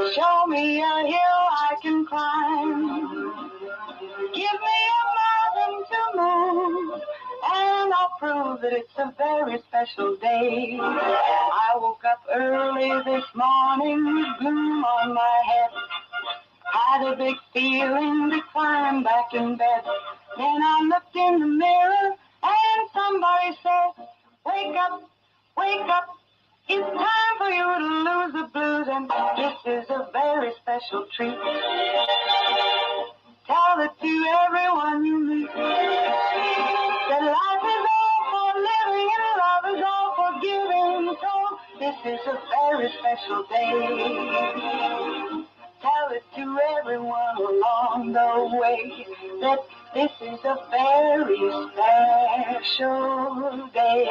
Show me a hill I can climb. Give me a mountain to move, and I'll prove that it's a very special day. I woke up early this morning with gloom on my head. Had a big feeling to climb back in bed. Then I looked in the mirror and somebody said, wake up, wake up. It's time for you to lose the blues, and this is a very special treat. Tell it to everyone you meet that life is all for living and love is all for giving. So this is a very special day. Tell it to everyone along the way that this is a very special day.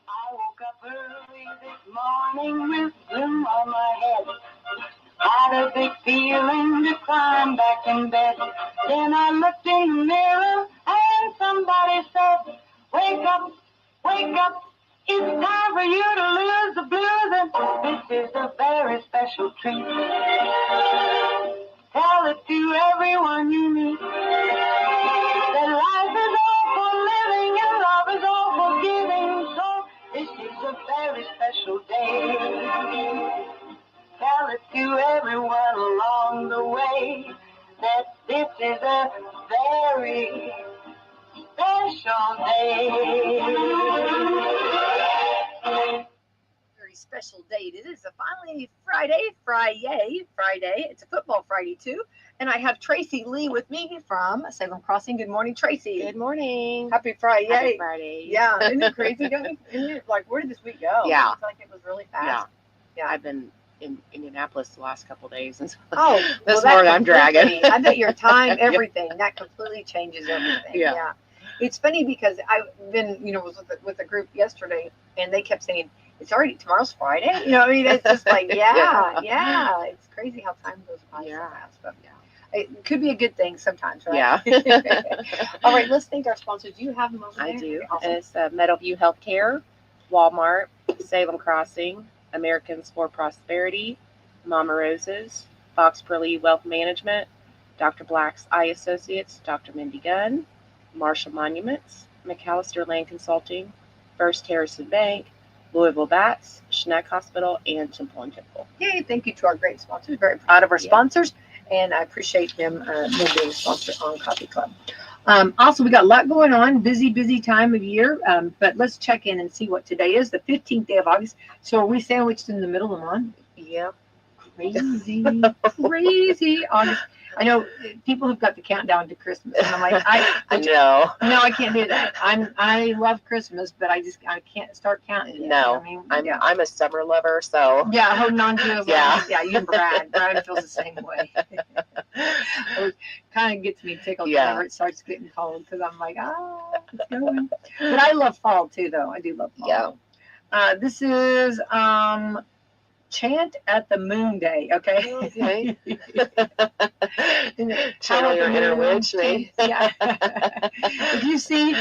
I woke up early this morning with gloom on my head. Had a big feeling to climb back in bed. Then I looked in the mirror and somebody said, wake up, wake up. It's time for you to lose the blues, and this is a very special treat. Tell it to everyone you meet that life is all for living and love is all for giving. So this is a very special day. Tell it to everyone along the way that this is a very special day. Very special date. It is finally Friday. It's a football Friday too. And I have Tracy Lee with me from Wslm Crossing. Good morning, Tracy. Good morning. Happy Friday. Happy Friday. Yeah, isn't it crazy? Isn't it like, where did this week go? Yeah. I feel like it was really fast. Yeah. I've been in Indianapolis the last couple of days, and so this morning I'm dragging. I bet your time, everything, that completely changes everything. Yeah. It's funny because I've been, was with a group yesterday, and they kept saying, it's already, tomorrow's Friday. It's just like, yeah. It's crazy how time goes by so fast. But it could be a good thing sometimes, right? Yeah. All right, let's thank our sponsors. Do you have them over there? I do. Awesome. It's Meadowview Healthcare, Walmart, Wslm Crossing, Americans for Prosperity, Mama Roses, Fox Pearly Wealth Management, Dr. Black's Eye Associates, Dr. Mindy Gunn, Marshall Monuments, McAllister Land Consulting, First Harrison Bank, Louisville Bats, Schneck Hospital, and Temple & Temple. Yay, thank you to our great sponsors. Very proud of our sponsors, and I appreciate them being a sponsor on Coffee Club. Also, we got a lot going on, busy time of year, but let's check in and see what today is, the 15th day of August. So are we sandwiched in the middle of the month? Yep. Crazy August. I know people have got the countdown to Christmas, and I'm like, No, I can't do that. I love Christmas, but I can't start counting yet. No, You know what I mean? I'm a summer lover, so Holding on to it. Yeah, you and Brad. Brad feels the same way. It kind of gets me tickled whenever it starts getting cold, because I'm like, it's going. But I love fall too, though. I do love fall. Yeah. This is Chant at the Moon Day, okay? Okay. Channel your inner witch, me. Yeah. If you see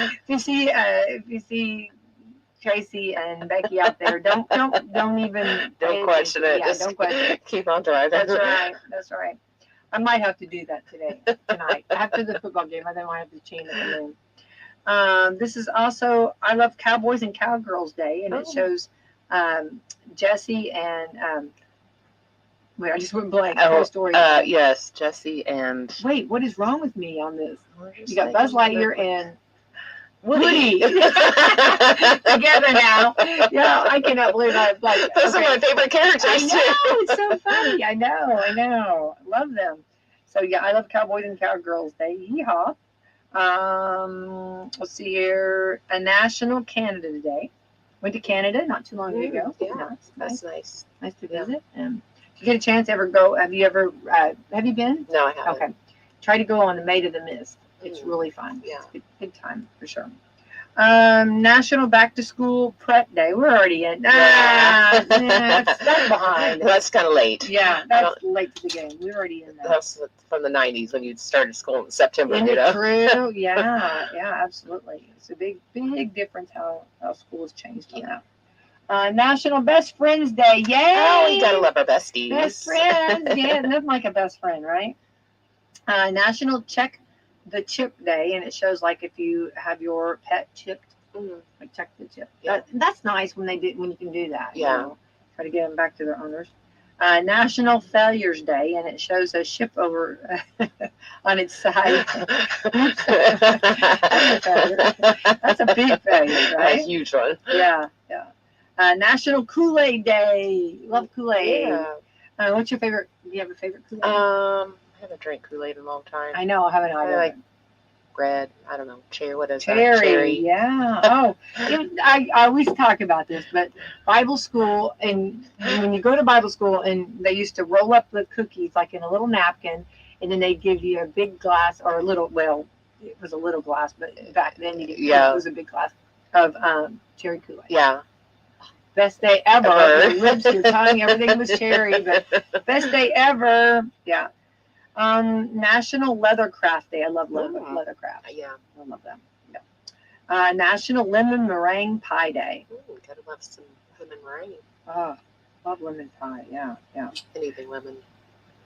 Tracy and Becky out there, don't even question it. Yeah, don't question it. Keep on driving. That's right. I might have to do that tonight. After the football game, I then might have to chant at the moon. This is also I Love Cowboys and Cowgirls Day, and it shows Jesse and wait, I just went blank. Story. Yes, Jesse and wait, what is wrong with me on this? You got Buzz Lightyear and Woody. Together now. Yeah, I cannot believe I like. Those are my favorite characters. I know, it's so funny. I know. Love them. So I love Cowboys and Cowgirls Day. Yeehaw. Let's see here. A National Canada Day. Went to Canada not too long ago. Yeah, that's nice. Nice to visit. Did you get a chance to ever go? Have you been? No, I haven't. Okay. Try to go on the Maid of the Mist. It's really fun. Yeah. It's a good time for sure. National Back to School Prep Day. We're already in. That's behind. That's kind of late. Yeah, that's late to the game. We're already in that. That's from the 90s when you started school in September. Isn't it true? Yeah, absolutely. It's a big difference how school has changed on that. National Best Friends Day. Yay! Oh, we gotta love our besties. Best friends. Yeah, nothing like a best friend, right? National Check the Chip Day, and it shows like if you have your pet chipped, like check the chip. Yeah. That's nice when you can do that. Yeah. You know, try to get them back to their owners. National Failures Day, and it shows a ship over on its side. That's a big failure, right? A huge one. Yeah. National Kool-Aid Day. Love Kool-Aid. Yeah. What's your favorite? Do you have a favorite Kool-Aid? I haven't drank Kool-Aid in a long time. I know, I haven't either. I like red. I don't know. Cherry. What is cherry? that? Cherry. Yeah. Oh, I always talk about this, but Bible school, and when you go to Bible school, and they used to roll up the cookies like in a little napkin, and then they give you a big glass or a little. Well, it was a little glass, but back then it was a big glass of cherry Kool-Aid. Yeah. Best day ever. Your lips, your tongue, everything was cherry, but best day ever. Yeah. National Leathercraft Day. I love leathercraft. Yeah. I love them. Yeah. National Lemon Meringue Pie Day. Ooh, gotta love some lemon meringue. Oh, love lemon pie. Yeah. Anything lemon.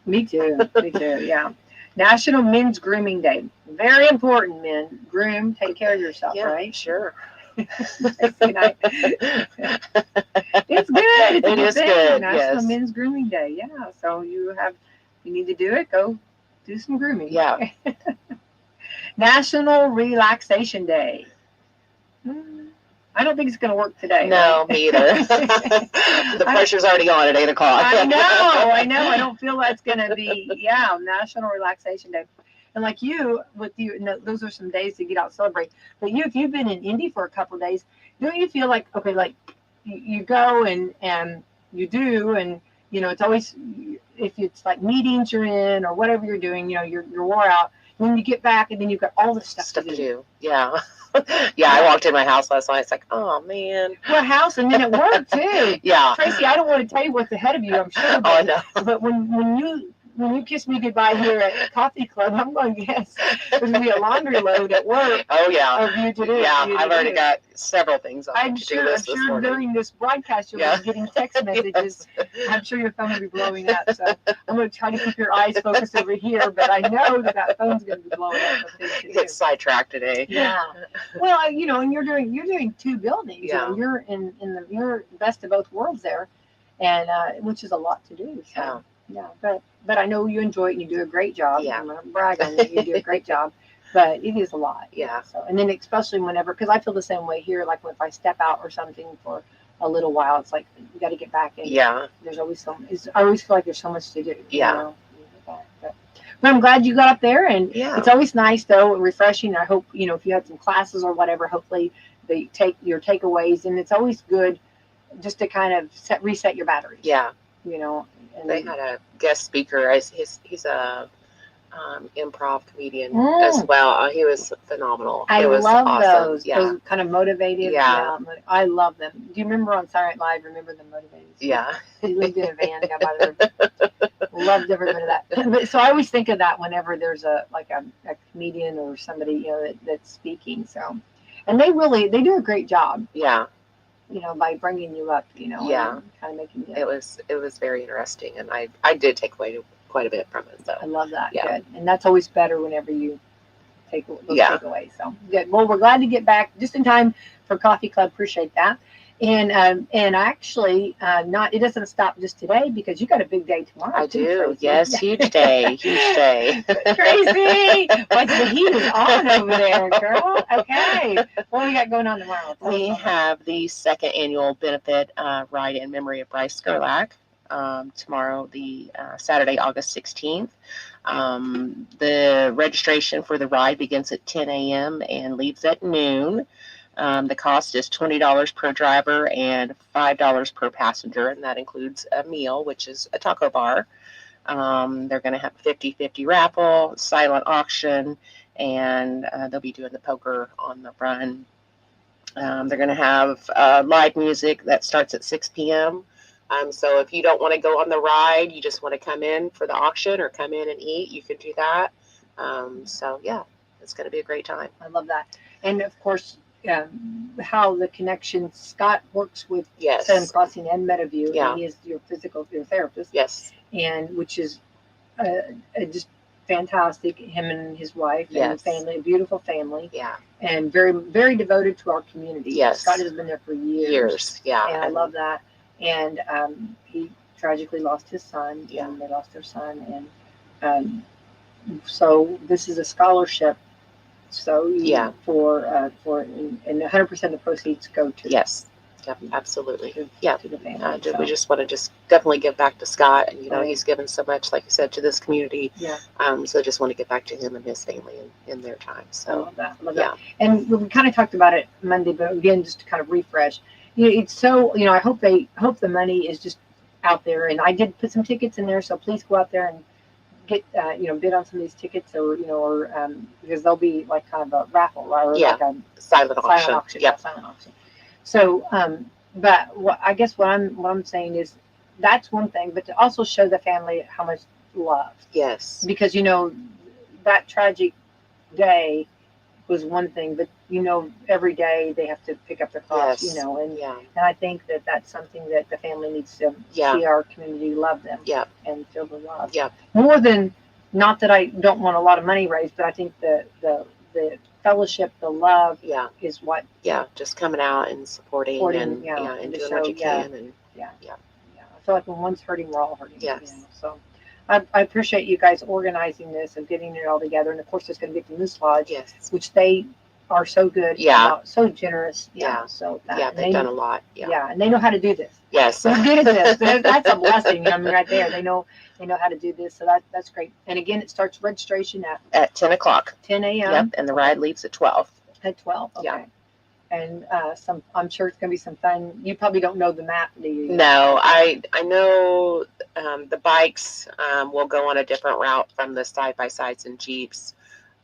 Me too. Yeah. National Men's Grooming Day. Very important, men. Groom, take care of yourself, right? Sure. It's good. It's good. National Men's Grooming Day. Yeah. So you need to do it. Go do some grooming. Yeah. National Relaxation Day. I don't think it's going to work today. No, right? me either. The pressure's already on at 8 o'clock. I know. I don't feel that's going to be, National Relaxation Day. And like you, those are some days to get out and celebrate. But if you've been in Indy for a couple of days, don't you feel like, okay, like you go and you do, and, it's always, if it's like meetings you're in or whatever you're doing, you're wore out. When you get back, and then you've got all this stuff to do. Yeah. I walked in my house last night. It's like, oh, man. What house? And then at work, too. Yeah. Tracy, I don't want to tell you what's ahead of you, I'm sure. I know. But when you kiss me goodbye here at Coffee Club, I'm going to guess there's going to be a laundry load at work. Oh, yeah. Of you to do. Yeah, I've already got several things on I'm the sure, to-do list this morning. During this broadcast you'll be getting text messages. Yes. I'm sure your phone will be blowing up. So I'm going to try to keep your eyes focused over here, but I know that phone's going to be blowing up. Get sidetracked today. Yeah. Well, and you're doing two buildings. Yeah. You're in you're best of both worlds there, and which is a lot to do. So. Yeah, but I know you enjoy it and you do a great job. Yeah. I'm going to brag on you. You do a great job. But it is a lot. Yeah. So, and then especially because I feel the same way here, like if I step out or something for a little while, it's like you got to get back in. Yeah. There's always I always feel like there's so much to do. Yeah. But I'm glad you got up there, and it's always nice though, refreshing. I hope, if you had some classes or whatever, hopefully they take your takeaways, and it's always good just to kind of reset your batteries. Yeah. And they had a guest speaker. He's a improv comedian as well. He was phenomenal. I was love awesome. those. Those kind of motivated. Yeah. I love them. Do you remember on Saturday Night Live? Remember the motivators? Yeah. He lived in a van down by the river. Loved every bit of that. So I always think of that whenever there's a comedian or somebody that's speaking. So, and they do a great job. Yeah. By bringing you up, yeah, and kind of making you. It was very interesting, and I did take away quite a bit from it. So I love that. Yeah. Good, and that's always better whenever you take those takeaways. So good. Well, we're glad to get back just in time for Coffee Club. Appreciate that. And actually, it doesn't stop just today because you got a big day tomorrow. I do. Tracy. Yes, huge day. Tracy, but the heat is on over there, girl. Okay, what do we got going on tomorrow? We have the second annual benefit ride in memory of Bryce Gerlach. Tomorrow, the Saturday, August 16th. The registration for the ride begins at 10 a.m. and leaves at noon. The cost is $20 per driver and $5 per passenger, and that includes a meal, which is a taco bar. They're going to have a 50-50 raffle, silent auction, and they'll be doing the poker on the run. They're going to have live music that starts at 6 p.m. So if you don't want to go on the ride, you just want to come in for the auction or come in and eat, you can do that. So yeah, it's going to be a great time. I love that. And of course, how the connection, Scott works with Yes. Salem Crossing and Meadowview. Yeah. And he is your therapist. Yes. And which is just fantastic. Him and his wife and Yes. family, a beautiful family. Yeah. And very, very devoted to our community. Yes. Scott has been there for years. Yeah. And I love that. And he tragically lost his son. Yeah. And they lost their son. And so this is a scholarship. So Yeah. for and 100% of the proceeds go to Yes. Yep, absolutely. to the family. We just want to definitely give back to Scott, and Right. he's given so much, like you said, to this community. Yeah. So just want to get back to him and his family in their time. I So love that. yeah. And we kind of talked about it Monday, but again, just to kind of refresh. It's so I hope the money is just out there, and I did put some tickets in there, so please go out there and get bid on some of these tickets, or because they'll be like kind of a raffle or Yeah. like a Silent auction. Yep. silent auction. So, but I guess what I'm saying is that's one thing, but to also show the family how much love, Yes. because that tragic day was one thing, but every day they have to pick up their cross, Yes. and Yeah. and I think that that's something that the family needs to Yeah. see our community love them, Yeah. and feel the love, Yeah. more than, not that I don't want a lot of money raised, but I think the fellowship, the love Yeah. is what. Yeah. Just coming out and supporting and and to doing show, what you can. And Yeah, I feel like when one's hurting, we're all hurting. Yes. So I appreciate you guys organizing this and getting it all together. And of course, it's going to be at the Moose Lodge, yes. which they are so good. Yeah. About, so generous. Yeah. So Yeah. They've done a lot. Yeah. Yeah, and they know how to do this. Yes. They're good at this. That's a blessing. Right there. They know how to do this. So that's great. And again, it starts registration At 10 o'clock. 10 a.m. Yep. And the ride leaves at 12. At 12. Okay. Yeah. And I'm sure it's going to be some fun. You probably don't know the map, do you? No, I know the bikes will go on a different route from the side-by-sides and Jeeps.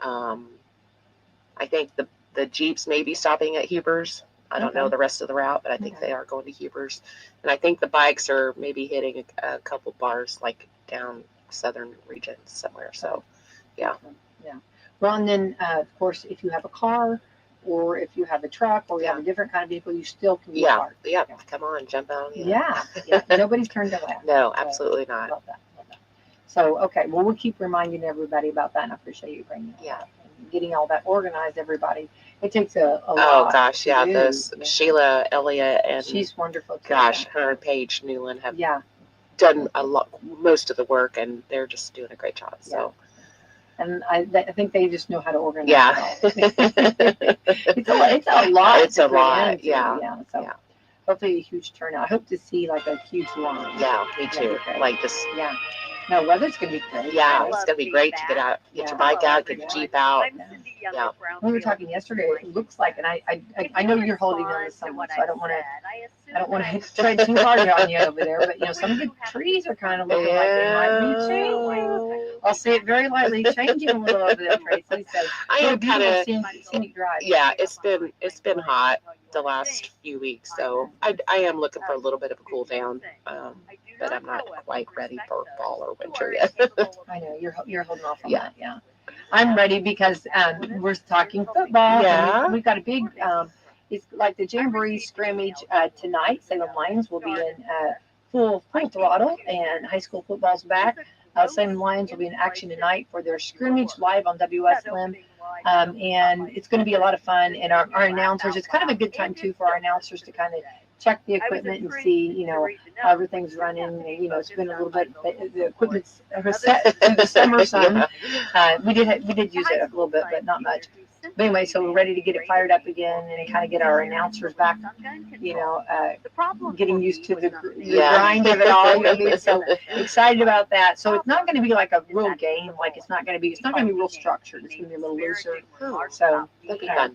I think the Jeeps may be stopping at Huber's. I don't know the rest of the route, but I think they are going to Huber's. And I think the bikes are maybe hitting a couple bars like down southern region somewhere. So, yeah. Yeah. Well, and then, of course, if you have a car or if you have a truck or you have a different kind of vehicle, you still can be Yeah. parked. Yeah. Come on, jump out. Yeah. Nobody's turned away. No, absolutely not. Love that. So, okay. Well, we'll keep reminding everybody about that, and I appreciate you bringing it up. And getting all that organized, everybody. It takes a lot. Oh, gosh. Yeah. to do. Those Sheila, Elliott, and She's wonderful. Too. gosh, her and Paige Newland have done most of the work, and they're just doing a great job. So, and I think they just know how to organize. yeah, it's a lot. It's a lot. Yeah. So hopefully a huge turnout. I hope to see like a huge line. Yeah, me too. Like just. Yeah. No, weather's gonna be great. Yeah, it's gonna be great to get out, get your bike out, get your Jeep out. Yeah. We were talking yesterday. It looks like, and I know you're holding on to someone, so I don't want to try too hard on you over there. But some of the trees are kind of looking like they might be changing. I'll say it very lightly, changing a little over there, Tracy. So I am kind of scenic drive. Yeah, it's been hot the last few weeks, so I am looking for a little bit of a cool down. But I'm not quite ready for fall or winter yet. I know you're holding off on that. Yeah, I'm ready because we're talking football. Yeah, we've got a big. It's like the Jamboree scrimmage tonight. Salem Lions will be in full throttle, and high school football's back. Salem Lions will be in action tonight for their scrimmage live on Wslm. And it's going to be a lot of fun. And our announcers, it's kind of a good time too for our announcers to kind of check the equipment and see, how everything's running. It's been a little bit, the equipment's set through the summer sun. We did use it a little bit, but not much. But anyway, so we're ready to get it fired up again and kind of get our announcers back, getting used to the grind of it all. So excited about that. So it's not going to be like a real game. Like it's not going to be real structured. It's going to be a little looser. So yeah.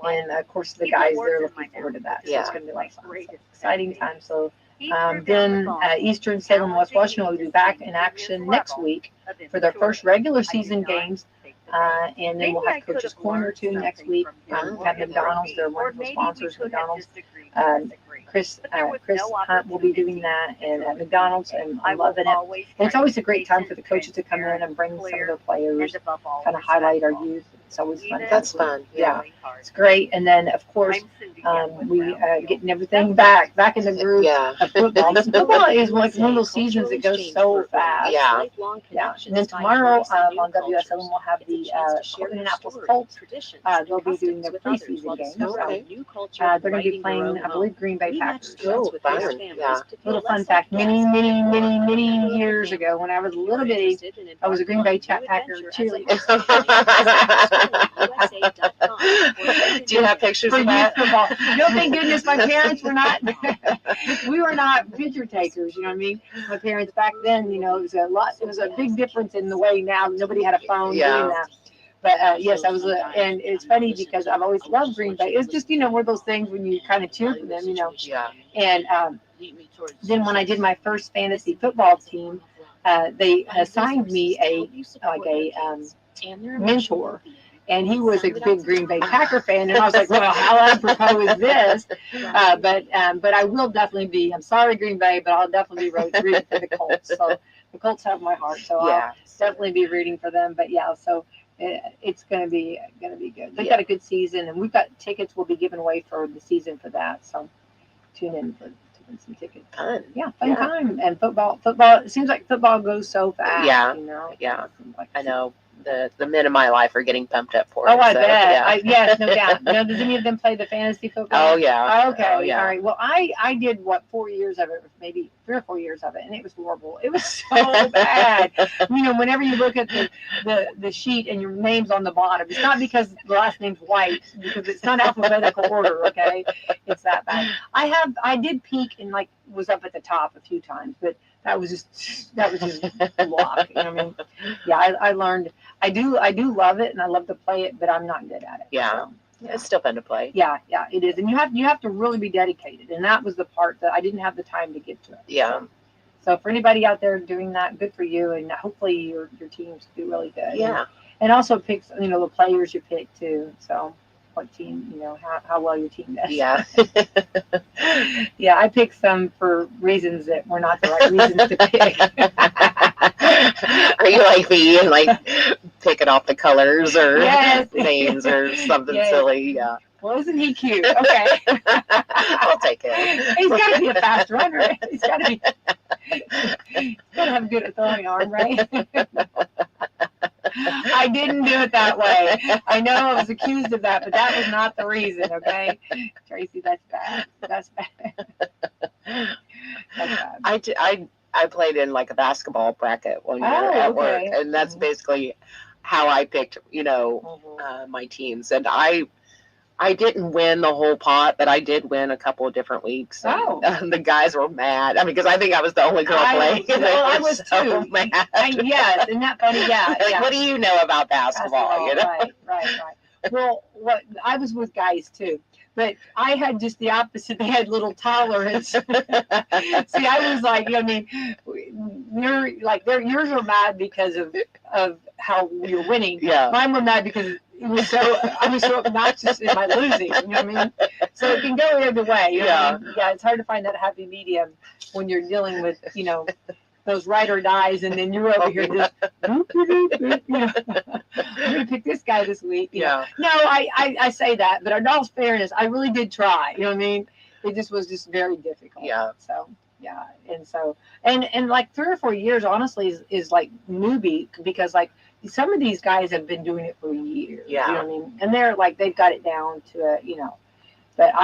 And of course the guys, they're looking forward to that. So it's going to be like fun. So exciting time. So then Eastern Salem, West Washington will be back in action next week for their first regular season games. And then we'll have Coach's Corner too next week. We'll have McDonald's. They're wonderful sponsors, McDonald's. Chris Hunt will be doing that, and at McDonald's, and I'm loving it. And it's always a great time for the coaches to come in and bring some of their players, kind of highlight our youth. It's always fun. That's fun. Yeah, it's great. And then of course we getting everything back in the groove of football. Football is like one of those seasons that goes so fast. Yeah. And then tomorrow on Wslm we'll have the Indianapolis Colts. They'll be doing their preseason games. Okay. They're going to be playing, I believe, Green Bay Packers. Oh, fun. Yeah. Little fun fact: many years ago, when I was a little bitty, I was a Green Bay Packer cheerleader. Do you have pictures of that? Football. No, thank goodness my parents were not. We were not picture takers. You know what I mean? My parents back then, you know, it was a lot. It was a big difference in the way now. Nobody had a phone doing that. But yes, I was, and it's funny because I've always loved Green Bay. It's just, you know, one of those things when you kind of cheer for them, you know. Yeah. And then when I did my first fantasy football team, they assigned me a mentor, and he was a big Green Bay Packer fan, and I was like, well, how apropos is this? But I will definitely be. I'm sorry, Green Bay, but I'll definitely be rooting for the Colts. So the Colts have my heart, so I'll definitely be rooting for them. But yeah, so. It's gonna be good. They've got a good season, and we've got tickets we'll be giving away for the season for that. So tune in to win some tickets. Fun. Yeah, fun time. And football. It seems like football goes so fast. Yeah. You know. Yeah. Like, I know. The men in my life are getting pumped up for it. Oh, I bet. Yeah. Yes, no doubt. Now, does any of them play the fantasy football? Oh, yeah. Okay. Oh, yeah. All right. Well, I did 4 years of it, maybe 3 or 4 years of it, and it was horrible. It was so bad. You know, whenever you look at the sheet and your name's on the bottom, it's not because the last name's White, because it's not alphabetical order. Okay, it's that bad. I did peak and was up at the top a few times, but that was just luck. You know what I mean? Yeah, I learned. I do love it, and I love to play it, but I'm not good at it. Yeah. So, It's still fun to play. Yeah, it is, and you have to really be dedicated, and that was the part that I didn't have the time to get to it. Yeah. So for anybody out there doing that, good for you, and hopefully your teams do really good. Yeah. And also pick the players you pick too. So what team, how well your team does. Yeah. Yeah, I picked some for reasons that were not the right reasons to pick. Are you like me and picking off the colors or names or something silly? Yeah. Well, isn't he cute? Okay. I'll take it. He's got to be a fast runner. He's got to have a good throwing arm, right? I didn't do it that way. I know I was accused of that, but that was not the reason, okay? Tracy, that's bad. That's bad. I played in a basketball bracket one year at work, and that's basically how I picked, my teams. And I didn't win the whole pot, but I did win a couple of different weeks. And, the guys were mad. I mean, because I think I was the only girl playing. I was so too. Mad. Yes, isn't that funny? Yeah. What do you know about basketball? Right. Well, I was with guys too, but I had just the opposite. They had little tolerance. See, I was like, yours were mad because of how you're winning. Yeah. Mine were mad because I was so obnoxious in my losing. You know what I mean? So it can go either way. Yeah. Yeah. It's hard to find that happy medium when you're dealing with those ride or dies, and then you're over here just, I'm going to pick this guy this week. Yeah. No, I say that, but in all fairness, I really did try. You know what I mean? It just was very difficult. Yeah. So, yeah. And so, and 3 or 4 years, honestly, is newbie, because some of these guys have been doing it for years. Yeah. You know what I mean? And they're they've got it down to but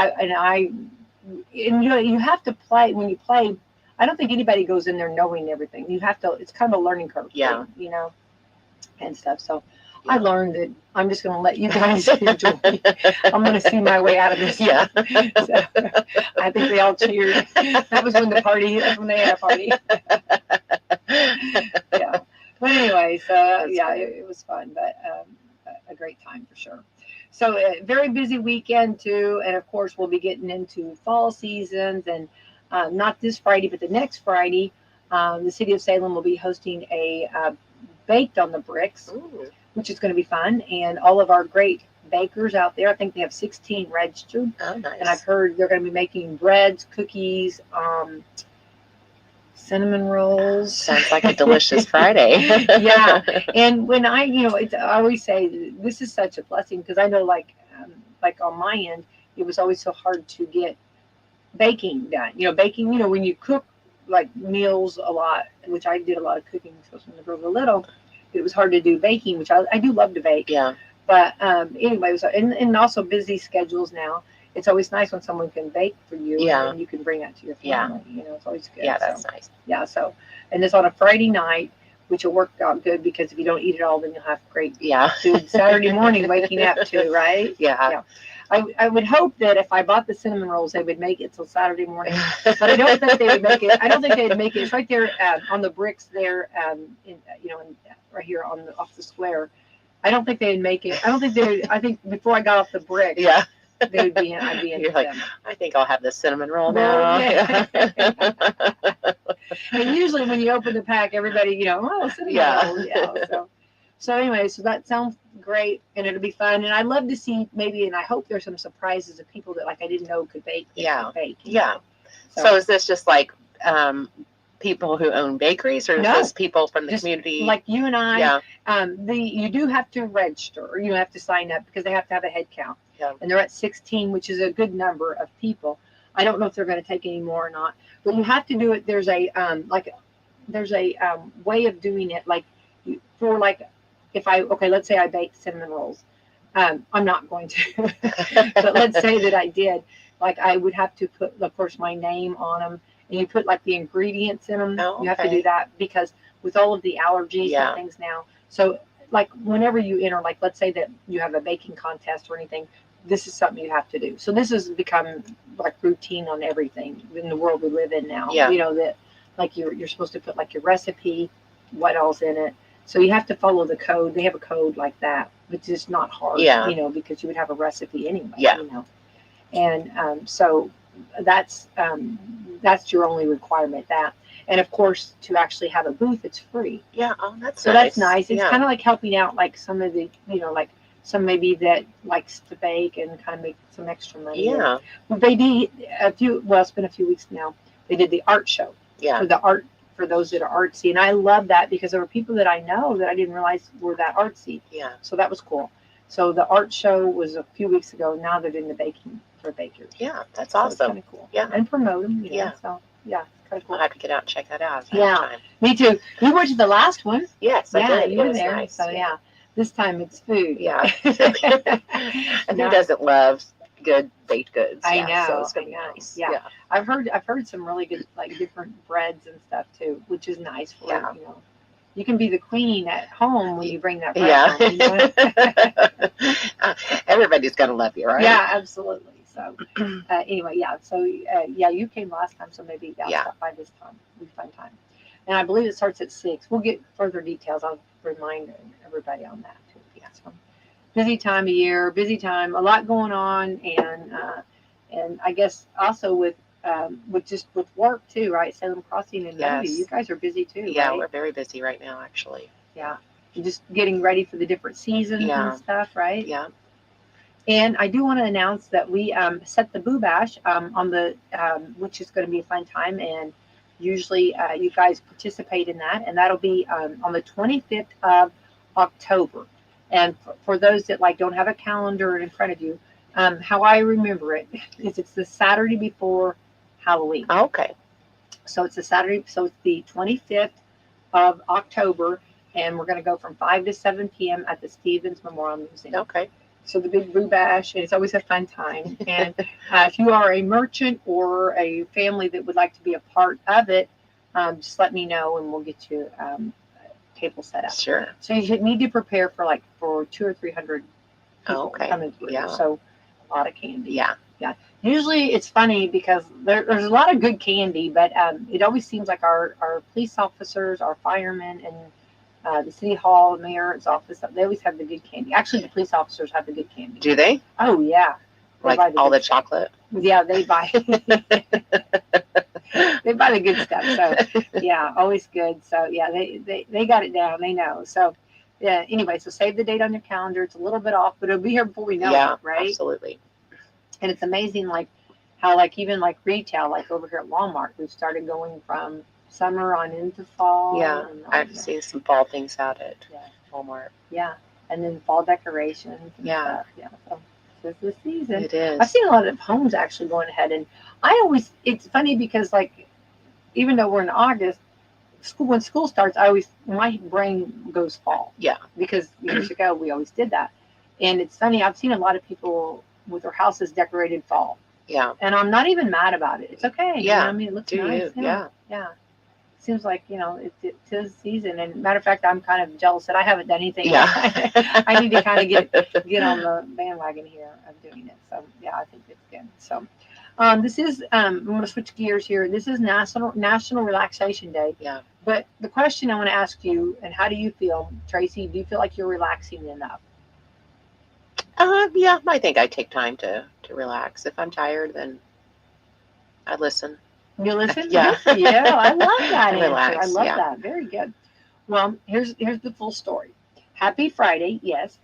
you have to play. When you play, I don't think anybody goes in there knowing everything. You have to, it's kind of a learning curve. Yeah. Thing, and stuff. So I learned that I'm just going to let you guys enjoy. I'm going to see my way out of this. Yeah. So, I think they all cheered. That's when they had a party. Yeah. But anyway, so it was fun, but a great time for sure. So a very busy weekend too. And of course we'll be getting into fall seasons, and not this Friday, but the next Friday, the city of Salem will be hosting a Baked on the Bricks, which is going to be fun. And all of our great bakers out there, I think they have 16 registered. Oh, nice. And I've heard they're going to be making breads, cookies, cinnamon rolls. Sounds like a delicious Friday. Yeah. And when I always say this is such a blessing, because I know like on my end, it was always so hard to get baking done. Baking, when you cook like meals a lot, which I did a lot of cooking, especially when the girls were little, it was hard to do baking, which I do love to bake. Yeah. But anyway, and also busy schedules now. It's always nice when someone can bake for you, Yeah. and you can bring that to your family. It's always good. Yeah, that's nice. Yeah, and it's on a Friday night, which will work out good, because if you don't eat it all, then you'll have great food Saturday morning waking up to, right? Yeah. I would hope that if I bought the cinnamon rolls, they would make it till Saturday morning. But I don't think they would make it. I don't think they'd make it. It's right there on the bricks there, right here off the square. I don't think they'd make it. I don't think they would. I think before I got off the brick, I'd be in. You're like, I think I'll have the cinnamon roll Well, now. yeah. And usually when you open the pack, everybody, cinnamon roll. Yeah. So anyway, so that sounds great, and it'll be fun. And I'd love to see and I hope there's some surprises of people that I didn't know could bake. Yeah. Bake. So is this just like people who own bakeries, or is this people from the community? Like you and I. Yeah. You do have to register, or you have to sign up, because they have to have a head count. Yeah. And they're at 16, which is a good number of people. I don't know if they're going to take any more or not, but you have to do it. There's a way of doing it, let's say I baked cinnamon rolls. I'm not going to, but let's say that I did. Like, I would have to put, of course, my name on them, and you put like the ingredients in them. Oh, You have to do that, because with all of the allergies and things now. So like whenever you enter, like let's say that you have a baking contest or anything, this is something you have to do. So this has become like routine on everything in the world we live in now. Yeah. That like you're supposed to put like your recipe, what all's in it. So you have to follow the code. They have a code like that, which is not hard, because you would have a recipe anyway, And so that's your only requirement, and of course, to actually have a booth, it's free. Yeah. Oh, that's so nice. That's nice. It's kind of like helping out, like some of the, like some maybe that likes to bake and kind of make some extra money. Yeah. They did it's been a few weeks now. They did the art show. Yeah. For those that are artsy, and I love that, because there were people that I know that I didn't realize were that artsy. Yeah. So that was cool. So the art show was a few weeks ago. Now they're doing the baking for bakers. Yeah, that's so awesome. It's kind of cool. Yeah. And promote them. Yeah. So yeah, it's kind of cool. I'll have to get out and check that out. Yeah. Me too. You went to the last one. Yes, I did. You were there. Nice. So yeah, this time it's food. Yeah. And who doesn't love good baked goods? I know. So it's gonna be nice. Yeah. I've heard some really good, like, different breads and stuff too, which is nice for you can be the queen at home when you bring that bread home. Everybody's gonna love you, right? Yeah, absolutely. So anyway, So you came last time, so maybe I'll stop by this time. It'll be a fun time. And I believe it starts at 6. We'll get further details. I'll remind everybody on that too. Yeah. So busy time of year, a lot going on, and I guess also with work too, right? Salem Crossing and Levy, you guys are busy too. Yeah, right? We're very busy right now, actually. Yeah, you're just getting ready for the different seasons and stuff, right? Yeah. And I do want to announce that we set the Boo Bash on the which is going to be a fun time, and usually you guys participate in that, and that'll be on the 25th of October. And for those that don't have a calendar in front of you, how I remember it is it's the Saturday before Halloween. Oh, okay. So it's the Saturday. So it's the 25th of October, and we're going to go from 5 to 7 p.m. at the Stevens Memorial Museum. Okay. So the big Boo Bash, and it's always a fun time. And if you are a merchant or a family that would like to be a part of it, just let me know, and we'll get you a table set up. Sure. So you need to prepare for 200 or 300 people coming through. Yeah. So a lot of candy. Yeah. Yeah. Usually it's funny because there's a lot of good candy, but it always seems like our police officers, our firemen, and the city hall, the mayor's office, they always have the good candy. Actually, the police officers have the good candy. Do they? Oh, yeah. Like all the chocolate? Yeah, they buy they buy the good stuff. So yeah, always good. So yeah, they got it down. They know. So Yeah. Anyway, so save the date on your calendar. It's a little bit off, but it'll be here before we know Yeah, it, right? absolutely. And it's amazing, like how, like even like retail, like over here at Walmart, we've started going from summer on into fall. Yeah, and I've seen some fall things out at Walmart. Yeah, and then fall decorations and Yeah. stuff. Yeah, so it's the season. It is. I've seen a lot of homes actually going ahead, and I always, it's funny because like, even though we're in August, when school starts, my brain goes fall. Yeah. Because years ago we always did that, and it's funny. I've seen a lot of people with their houses decorated fall. Yeah. And I'm not even mad about it. It's okay. Yeah. You know, I mean, it looks Do nice. you? Yeah. Yeah. Seems like, it is season. And matter of fact, I'm kind of jealous that I haven't done anything. Yeah. I need to kind of get on the bandwagon here of doing it. So yeah, I think it's good. So this is I'm going to switch gears here. This is National Relaxation Day. Yeah. But the question I want to ask you, and how do you feel, Tracy? Do you feel like you're relaxing enough? Yeah, I think I take time to relax. If I'm tired, then I listen. You listen? Yeah. Yeah, I love that answer. Relax, I love yeah. that. Very good. Well, here's the full story. Happy Friday, yes.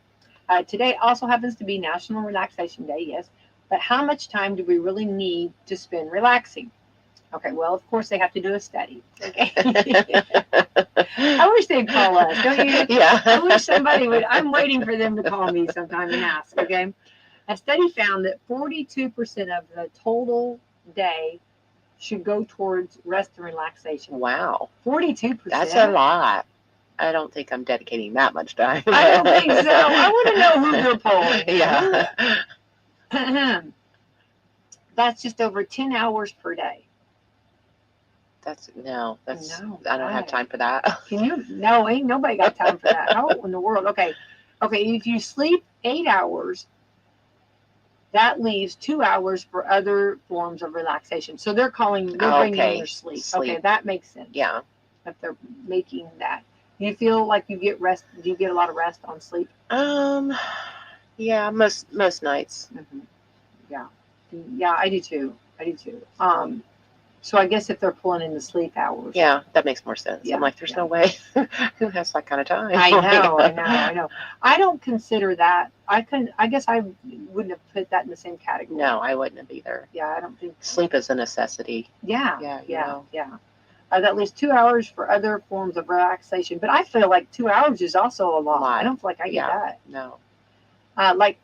Today also happens to be National Relaxation Day, yes. But how much time do we really need to spend relaxing? Okay, well, of course, they have to do a study. Okay. I wish they'd call us, don't you? Yeah. I wish somebody would. I'm waiting for them to call me sometime and ask, okay? A study found that 42% of the total day should go towards rest and relaxation. Wow. 42%. That's a lot. I don't think I'm dedicating that much time. I don't think so. I want to know who you're polling. Yeah. That's just over 10 hours per day. No, I don't have right. time for that. Can you? No, ain't nobody got time for that. How in the world? Okay, if you sleep 8 hours, that leaves 2 hours for other forms of relaxation. So they're bringing in your sleep. Okay, that makes sense. Yeah. If they're making that. Do you feel like you get rest? Do you get a lot of rest on sleep? Yeah, most nights. Mm-hmm. Yeah, I do too. So I guess if they're pulling in the sleep hours. Yeah, that makes more sense. Yeah, I'm like, there's no way. Who has that kind of time? I know. I don't consider that. I guess I wouldn't have put that in the same category. No, I wouldn't have either. Yeah, I don't think Sleep is a necessity. Yeah. Yeah. That leaves 2 hours for other forms of relaxation. But I feel like 2 hours is also a lot. I don't feel like I get that. No. Like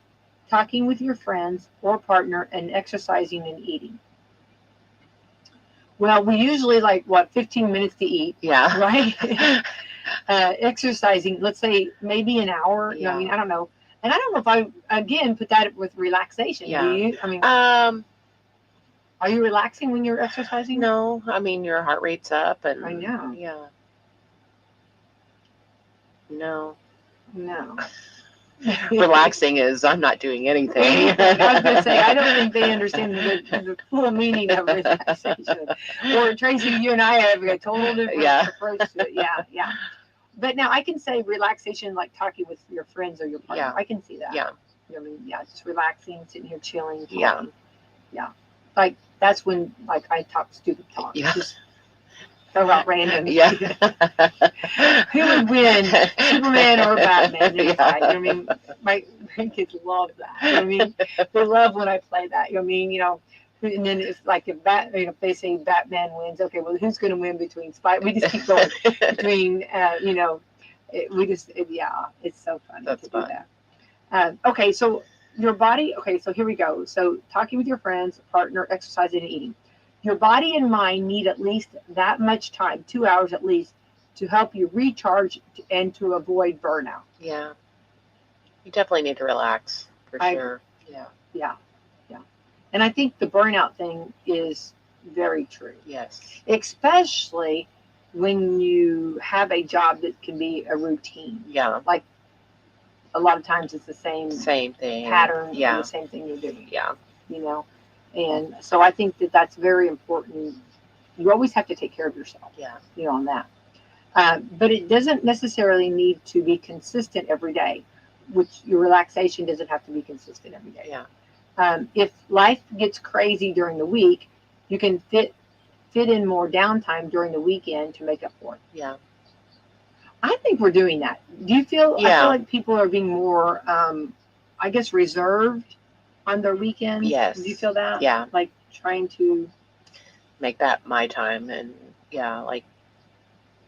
talking with your friends or partner and exercising and eating. Well, we usually 15 minutes to eat. Yeah. Right? Exercising, let's say maybe an hour. Yeah. I mean, I don't know. And I don't know if I, again, put that with relaxation. Yeah. Do you? I mean, are you relaxing when you're exercising? No. I mean, your heart rate's up. And I know. Yeah. No. Relaxing is I'm not doing anything. I was going to say, I don't think they understand the full meaning of relaxation. Or Tracy, you and I have a total different approach to it. Yeah. But now I can say relaxation, like talking with your friends or your partner. Yeah. I can see that. Yeah. I mean, just relaxing, sitting here chilling. Yeah. Yeah. Like that's when I talk stupid talk. Yeah. Just throw out random. Yeah. Who would win, Superman or Batman? You know what I mean? My kids love that. You know what I mean? They love when I play that. You know what I mean? And then it's like if they say Batman wins, okay, well, who's going to win between Spider? We just keep going between, it's so fun That's to fun. do that. Okay, so your body. Okay, so here we go. So talking with your friends, partner, exercising, and eating. Your body and mind need at least that much time, 2 hours at least, to help you recharge and to avoid burnout. Yeah. You definitely need to relax for sure. Yeah. And I think the burnout thing is very true. Yes. Especially when you have a job that can be a routine. Yeah. Like a lot of times it's the same thing. Pattern. Yeah. And the same thing you're doing. Yeah. And so I think that that's very important. You always have to take care of yourself. Yeah. On that. But it doesn't necessarily need to be consistent every day, which your relaxation doesn't have to be consistent every day. Yeah. If life gets crazy during the week, you can fit in more downtime during the weekend to make up for it. Yeah. I think we're doing that. Do you feel? I Yeah. feel like people are being more, I guess, reserved on their weekends. Yes. Do you feel that? Yeah. Like trying to make that my time, and like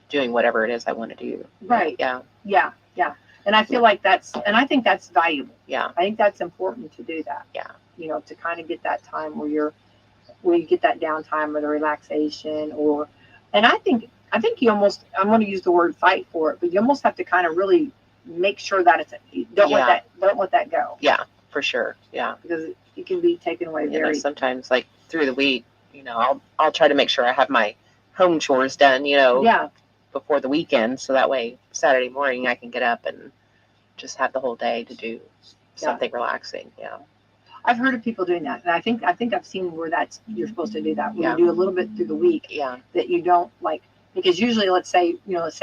doing whatever it is I want to do. Right. Yeah. Yeah. Yeah. And I feel like I think that's valuable. Yeah. I think that's important to do that. Yeah. You know, to kind of get that time where you get that downtime or the relaxation, and I think you almost, I'm going to use the word fight for it, but you almost have to kind of really make sure that don't let that go. Yeah, for sure. Yeah. Because it can be taken away very. Sometimes, like through the week, I'll try to make sure I have my home chores done, Yeah. before the weekend, so that way Saturday morning I can get up and just have the whole day to do something relaxing. Yeah. I've heard of people doing that, and I think I've seen where you're supposed to do that. Where Yeah. you do a little bit through the week. Yeah. That you don't like, because usually, let's say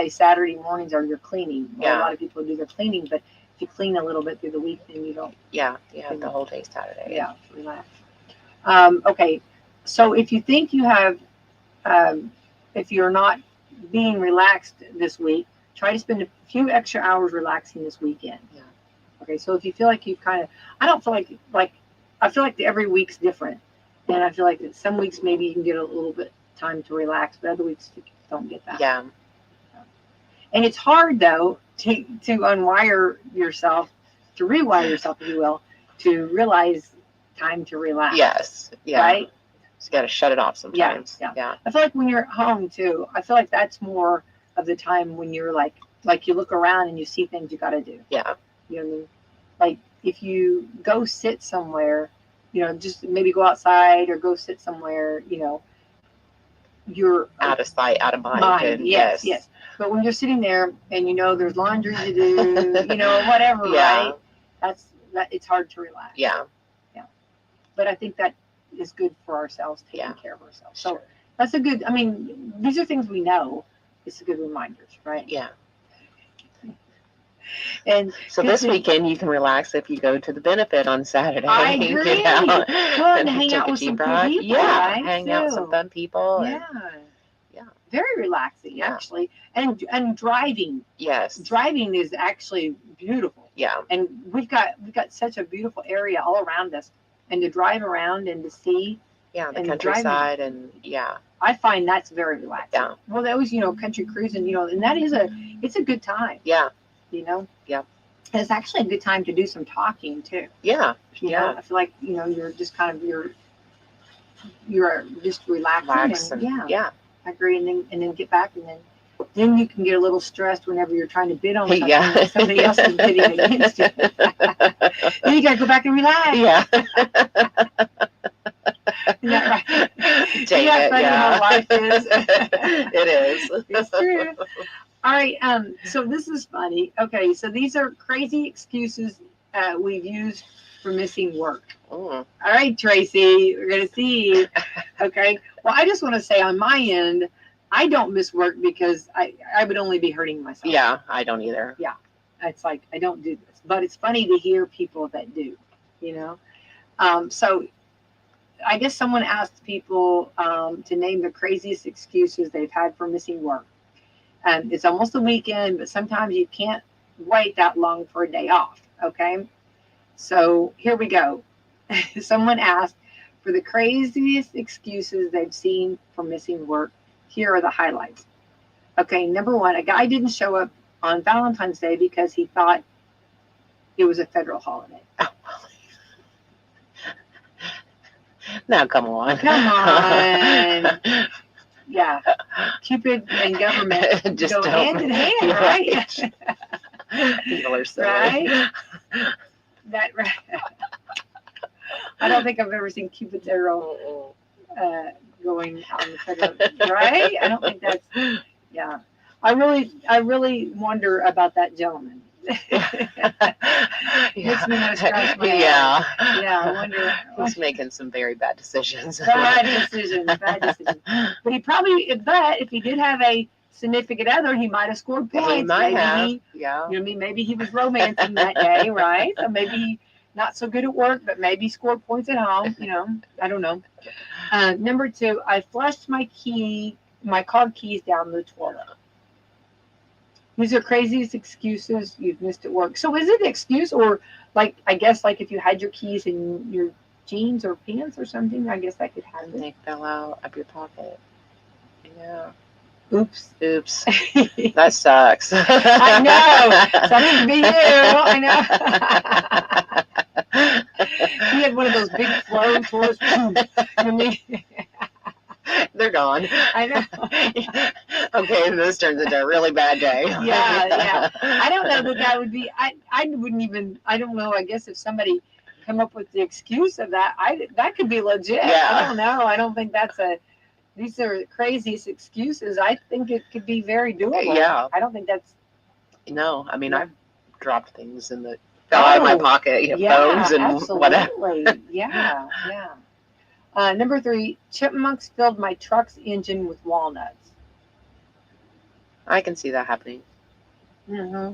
Saturday mornings are your cleaning. Well, Yeah. a lot of people do their cleaning, but if you clean a little bit through the week, then you don't. Yeah. You have the whole day Saturday. Yeah, relax. Okay, so if you think you have, if you're not being relaxed this week, try to spend a few extra hours relaxing this weekend. Yeah. Okay, so if you feel like you've I don't feel like I feel like every week's different, and I feel like that some weeks maybe you can get a little bit time to relax, but other weeks you don't get that. Yeah. And it's hard though to unwire yourself, to rewire yourself, if you will, to realize time to relax. Yes. Yeah. Right? Just got to shut it off sometimes. Yeah. I feel like when you're at home too, I feel like that's more of the time when you're like you look around and you see things you got to do. Yeah. You know what I mean? Like if you go sit somewhere, just maybe go outside or go sit somewhere, you're out of sight, out of mind. Yes. But when you're sitting there and there's laundry to do, whatever, Yeah. right? It's hard to relax. Yeah. But I think that is good for ourselves, taking care of ourselves. So Sure. that's a good. I mean, these are things we know. It's a good reminders, right? Yeah. And so this weekend you can relax if you go to the benefit on Saturday. I agree. Go and hang out with some cool people. Yeah, right? hang out with some fun people. Yeah. Yeah. Very relaxing, actually. And driving. Yes. Driving is actually beautiful. Yeah. And we've got such a beautiful area all around us, and to drive around and to see. Yeah, the countryside and I find that's very relaxing. Yeah. Well, that was country cruising, and that is it's a good time. Yeah. Yeah. And it's actually a good time to do some talking too. Yeah. You know, I feel like you're just kind of you're just relaxing. And, yeah. I agree, and then get back, and then you can get a little stressed whenever you're trying to bid on something that somebody else is bidding against you. Then you gotta go back and relax. Yeah. Isn't that right? Dang Isn't that funny how life is? It is. It's true. All right. So this is funny. Okay. So these are crazy excuses we've used for missing work. Mm. All right, Tracy, we're going to see. Okay. Well, I just want to say on my end, I don't miss work because I would only be hurting myself. Yeah, I don't either. Yeah. It's like, I don't do this, but it's funny to hear people that do, So I guess someone asked people to name the craziest excuses they've had for missing work. It's almost the weekend, but sometimes you can't wait that long for a day off. Okay. So here we go. Someone asked for the craziest excuses they've seen for missing work. Here are the highlights. Okay. Number one, a guy didn't show up on Valentine's Day because he thought it was a federal holiday. Oh. Now, come on. Come on. Yeah. Cupid and government just go hand in hand, right? People are silly. Right? Right. I don't think I've ever seen Cupid's arrow going on the federal, right? I don't think that's, yeah. I really wonder about that gentleman. Makes me want to scratch my head. Yeah, I wonder. He's making some very bad decisions. Bad decisions. But if he did have a significant other, he might have scored points. He might have. Maybe he was romancing that day, right? So maybe not so good at work, but maybe scored points at home. I don't know. Number two, I flushed my car keys down the toilet. These are craziest excuses you've missed at work. So is it an excuse, or like, I guess, like if you had your keys in your jeans or pants or something, I guess that could And happen. they fell out of your pocket. Yeah. Oops. That sucks. I know. Sucks to be you. I know. He had one of those big flow tours. They're gone. I know. Okay, this turns into a really bad day. Yeah. I don't know that would be. I wouldn't even. I don't know. I guess if somebody come up with the excuse of that, that could be legit. Yeah. I don't know. I don't think that's a. These are the craziest excuses. I think it could be very doable. Yeah. I don't think that's. No, I mean, Yeah. I've dropped things in the fell out of my pocket, phones and whatever. Absolutely. Yeah. Number 3, chipmunks filled my truck's engine with walnuts. I can see that happening. Mm-hmm.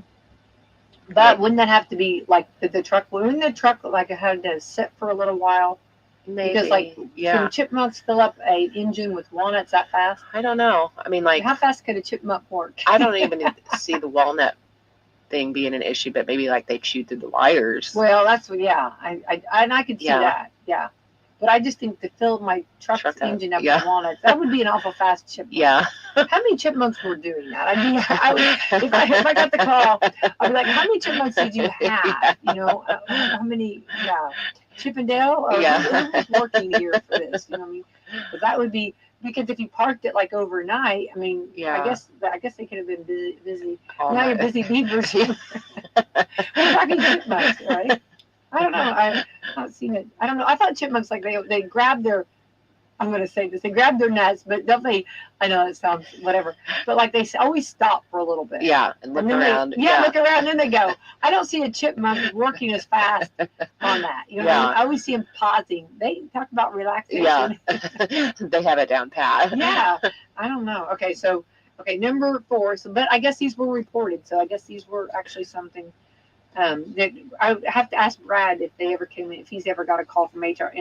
But wouldn't that have to be like the truck? Wouldn't the truck like it had to sit for a little while? Maybe. Because like, can chipmunks fill up a engine with walnuts that fast? I don't know. I mean, like, how fast could a chipmunk work? I don't even see the walnut thing being an issue, but maybe like they chewed through the wires. Well, that's what. Yeah, I could see that. Yeah. But I just think to fill my truck's engine up with walnuts, that would be an awful fast chipmunk. Yeah. How many chipmunks were doing that? I mean, if I got the call, I'd be like, how many chipmunks did you have? How many? Yeah. Chippendale? Or who's working here for this? You know what I mean? But that would be, because if you parked it like overnight, I mean, I guess they could have been busy. Now you're busy beavers. We're talking chipmunks, right? I don't know. I've not seen it. I don't know. I thought chipmunks, like they grab their, I'm going to say this, they grab their nuts, but don't they, I know it sounds whatever, but like they always stop for a little bit. Yeah, and look around. Look around, and then they go. I don't see a chipmunk working as fast on that. You know what I mean? I always see them pausing. They talk about relaxation. Yeah, they have it down pat. Yeah, I don't know. Okay, number 4. So, but I guess these were reported, so I guess these were actually something. That I have to ask Brad if they ever came in, if he's ever got a call from HR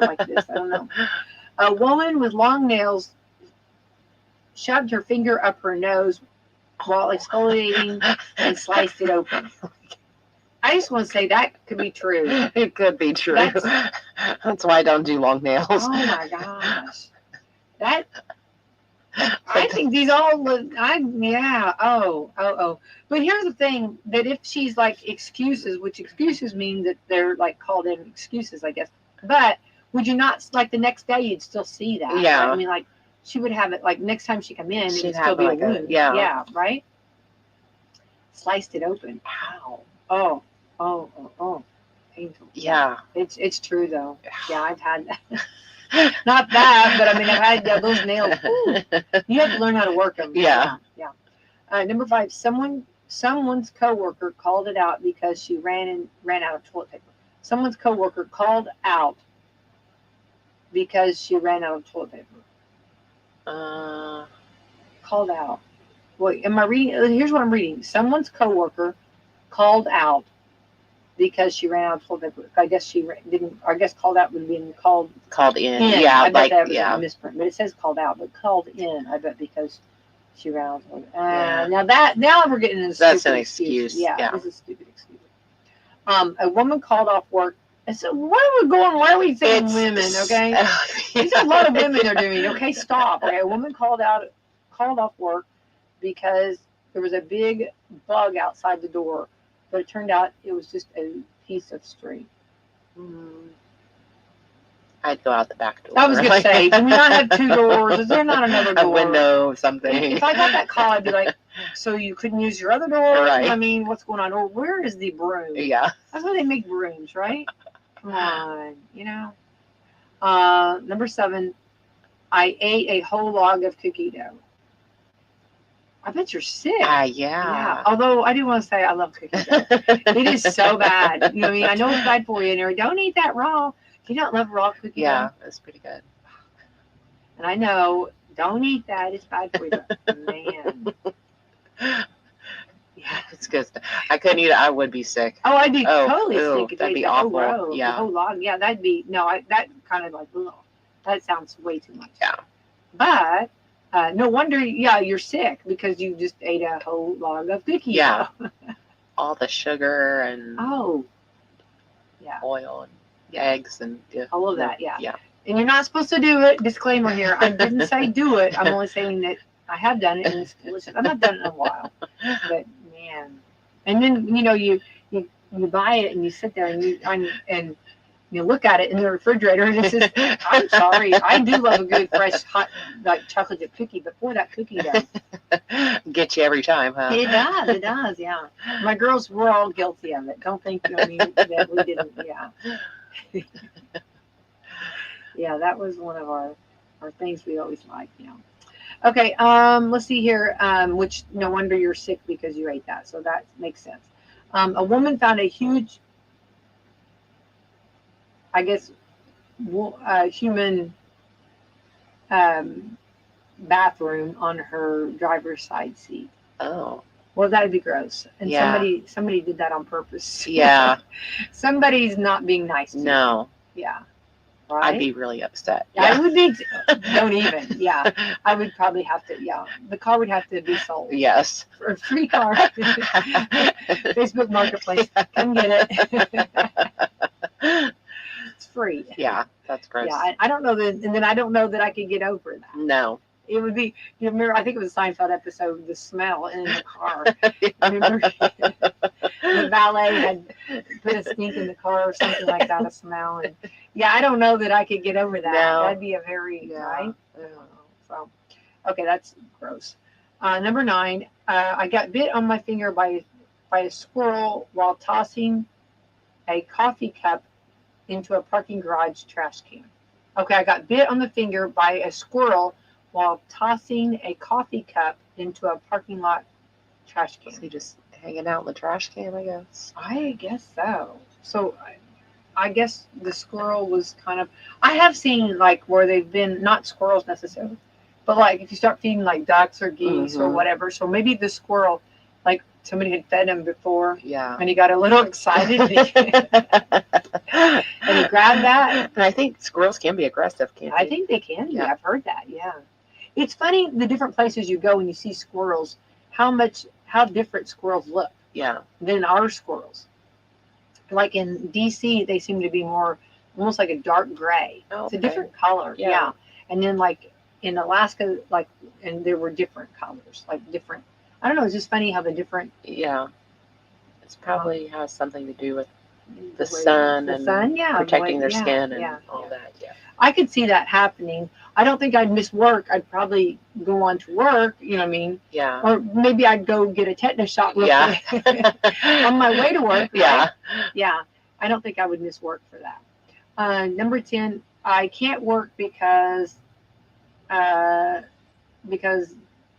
like this. I don't know. A woman with long nails shoved her finger up her nose while exfoliating and sliced it open. I just want to say that could be true. It could be true. That's why I don't do long nails. Oh my gosh. I think these all look, But here's the thing, that if she's like excuses, which excuses mean that they're like called in excuses, I guess. But would you not, like the next day, you'd still see that? Yeah. Right? I mean, like she would have it, like next time she come in, it would still be like a wound. Yeah, right? Sliced it open. Ow. Oh. Painful. Yeah. It's true though. Yeah, I've had that. Not that, but I mean, I've had those nails. Ooh, you have to learn how to work them. Yeah. Number 5, someone's coworker called it out because she ran out of toilet paper. Someone's coworker called out because she ran out of toilet paper. Called out. Wait, am I reading? Here's what I'm reading. Someone's coworker called out because she ran out of toilet paper. I guess she didn't. I guess called out would have been called in. Yeah, I bet that was a misprint, but it says called out, but called in. I bet because she ran out of toilet paper. Now we're getting into that's an excuse. Yeah, this is a stupid excuse. A woman called off work. I said, why are we saying women? Okay, there's a lot of women are doing. Okay, stop. Okay, a woman called off work because there was a big bug outside the door. But it turned out it was just a piece of string. I'd go out the back door. I was going to say, do we not have 2 doors? Is there not another door? A window or something. If I got that call, I'd be like, so you couldn't use your other door? Right. I mean, what's going on? Or where is the broom? Yeah. That's why they make brooms, right? Come on, Number 7, I ate a whole log of cookie dough. I bet you're sick. Yeah. Although I do want to say I love cookie dough. It is so bad. You know what I mean? I know it's bad for you, and don't eat that raw. Do you not love raw cookie dough? Yeah, that's pretty good. And I know, don't eat that. It's bad for you. Man. Yeah. It's good. I couldn't eat it. I would be sick. Oh, I'd be totally sick. That'd be awful. The whole log. Yeah, that'd be, that kind of like, ugh. That sounds way too much. Yeah. But No wonder, you're sick because you just ate a whole log of cookies. Yeah. All the sugar and Oh, yeah. oil and eggs and All of that, yeah. Yeah. And you're not supposed to do it. Disclaimer here. I didn't say do it. I'm only saying that I have done it and it's delicious. I've not done it in a while. But man. And then, you buy it and you sit there and you look at it in the refrigerator and it's just, I'm sorry. I do love a good fresh hot like chocolate chip cookie, but boy, that cookie does. Get you every time, huh? It does, yeah. My girls were all guilty of it. Don't think that we didn't, yeah. Yeah, that was one of our things we always liked, Okay, let's see here. Which no wonder you're sick because you ate that, so that makes sense. A woman found a huge, I guess, human bathroom on her driver's side seat. Oh. Well, that'd be gross. And Yeah. somebody did that on purpose. Yeah. Somebody's not being nice to you. No. Yeah. Right? I'd be really upset. I would be. Don't even. Yeah. I would probably have to. Yeah. The car would have to be sold. Yes. For a free car. Facebook Marketplace. Come get it. It's free. Yeah. That's gross. Yeah. I don't know that. And then I don't know that I could get over that. No. It would be, remember, I think it was a Seinfeld episode, the smell in the car. Yeah. Remember, the valet had put a stink in the car or something like that, a smell. And yeah, I don't know that I could get over that. No. That'd be a very, Yeah. right? I don't know. So, okay, that's gross. Number 9, I got bit on my finger by a squirrel while tossing a coffee cup into a parking garage trash can. Okay, I got bit on the finger by a squirrel while tossing a coffee cup into a parking lot trash can. So you just hanging out in the trash can, I guess. I guess so. So I guess the squirrel was kind of, I have seen like where they've been, not squirrels necessarily, but like if you start feeding like ducks or geese or whatever, so maybe the squirrel, like somebody had fed him before Yeah. and he got a little excited and he grabbed that. And I think squirrels can be aggressive, can't they? I think they can be. Yeah. I've heard that, yeah. It's funny the different places you go and you see squirrels, how different squirrels look Yeah. than our squirrels. Like in DC, they seem to be more almost like a dark gray. Oh, It's a okay. different color, Yeah. And then like in Alaska, and there were different colors, like different. I don't know. It's just funny how the different. Yeah. It's probably has something to do with the way- sun the and sun, protecting their yeah, skin and yeah, all yeah. that. Yeah. I could see that happening. I don't think I'd miss work. I'd probably go on to work. You know what I mean? Yeah. Or maybe I'd go get a tetanus shot real Yeah. quick on my way to work. Yeah. Right? Yeah. I don't think I would miss work for that. Number 10, I can't work because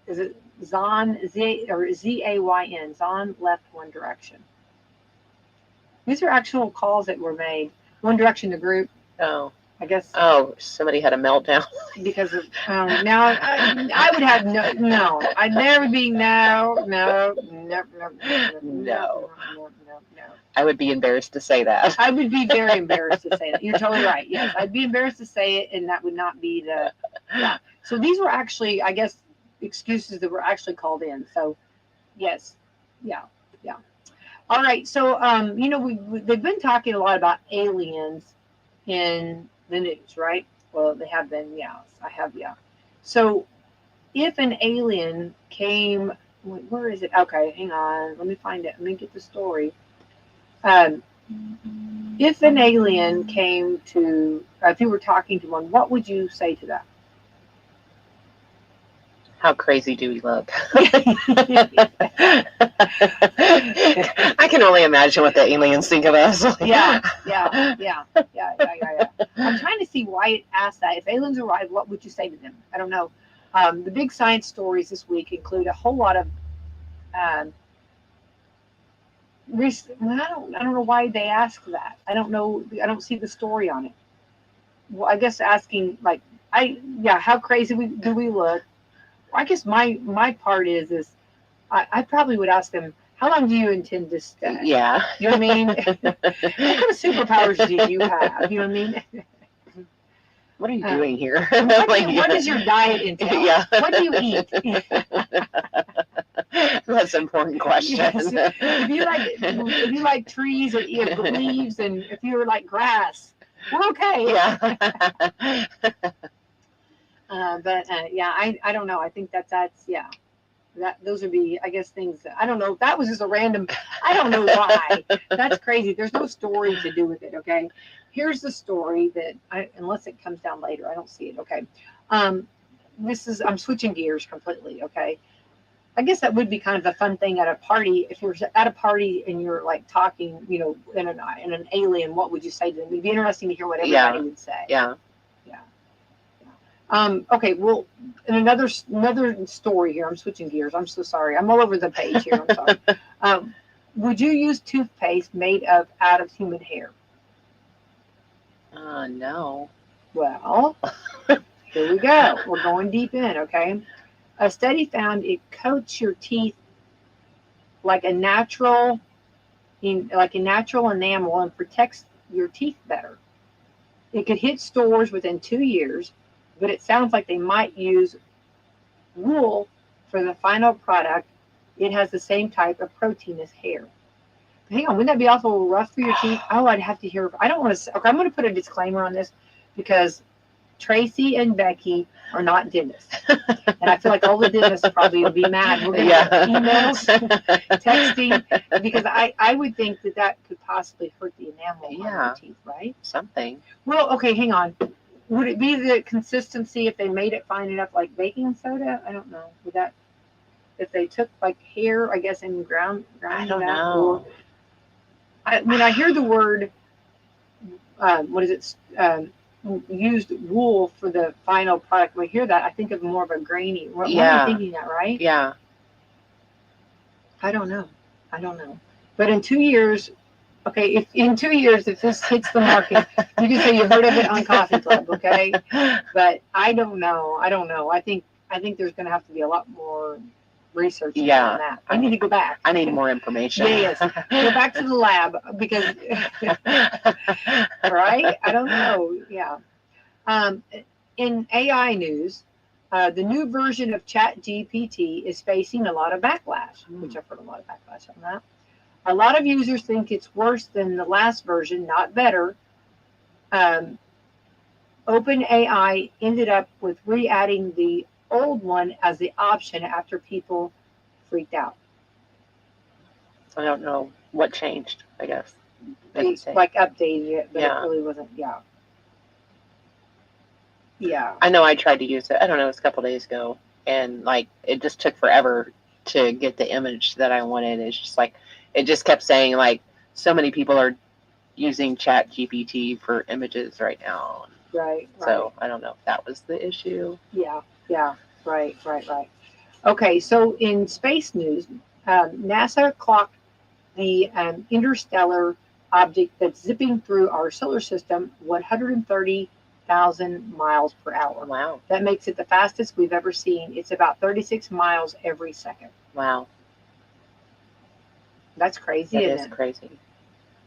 is it Zon, Z-A-Y-N, Zon left One Direction. These are actual calls that were made. One Direction, the group, Oh. I guess, Oh, somebody had a meltdown. because of, now, I would have no. I'd never be, no. I would be embarrassed to say that. I would be very embarrassed to say that. You're totally right. Yes, I'd be embarrassed to say it, and that would not be the, yeah. So these were actually, I guess, excuses that were actually called in. So, yes, yeah. All right. So, they've been talking a lot about aliens in the news, right? Well, they have been. Yeah, I have. Yeah. So, if an alien came, where is it? Okay, hang on. Let me find it. Let me get the story. If an alien came to, if you were talking to one, what would you say to that? How crazy do we look? I can only imagine what the aliens think of us. Yeah. I'm trying to see why it asked that. If aliens arrive, what would you say to them? I don't know. The big science stories this week include a whole lot of. I don't know why they ask that. I don't know. I don't see the story on it. Well, I guess asking like, how crazy do we look? I guess my part is I probably would ask them, how long do you intend to stay? Yeah. You know what I mean? What kind of superpowers do you have? You know what I mean? What are you doing here? What does your diet entail? Yeah. What do you eat? That's an important question. Yes. If you like trees or leaves, and if you like grass, we're okay. Yeah. I don't know. I think that's those would be, I guess, things that, I don't know. That was just a random, I don't know why. That's crazy. There's no story to do with it, okay? Here's the story that, unless it comes down later, I don't see it, okay? I'm switching gears completely, okay? I guess that would be kind of a fun thing at a party. If you're at a party and you're like talking, in an alien, what would you say to them? It'd be interesting to hear what everybody would say. Yeah. Okay, well, in another story here, I'm switching gears. I'm so sorry. I'm all over the page here. I'm sorry. Would you use toothpaste made out of human hair? No. Well, here we go. We're going deep in, okay? A study found it coats your teeth like a natural enamel and protects your teeth better. It could hit stores within 2 years, but it sounds like they might use wool for the final product. It has the same type of protein as hair. Hang on, wouldn't that be awful rough for your teeth? Oh, I'd have to hear. I don't want to. Okay, I'm going to put a disclaimer on this because Tracy and Becky are not dentists, and I feel like all the dentists probably would be mad. We're going to get emails, texting, because I would think that could possibly hurt the enamel on your teeth, right? Something. Well, okay, hang on. Would it be the consistency if they made it fine enough like baking soda? I don't know. Would that, if they took like hair, I guess, and ground I don't it out? know. When I hear the word, used wool for the final product, when I hear that, I think of more of a grainy. Am I thinking that right? Yeah. I don't know. But in 2 years, okay, if this hits the market, you can say you heard of it on Coffee Club, okay? But I don't know. I think there's going to have to be a lot more research on that. I need to go back. I need more information. Yes. Go back to the lab because, right? I don't know. Yeah. In AI news, the new version of ChatGPT is facing a lot of backlash, which I've heard a lot of backlash on that. A lot of users think it's worse than the last version, not better. OpenAI ended up with re-adding the old one as the option after people freaked out. I don't know what changed, I guess. They updated it, but it really wasn't, Yeah. I know I tried to use it, I don't know, it was a couple days ago, and it just took forever to get the image that I wanted. It's just it just kept saying so many people are using ChatGPT for images right now. Right. So I don't know if that was the issue. Yeah. Right. Okay, so in space news, NASA clocked the interstellar object that's zipping through our solar system 130,000 miles per hour. Wow. That makes it the fastest we've ever seen. It's about 36 miles every second. Wow. That's crazy. That is crazy.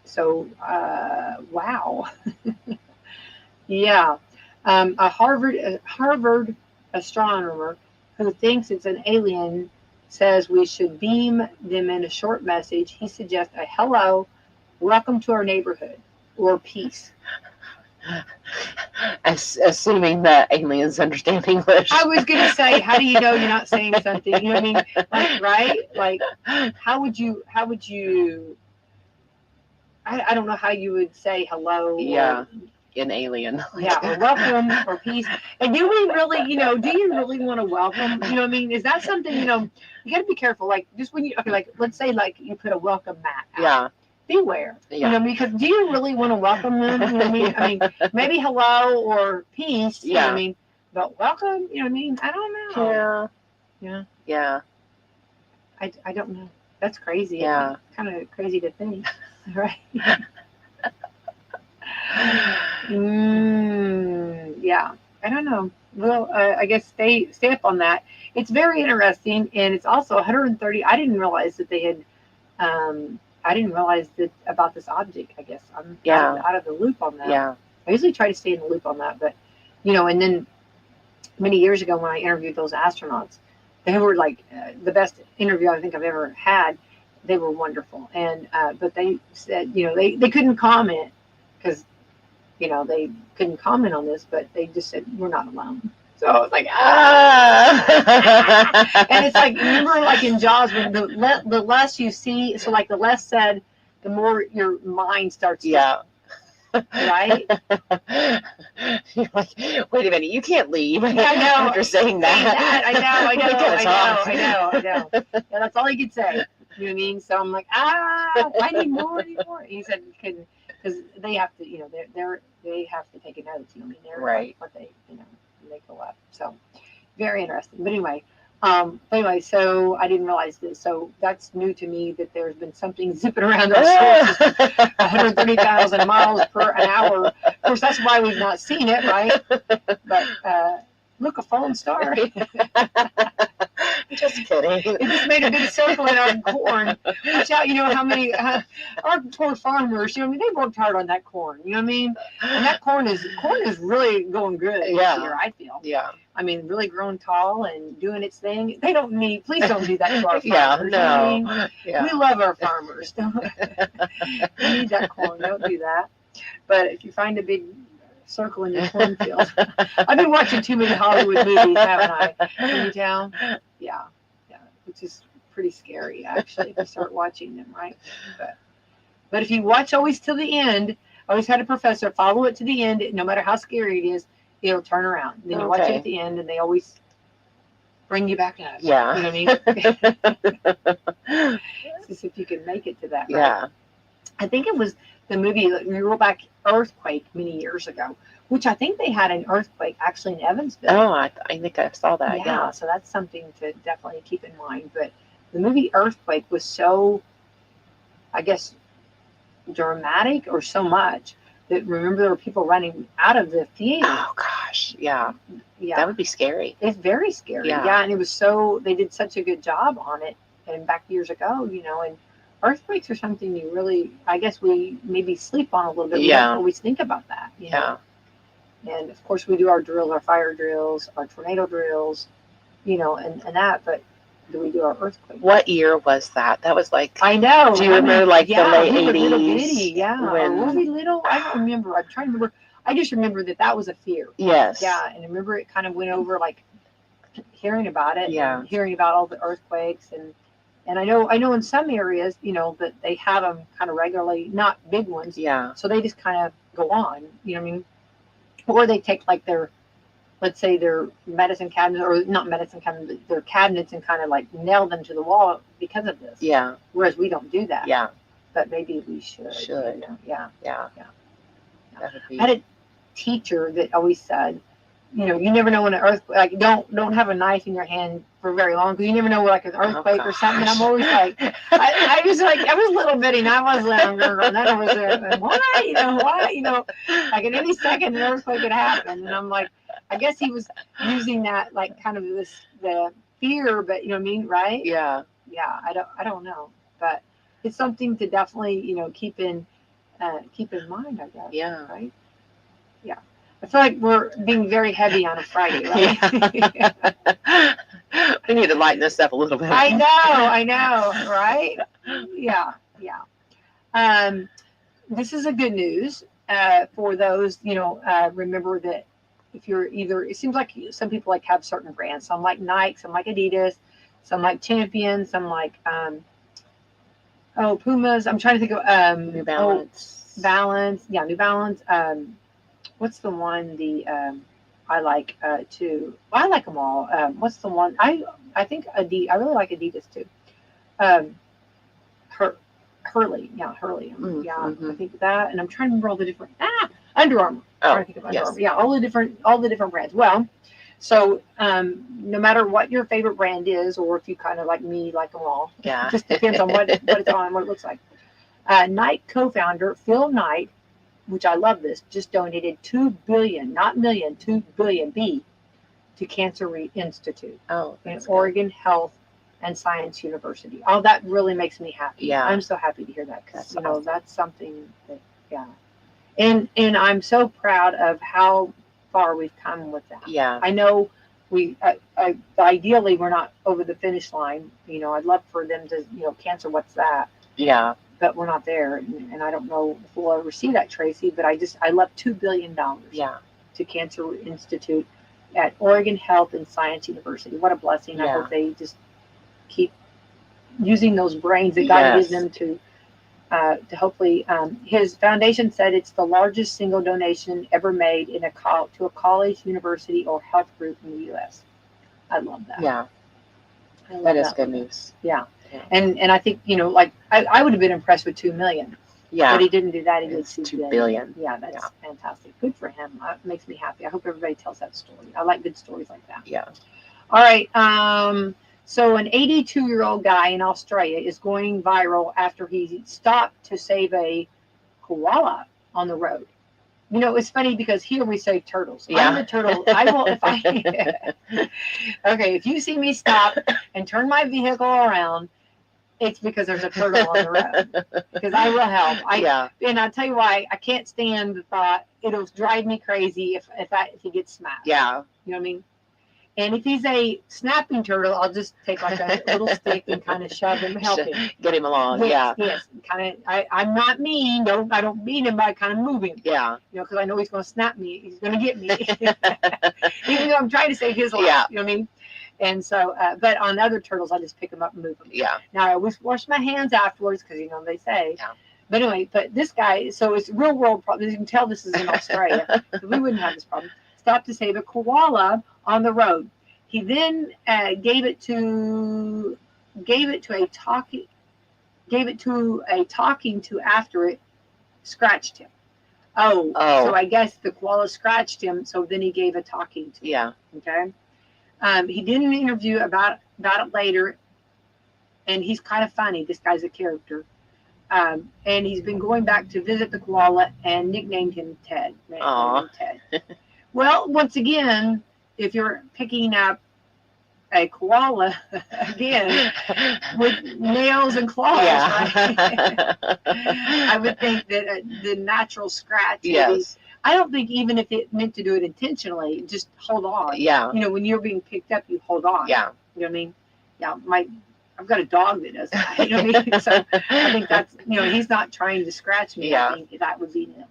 So, wow. Yeah. A Harvard astronomer who thinks it's an alien says we should beam them in a short message. He suggests a hello, welcome to our neighborhood, or peace. Assuming that aliens understand English. I was going to say, how do you know you're not saying something? You know what I mean? Right? How would you, I don't know how you would say hello. Yeah. An alien. Yeah, or welcome or peace. And do you really want to welcome? You know what I mean? Is that something, you got to be careful. Just when let's say you put a welcome mat out. Yeah. Beware. Yeah. Because do you really want to welcome them? You know what I mean? Maybe hello or peace. You know what I mean? But welcome, you know what I mean? I don't know. Yeah. Yeah. I don't know. That's crazy. Yeah. Kind of crazy to think. Right. Yeah. I don't know. Well, I guess stay up on that. It's very interesting, and it's also 130. I didn't realize that they had. I didn't realize that about this object. I guess I'm out of the loop on that. Yeah. I usually try to stay in the loop on that, but And then many years ago when I interviewed those astronauts, they were like the best interview I think I've ever had. They were wonderful. And, but they said, they couldn't comment because, they couldn't comment on this, but they just said, we're not alone. So I was like, and it's like, remember like in Jaws, when the less you see, so like the less said, the more your mind starts to, right? You're like, wait a minute, you can't leave. Yeah, I know. After saying that. I know. Yeah, that's all he could say. You know what I mean? So I'm like, I need more. He said, because they have to, they have to take a note. You know what I mean? They're right. What they, when they go up. So very interesting. But anyway, so I didn't realize this. So that's new to me that there's been something zipping around our solar system, 130,000 miles per an hour. Of course, that's why we've not seen it, right? But look, a fallen star. Just kidding. It just made a big circle in our corn. Watch out, how many, our poor farmers, they worked hard on that corn, you know what I mean? And that corn is really going good this year, I feel. Yeah. I mean, really growing tall and doing its thing. They don't need, please don't do that to our farmers. Yeah, no. You know what I mean? Yeah. We love our farmers. Don't we need that corn, don't do that. But if you find a big circle in your cornfield. I've been watching too many Hollywood movies, haven't I? Can you tell? Yeah, which is pretty scary, actually, if you start watching them, right? But if you watch always till the end, I always had a professor follow it to the end, no matter how scary it is, it'll turn around. Then you watch it at the end, and they always bring you back up. Yeah. You know what I mean? It's just if you can make it to that, right? Yeah. I think it was the movie, we roll back Earthquake many years ago, which I think they had an earthquake actually in Evansville. Oh, I think I saw that. Yeah. So that's something to definitely keep in mind. But the movie Earthquake was so, I guess, dramatic or so much that, remember, there were people running out of the theater. Oh gosh, yeah. That would be scary. It's very scary. Yeah, and it was they did such a good job on it, and back years ago, and earthquakes are something you really, I guess we maybe sleep on a little bit. We don't always think about that. You know? And of course we do our drills, our fire drills, our tornado drills, and that, but do we do our earthquake? What year was that? That was like, I know. Do you remember like the late 80s? Little bitty, were we little? I don't remember. I'm trying to remember. I just remember that was a fear. Yes. Yeah, and I remember it kind of went over like hearing about it. Yeah. And hearing about all the earthquakes and I know in some areas, that they have them kind of regularly, not big ones. Yeah. So they just kind of go on, you know what I mean? Or they take like let's say their medicine cabinets, or not medicine cabinets, but their cabinets, and kind of like nail them to the wall because of this. Yeah. Whereas we don't do that. Yeah. But maybe we should. Yeah. I had a teacher that always said, you never know when an earthquake, like don't have a knife in your hand for very long, because you never know, like an earthquake or something. And I'm always like, I was little bitty, and I was little girl, and then I was there, why, like at any second an earthquake could happen. And I'm like, I guess he was using that like kind of the fear, but you know what I mean, right? Yeah. Yeah, I don't know, but it's something to definitely keep in mind, I guess. Yeah. Right. Yeah. I feel like we're being very heavy on a Friday, right? Yeah. We need to lighten this up a little bit. I know, right? Yeah. This is a good news for those, remember that if you're it seems like some people like have certain brands. Some like Nike, some like Adidas, some like Champion, some like, Pumas. I'm trying to think of, New Balance. Balance. Yeah, New Balance. What's the one I like too? Well, I like them all. What's the one? I think Adidas. I really like Adidas too. Hurley. Yeah, Hurley. Mm-hmm. I think that. And I'm trying to remember all the different. Under Armour. I'm trying to think of Under Armour. Yeah, all the different brands. Well, so no matter what your favorite brand is, or if you kind of like me, like them all. Yeah. Just depends on what it's on, what it looks like. Nike co-founder Phil Knight, which I love this, just donated $2 billion, not million, $2 billion to Cancer Institute in Oregon Health and Science University. Oh, that really makes me happy. Yeah. I'm so happy to hear that, because that's something that, and I'm so proud of how far we've come with that. Yeah. I know we ideally we're not over the finish line. You know, I'd love for them to, you know, cancer, what's that? Yeah. But we're not there, and I don't know if we'll ever see that, Tracy. But I left $2 billion Yeah. to Cancer Institute at Oregon Health and Science University. What a blessing! I Yeah. hope they just keep using those brains that God Yes. gives them to hopefully. His foundation said it's the largest single donation ever made in to a college, university, or health group in the U.S. I love that. Yeah. I love That is good news. Yeah. Yeah. And I think, you know, like I would have been impressed with 2 million, Yeah. but he didn't do that. He did It's 2 $2 billion. Yeah, that's fantastic. Good for him. It makes me happy. I hope everybody tells that story. I like good stories like that. Yeah. All right. So an 82-year-old guy in Australia is going viral after he stopped to save a koala on the road. You know, it's funny because here we save turtles. Yeah. I'm a turtle. I will, if I, okay, if you see me stop and turn my vehicle around, it's because there's a turtle on the road. Because I will help. Yeah. And I'll tell you why, I can't stand the thought, it'll drive me crazy if he gets smacked. Yeah. You know what I mean? And if he's a snapping turtle, I'll just take like a little stick and kind of shove him, help him. Get him along. Yes, Yeah. yes. Kind of. I'm not mean. I don't beat him, but I kind of move him. Yeah. You know, because I know he's going to snap me. He's going to get me, even though I'm trying to save his life. Yeah. You know what I mean? And so, but on other turtles, I just pick them up and move them. Yeah. Now I always wash my hands afterwards because you know they say. Yeah. But anyway, but this guy, so it's a real world problem. You can tell this is in Australia. We wouldn't have this problem. Stopped to save a koala on the road. He then gave it to a talking to after it scratched him. Oh. So I guess the koala scratched him. So then he gave a talking to. Yeah. Okay. He did an interview about it later, and he's kind of funny. This guy's a character. And he's been going back to visit the koala and nicknamed him Ted. Ted. Well, once again, if you're picking up a koala again with nails and claws, right? I would think that the natural scratch. Yes. I don't think even if it meant to do it intentionally, just hold on. Yeah. You know, when you're being picked up, you hold on. Yeah. You know what I mean? Yeah. I've got a dog that does that. You know what I mean? So I think that's, you know, he's not trying to scratch me. Yeah. I think that would be him.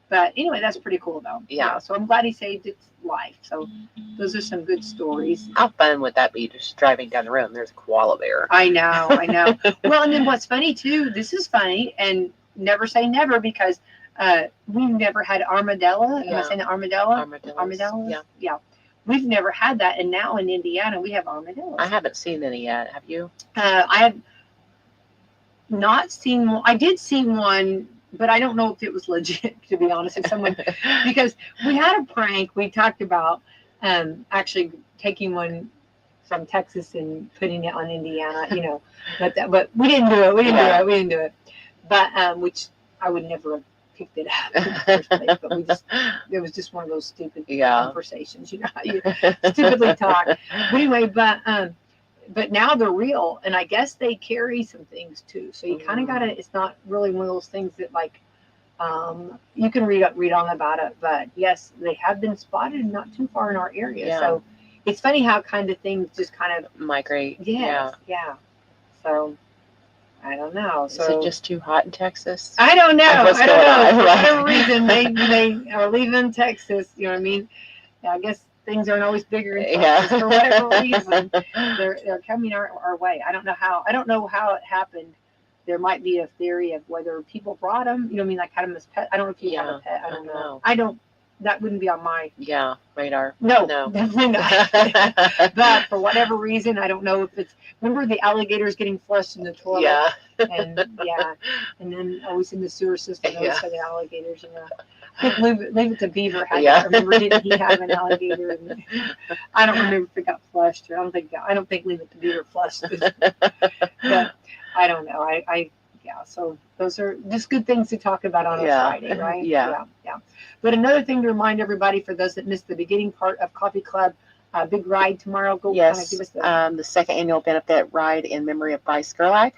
But anyway, that's pretty cool though. Yeah. So I'm glad he saved its life. So those are some good stories. How fun would that be, just driving down the road and there's a koala bear? I know. Well, and then what's funny too, this is funny, and never say never, because we've never had armadillo. Am I saying armadillo? Armadillos? Yeah. We've never had that, and now in Indiana we have armadillos. I haven't seen any yet. Have you? I have not seen one. I did see one, but I don't know if it was legit, to be honest. If someone, because we had a prank, we talked about actually taking one from Texas and putting it on Indiana, you know, but we didn't do it. We didn't do it. But which I would never have picked it up in the first place. But it was just one of those stupid conversations, you know, how you stupidly talk. But anyway, but now they're real, and I guess they carry some things too. So you kind of gotta. It's not really one of those things that like you can read on about it. But yes, they have been spotted not too far in our area. Yeah. So it's funny how kind of things just kind of migrate. Yeah. So I don't know. So is it just too hot in Texas? I don't know. What's I don't going know. on? For whatever reason, they are leaving Texas. You know what I mean? I guess things aren't always bigger in Texas for whatever reason. They're coming our way. I don't know how it happened. There might be a theory of whether people brought them. You know what I mean? Like had them as pet. I don't know if you have a pet. I don't know. I don't. That wouldn't be on my radar. No, definitely not. But for whatever reason, I don't know if it's. Remember the alligators getting flushed in the toilet? Yeah. And then always in the sewer system, always had the alligators. And I think Leave It to Beaver had that. Remember, didn't he have an alligator? I don't remember if it got flushed. I don't think Leave It to Beaver flushed. But I don't know. So those are just good things to talk about on a Friday, right? Yeah. But another thing to remind everybody, for those that missed the beginning part of Coffee Club, big ride tomorrow. Go kind of give us the second annual benefit ride in memory of Bryce Gerlach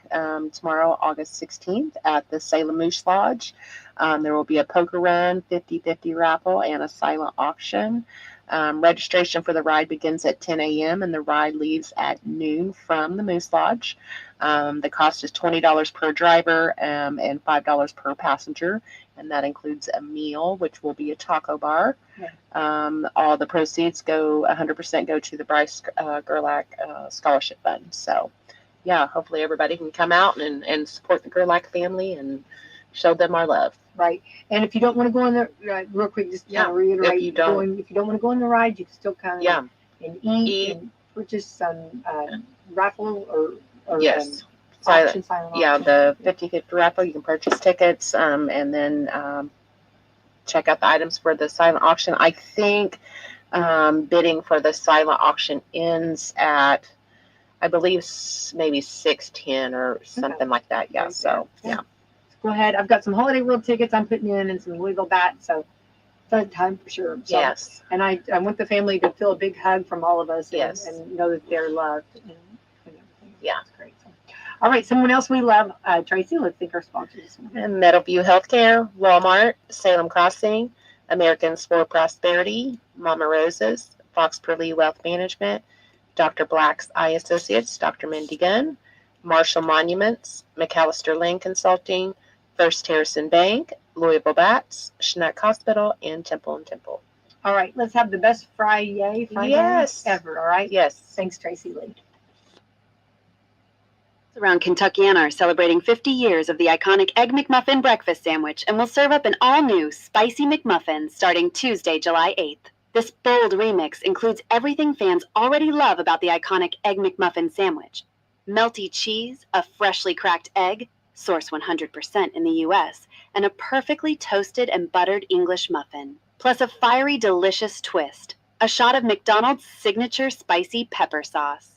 tomorrow, August 16th at the Salem Moose Lodge. There will be a poker run, 50-50 raffle, and a silent auction. Registration for the ride begins at 10 a.m. and the ride leaves at noon from the Moose Lodge. The cost is $20 per driver and $5 per passenger, and that includes a meal, which will be a taco bar. All the proceeds 100% go to the Bryce Gerlach Scholarship Fund. So, yeah, hopefully everybody can come out and support the Gerlach family and show them our love. Right. And if you don't want to go on the real quick, just kind of reiterate. If you don't want to go on the ride, you can still kind of and eat and purchase some raffle or yes. Silent The 50-50 raffle, you can purchase tickets and then check out the items for the silent auction. I think bidding for the silent auction ends at, I believe, maybe 6:10 or something like that. Yeah. So, yeah. Go ahead. I've got some Holiday World tickets I'm putting in and some Louisville bats. So, fun time for sure. So, yes. And I want the family to feel a big hug from all of us and know that they're loved and everything. Yeah. It's great. So, all right. Someone else we love, Tracy, let's thank our sponsors this morning. Meadowview Healthcare, Walmart, Salem Crossing, Americans for Prosperity, Mama Roses, Fox Lee Wealth Management, Dr. Black's Eye Associates, Dr. Mindy Gunn, Marshall Monuments, McAllister Lane Consulting, First Harrison Bank, Louisville Bats, Schneck Hospital, and Temple & Temple. All right, let's have the best Friday ever, all right? Yes. Thanks, Tracy Lee. Around Kentuckiana are celebrating 50 years of the iconic Egg McMuffin breakfast sandwich and will serve up an all-new Spicy McMuffin starting Tuesday, July 8th. This bold remix includes everything fans already love about the iconic Egg McMuffin sandwich. Melty cheese, a freshly cracked egg, source 100% in the U.S., and a perfectly toasted and buttered English muffin, plus a fiery, delicious twist, a shot of McDonald's signature spicy pepper sauce.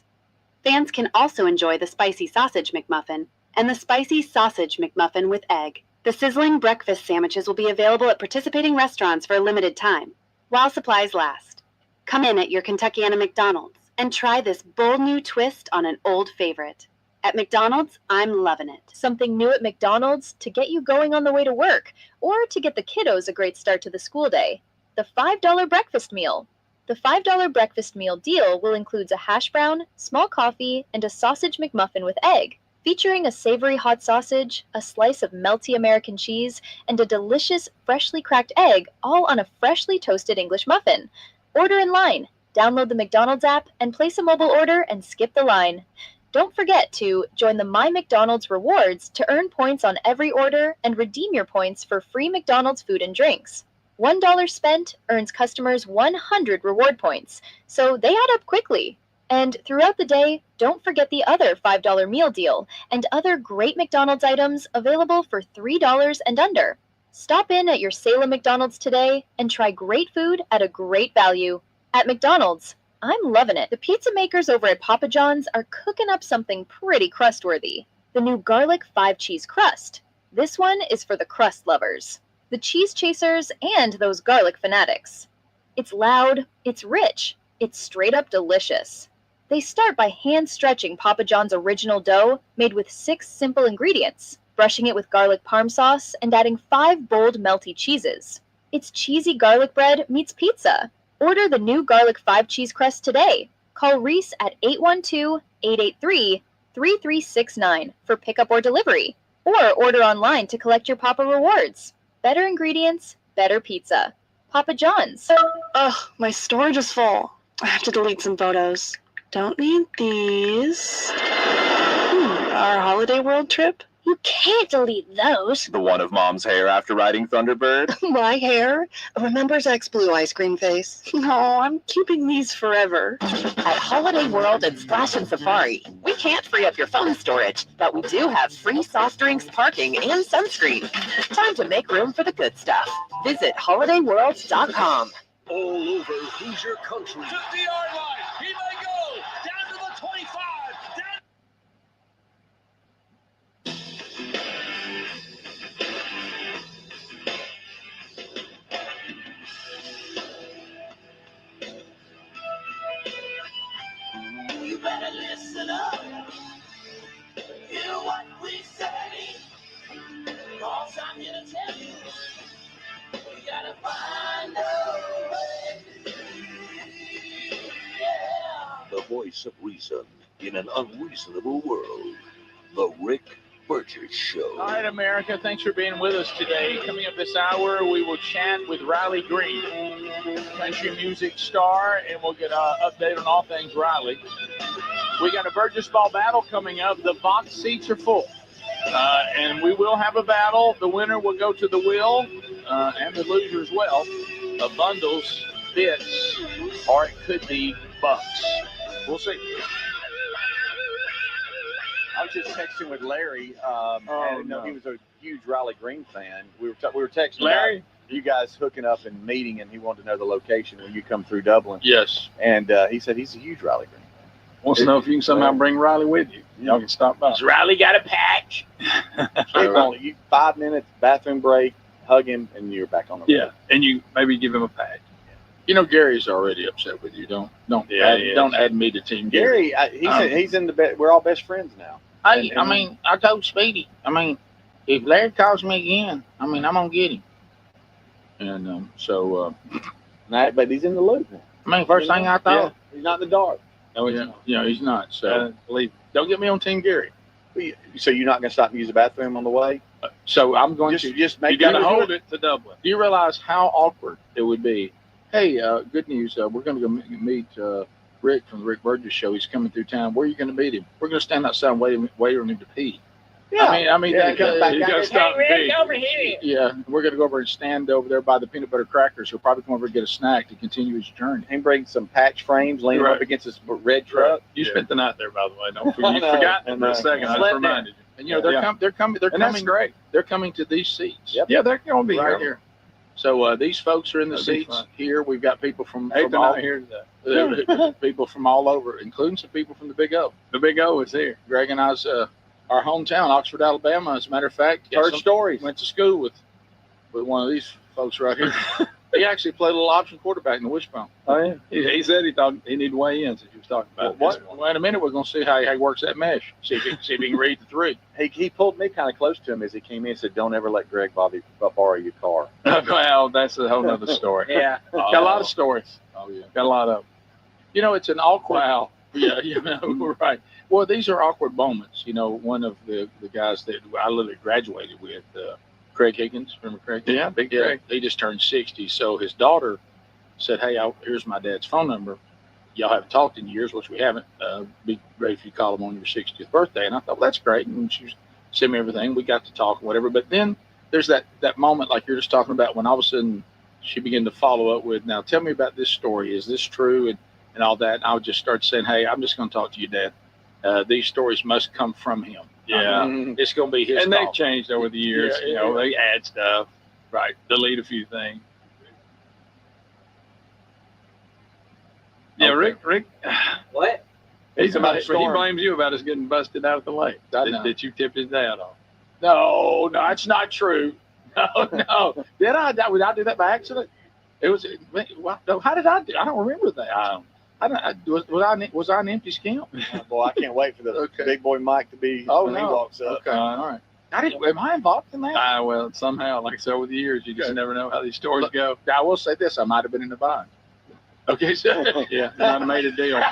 Fans can also enjoy the Spicy Sausage McMuffin and the Spicy Sausage McMuffin with egg. The sizzling breakfast sandwiches will be available at participating restaurants for a limited time, while supplies last. Come in at your Kentuckiana McDonald's and try this bold new twist on an old favorite. At McDonald's, I'm loving it. Something new at McDonald's to get you going on the way to work, or to get the kiddos a great start to the school day. The $5 breakfast meal. The $5 breakfast meal deal will include a hash brown, small coffee, and a sausage McMuffin with egg, featuring a savory hot sausage, a slice of melty American cheese, and a delicious freshly cracked egg, all on a freshly toasted English muffin. Order in line. Download the McDonald's app and place a mobile order and skip the line. Don't forget to join the My McDonald's Rewards to earn points on every order and redeem your points for free McDonald's food and drinks. $1 spent earns customers 100 reward points, so they add up quickly. And throughout the day, don't forget the other $5 meal deal and other great McDonald's items available for $3 and under. Stop in at your Salem McDonald's today and try great food at a great value. At McDonald's, I'm loving it. The pizza makers over at Papa John's are cooking up something pretty crustworthy. The new garlic 5-cheese crust. This one is for the crust lovers, the cheese chasers, and those garlic fanatics. It's loud, it's rich, it's straight up delicious. They start by hand-stretching Papa John's original dough made with 6 simple ingredients, brushing it with garlic parm sauce and adding 5 bold melty cheeses. It's cheesy garlic bread meets pizza. Order the new garlic 5-cheese crust today. Call Reese at 812-883-3369 for pickup or delivery, or order online to collect your Papa Rewards. Better ingredients, better pizza. Papa John's. Ugh, my storage is full. I have to delete some photos. Don't need these. Our Holiday World trip? You can't delete those. The one of Mom's hair after riding Thunderbird? My hair? Remember Zach's blue ice cream face? No, I'm keeping these forever. At Holiday World and Splash and Safari, we can't free up your phone storage, but we do have free soft drinks, parking, and sunscreen. Time to make room for the good stuff. Visit holidayworld.com. All over Hoosier country. To the yard line. He may go. Down to the 25. Down. You better listen up. Hear what we say. 'Cause I'm here to tell you. of reason in an unreasonable world. The Rick Burgess Show. All right, America, thanks for being with us today. Coming up this hour, we will chat with Riley Green, country music star, and we'll get an update on all things Riley. We got a Burgess Ball battle coming up. The box seats are full, and we will have a battle. The winner will go to the wheel, and the loser as well, of bundles, bits, or it could be bucks. We'll see. I was just texting with Larry. I didn't know he was a huge Riley Green fan. We were texting Larry, about you guys hooking up and meeting, and he wanted to know the location when you come through Dublin. yes. And he said he's a huge Riley Green fan. Wants to know if you can somehow bring Riley with you. Y'all can stop by. Has Riley got a patch? It's only 5 minutes, bathroom break, hug him, and you're back on the road. Yeah, and you maybe give him a patch. You know Gary's already upset with you. Don't add me to Team Gary. Gary, he's in the bed. We're all best friends now. Hey, I mean, I told Speedy. I mean, if Larry calls me again, I mean, I'm gonna get him. And But he's in the loop now. I mean, first thing I thought. Yeah, he's not in the dark. no, he's not. So believe. Don't get me on Team Gary. So you're not going to stop and use the bathroom on the way? So I'm going to just make. You got to hold it to Dublin. Do you realize how awkward it would be? Hey, good news. We're going to go meet Rick from the Rick Burgess Show. He's coming through town. Where are you going to meet him? We're going to stand outside and wait on him to pee. Yeah. I mean, you got to stop and pee. Over here. Yeah, we're going to go over and stand over there by the peanut butter crackers. He'll probably come over and get a snack to continue his journey. And bring some patch frames, lean him up against this red truck. You spent the night there, by the way. Don't forget. You forgot for a second. I just reminded you. And they're coming. That's great. They're coming to these seats. Yep. Yeah, they're going to be right here. So these folks are in the seats here. We've got people from all here today. People from all over, including some people from the Big O. The Big O is here. Greg and I's our hometown, Oxford, Alabama. As a matter of fact, heard stories. Went to school with one of these folks right here. He actually played a little option quarterback in the Wishbone. Oh yeah. He said he thought he needed weigh-ins as he was talking about. Well, in a minute, we're going to see how he works that mesh. See if he can read the three. He pulled me kind of close to him as he came in and said, "Don't ever let Greg borrow your car." Well, that's a whole other story. Yeah. Got a lot of stories. Oh yeah. Got a lot of. It's an awkward. Wow. Yeah, right. Well, these are awkward moments. One of the guys that I literally graduated with, Craig Higgins. Remember Craig? Yeah, big Craig. He just turned 60. So his daughter said, "Hey, here's my dad's phone number. Y'all haven't talked in years, which we haven't. Be great if you call him on your 60th birthday." And I thought, well, that's great. And she sent me everything. We got to talk and whatever. But then there's that moment like you're just talking about when all of a sudden she began to follow up with, "Now tell me about this story. Is this true?" And all that. And I would just start saying, "Hey, I'm just going to talk to you, Dad. These stories must come from him. Yeah, it's going to be his." And they've changed over the years. They add stuff, right? Delete a few things. Yeah, okay. Rick. What? He blames you about us getting busted out at the lake. That you tipped his dad off. No, that's not true. No. Did I do that by accident? It was. How did I do? I don't remember that. Was I an empty scamp? Boy, I can't wait for the big boy Mike to be when he walks up. Okay, all right. Am I involved in that? Well, somehow, like so over the years, you just never know how these stories go. I will say this: I might have been in the bind. Okay, so yeah, I'd have made a deal.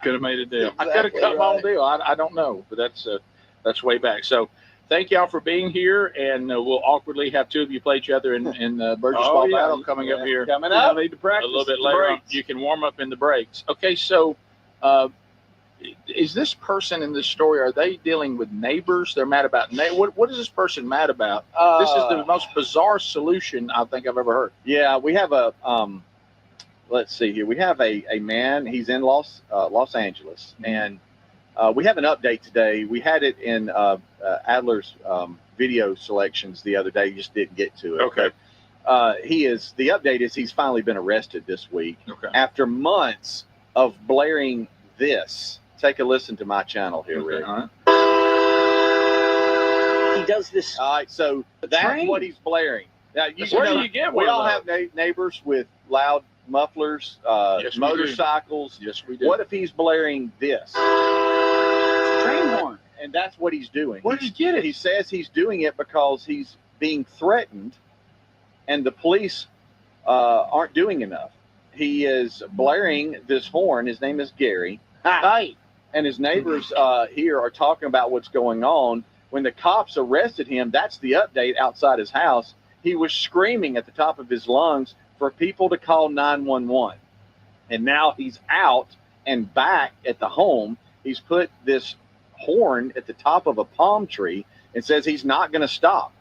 Could have made a deal. Exactly. I could have cut my own deal. I don't know, but that's way back. So. Thank y'all for being here, and we'll awkwardly have two of you play each other in Burgess Ball Battle coming up here. Coming up. Need to practice a little bit later on. You can warm up in the breaks. Okay, so is this person in this story, are they dealing with neighbors? They're mad about what is this person mad about? This is the most bizarre solution I think I've ever heard. Yeah, we have a let's see here. We have a man. He's in Los Angeles, and we have an update today. We had it in Adler's video selections the other day. Just didn't get to it. Okay. The update is he's finally been arrested this week after months of blaring this. Take a listen to my channel here, Rick. All right. He does this. All right, so that's what he's blaring. Now, where do you get one? We all have neighbors with loud mufflers, motorcycles. Yes, we do. What if he's blaring this? Train horn. And that's what he's doing. Where did you get it? He says he's doing it because he's being threatened and the police aren't doing enough. he is blaring this horn. His name is Gary. Hey, And his neighbors here are talking about what's going on. When the cops arrested him, that's the update outside his house. He was screaming at the top of his lungs for people to call 911. And now he's out and back at the home. He's put this horn at the top of a palm tree and says he's not going to stop.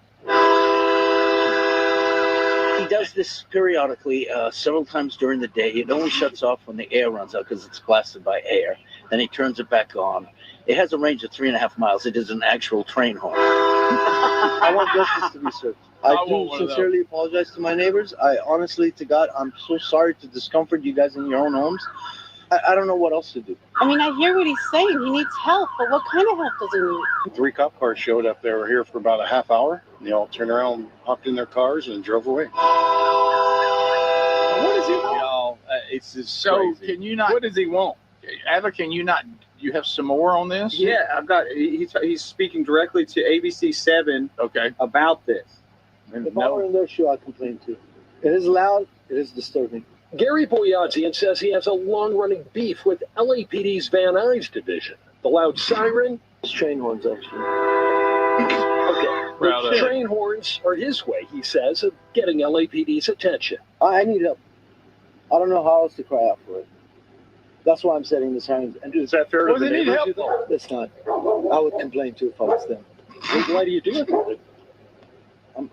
He does this periodically, several times during the day. It only shuts off when the air runs out because it's blasted by air. Then he turns it back on. It has a range of 3.5 miles. It is an actual train horn. I want justice to be served. I do sincerely apologize to my neighbors. I honestly, to God, I'm so sorry to discomfort you guys in your own homes. I don't know what else to do. I mean, I hear what he's saying. He needs help, but what kind of help does he need? 3 cop cars showed up. They were here for about a half hour. They all turned around, hopped in their cars, and drove away. What does he want? It's just So crazy. can you not? What does he want? Adler, can you not? You have some more on this? Yeah, I've got. He's speaking directly to ABC 7. Okay. About this. If I were in their shoe, I'd complain too. It is loud. It is disturbing. Gary Boyadzian says he has a long-running beef with LAPD's Van Nuys division. The loud siren. It's train horns, actually. Okay. The train horns are his way, he says, of getting LAPD's attention. I need help. I don't know how else to cry out for it. That's why I'm setting this sign. And is that fair to the need neighbors? help? It's not. I would complain too if I was them. Why do you do it?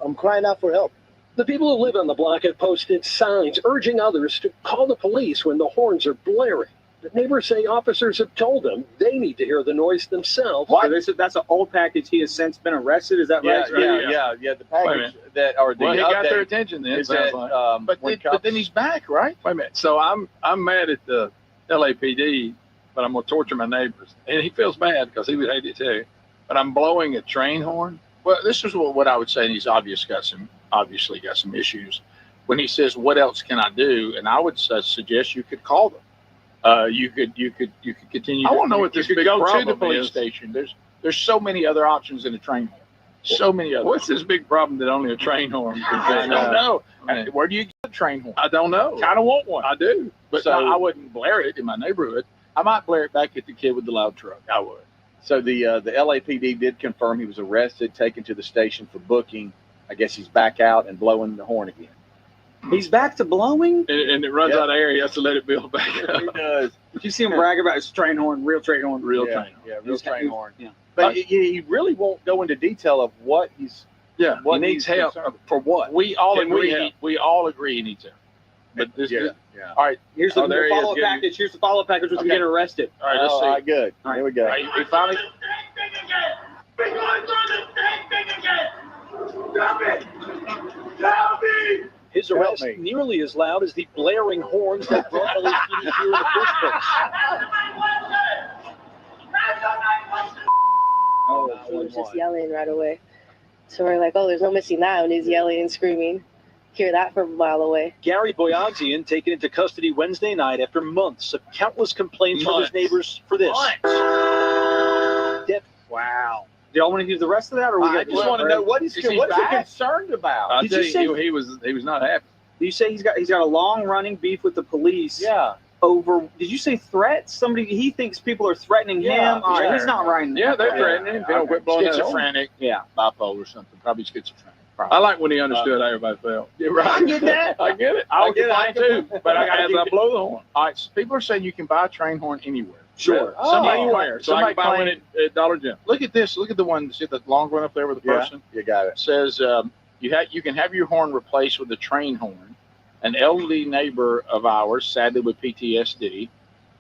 I'm crying out for help. The people who live on the block have posted signs urging others to call the police when the horns are blaring. The neighbors say officers have told them they need to hear the noise themselves. What? That's an old package. He has since been arrested. Is that right? Yeah. The package that or the Well, he got their update attention then. is Sounds that, like. when But then he's back, right? Wait a minute. So I'm mad at the LAPD, but I'm gonna torture my neighbors, and he feels bad because he would hate it too. But I'm blowing a train horn. Well, this is what I would say. And he's obviously got some issues. When he says, "What else can I do?" and I would suggest you could call them. You could continue. I want to know what this you could big go to problem the police is. station. There's so many other options in a train horn. So many other. What's this big problem that only a train horn can I fix? don't know. Where do you get a train horn? I don't know. Kind of want one. I do. But So- I wouldn't blare it in my neighborhood. I might blare it back at the kid with the loud truck. I would. So the LAPD did confirm he was arrested, taken to the station for booking. I guess he's back out and blowing the horn again. He's back to blowing. And it runs out of air. He has to let it build back up. He does. Did you see him brag about his train horn? Real train horn. Real Yeah, train. yeah, real train horn. Yeah. But he really won't go into detail of what he's. Yeah, What he needs he's help. concerned- For what? We all Can we agree. help? We all agree he needs help. But this. Yeah. All right. Here's the there he is, follow-up getting- package. Here's the follow-up package with him Okay. getting arrested. All right. Let's see. All right, good. All right. Here we go. All right, he finally. His Help arrest me. nearly as loud as the blaring horns that brought LAPD here in the first place. He was just yelling right away. So we're like, oh, there's no missing that. And he's yelling and screaming. Hear that from a mile away. Gary Boyadzian taken into custody Wednesday night after months of countless complaints from his neighbors for this. Wow. Do y'all want to hear the rest of that, or we I got? just want to know what is he back? concerned about. I Did tell you say- he was not happy. You say he's got a long running beef with the police. Yeah. Over. Did you say threats? Somebody he thinks people are threatening Yeah, him. All right, sure. he's not writing that. Yeah, they're threatening him. Don't quit blowing that horn. Schizophrenic. Yeah. Bipolar or something. Probably schizophrenic. I like when he understood how everybody felt. You're right. I get that. I get it. I get it. I too. do. But I got As I to blow the horn. All right. So people are saying you can buy a train horn anywhere. Sure. Somebody Anywhere. So I somebody can buy one at Dollar General. Look at this. Look at the one. See the long one up there with the Yeah, person. you got it. It says you can have your horn replaced with a train horn. An elderly neighbor of ours, sadly with PTSD,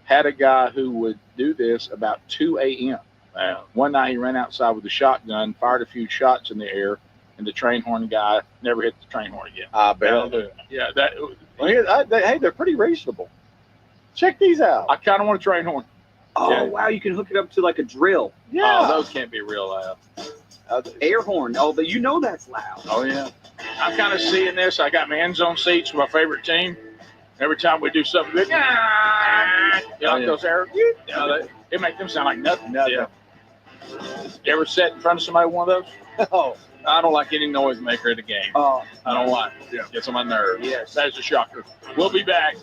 had a guy who would do this about 2 a.m. One night he ran outside with a shotgun, fired a few shots in the air, and the train horn guy never hit the train horn again. I bet. Yeah, Hey, they're pretty reasonable. Check these out. I kind of want a train horn. Oh Yeah. wow, you can hook it up to like a drill. Oh, those can't be real loud. Air horn. Oh, but you know that's loud. Oh yeah. I'm kind of seeing this. I got my end zone seats with my favorite team. Every time we do something big, those air, it make them sound like nothing. Nothing. Yeah. You ever sat in front of somebody with one of those? Oh, I don't like any noisemaker at a game. oh, I don't like it. Yeah. Gets on my nerves. Yes. That's a shocker. We'll be back.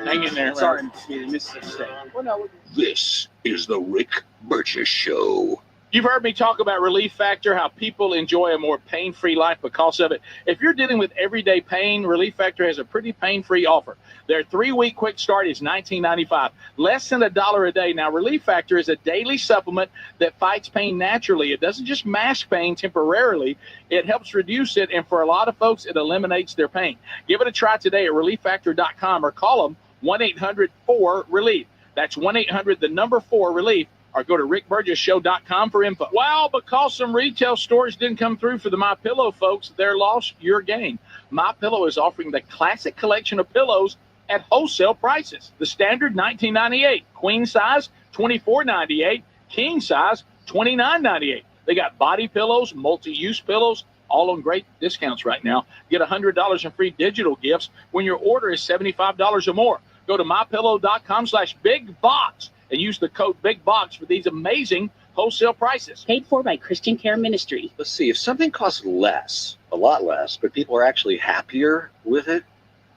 Hang in there. sorry, Mississippi State. Well, no, This is the Rick Burgess Show. You've heard me talk about Relief Factor, how people enjoy a more pain-free life because of it. If you're dealing with everyday pain, Relief Factor has a pretty pain-free offer. Their 3-week quick start is $19.95, less than $1 a day. Now, Relief Factor is a daily supplement that fights pain naturally. It doesn't just mask pain temporarily. It helps reduce it, and for a lot of folks, it eliminates their pain. Give it a try today at ReliefFactor.com or call them 1-800-4-RELIEF. That's 1-800-4-RELIEF. Or go to rickburgessshow.com for info. Well, because some retail stores didn't come through for the MyPillow folks, they're lost, your gain. MyPillow is offering the classic collection of pillows at wholesale prices. The standard $19.98, queen size $24.98, king size $29.98. They got body pillows, multi-use pillows, all on great discounts right now. Get $100 in free digital gifts when your order is $75 or more. Go to mypillow.com/bigbox. and use the code BIGBOX for these amazing wholesale prices. Paid for by Christian Care Ministry. Let's see, if something costs less, a lot less, but people are actually happier with it,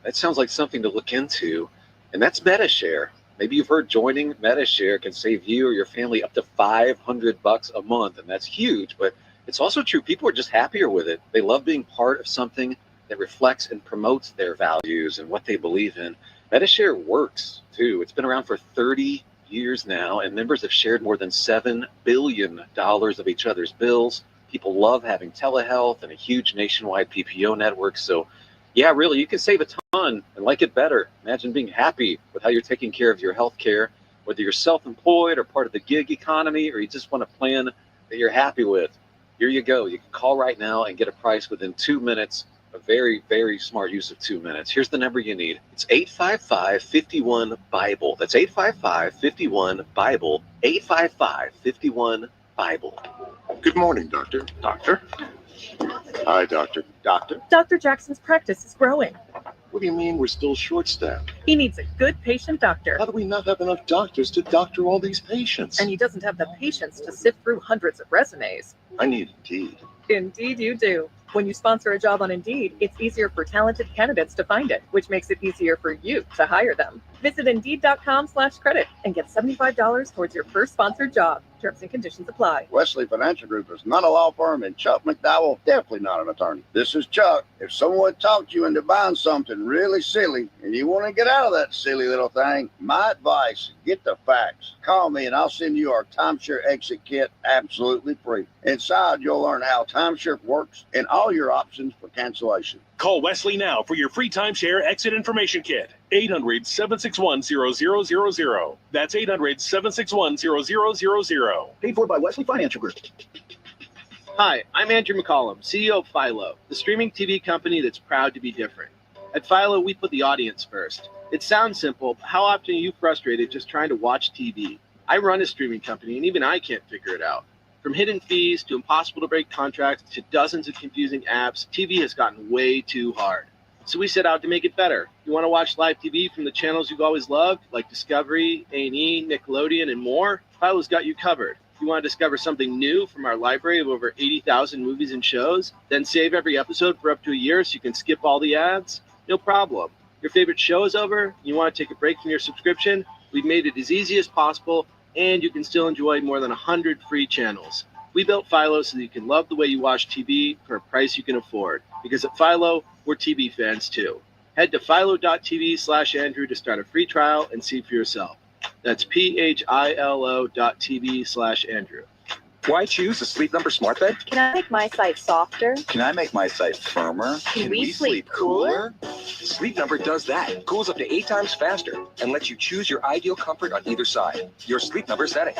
that sounds like something to look into. And that's MetaShare. Maybe you've heard joining MetaShare can save you or your family up to $500 a month, and that's huge. But it's also true, people are just happier with it. They love being part of something that reflects and promotes their values and what they believe in. MetaShare works, too. It's been around for 30 years now, and members have shared more than $7 billion of each other's bills. People love having telehealth and a huge nationwide PPO network. So yeah, really, you can save a ton and like it better. Imagine being happy with how you're taking care of your health care, whether you're self-employed or part of the gig economy, or you just want a plan that you're happy with. Here you go. You can call right now and get a price within 2 minutes. A very, very smart use of 2 minutes. Here's the number you need. It's 855-51-BIBLE. That's 855-51-BIBLE. 855-51-BIBLE. Good morning, Doctor. Doctor? Hi, Doctor. Doctor? Dr. Jackson's practice is growing. What do you mean we're still short-staffed? He needs a good patient doctor. How do we not have enough doctors to doctor all these patients? And he doesn't have the patience to sift through hundreds of resumes. I need Indeed. Indeed you do. When you sponsor a job on Indeed, it's easier for talented candidates to find it, which makes it easier for you to hire them. Visit Indeed.com/credit and get $75 towards your first sponsored job. Terms and conditions apply. Wesley Financial Group is not a law firm, and Chuck McDowell definitely not an attorney. This is Chuck. If someone talked you into buying something really silly and you want to get out of that silly little thing, my advice, get the facts. Call me and I'll send you our timeshare exit kit absolutely free. Inside, you'll learn how timeshare works and all your options for cancellation. Call Wesley now for your free timeshare exit information kit. 800-761-0000. That's 800-761-0000. Paid for by Wesley Financial Group. Hi, I'm Andrew McCollum, CEO of Philo, the streaming TV company that's proud to be different. At Philo, we put the audience first. It sounds simple, but how often are you frustrated just trying to watch TV? I run a streaming company, and even I can't figure it out. From hidden fees to impossible to break contracts to dozens of confusing apps, TV has gotten way too hard. So we set out to make it better. You want to watch live TV from the channels you've always loved, like Discovery, A&E, Nickelodeon, and more? Philo's got you covered. If you want to discover something new from our library of over 80,000 movies and shows, then save every episode for up to a year so you can skip all the ads? No problem. Your favorite show is over? You want to take a break from your subscription? We've made it as easy as possible, and you can still enjoy more than 100 free channels. We built Philo so that you can love the way you watch TV for a price you can afford. Because at Philo, we're TV fans too. Head to philo.tv/Andrew to start a free trial and see for yourself. That's philo.tv/Andrew. Why choose a Sleep Number smart bed? Can I make my site softer? Can I make my site firmer? Can we sleep cooler? Sleep Number does that. Cools up to 8 times faster and lets you choose your ideal comfort on either side. Your Sleep Number setting.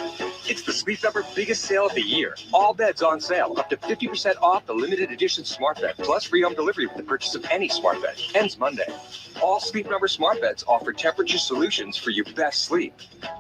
It's the Sleep Number biggest sale of the year. All beds on sale. Up to 50% off the limited edition smart bed. Plus free home delivery with the purchase of any smart bed. Ends Monday. All Sleep Number smart beds offer temperature solutions for your best sleep.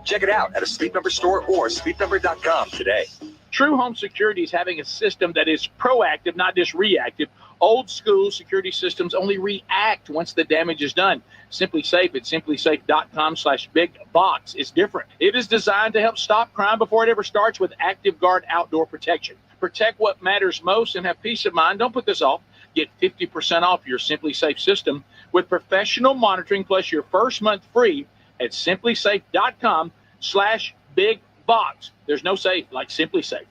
Check it out at a Sleep Number store or sleepnumber.com today. True Home Security is having a system that is proactive, not just reactive. Old school security systems only react once the damage is done. Simply Safe at simplysafe.com/bigbox is different. It is designed to help stop crime before it ever starts with Active Guard outdoor protection. Protect what matters most and have peace of mind. Don't put this off. Get 50% off your Simply Safe system with professional monitoring plus your first month free at simplysafe.com/bigbox. There's no safe like Simply Safe.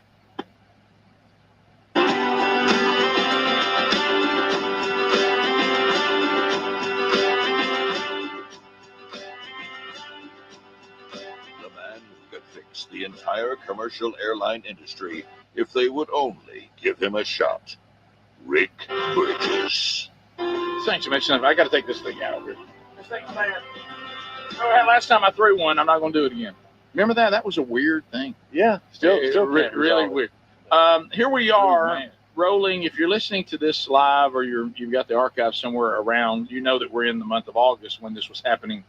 Fix the entire commercial airline industry if they would only give him a shot. Rick Burgess. Thanks for mentioning that. I got to take this thing out of here. This thing's bad. Oh, last time I threw one, I'm not going to do it again. Remember that? That was a weird thing. Yeah, still really weird. Here we are rolling. If you're listening to this live or you've got the archive somewhere around, you know that we're in the month of August when this was happening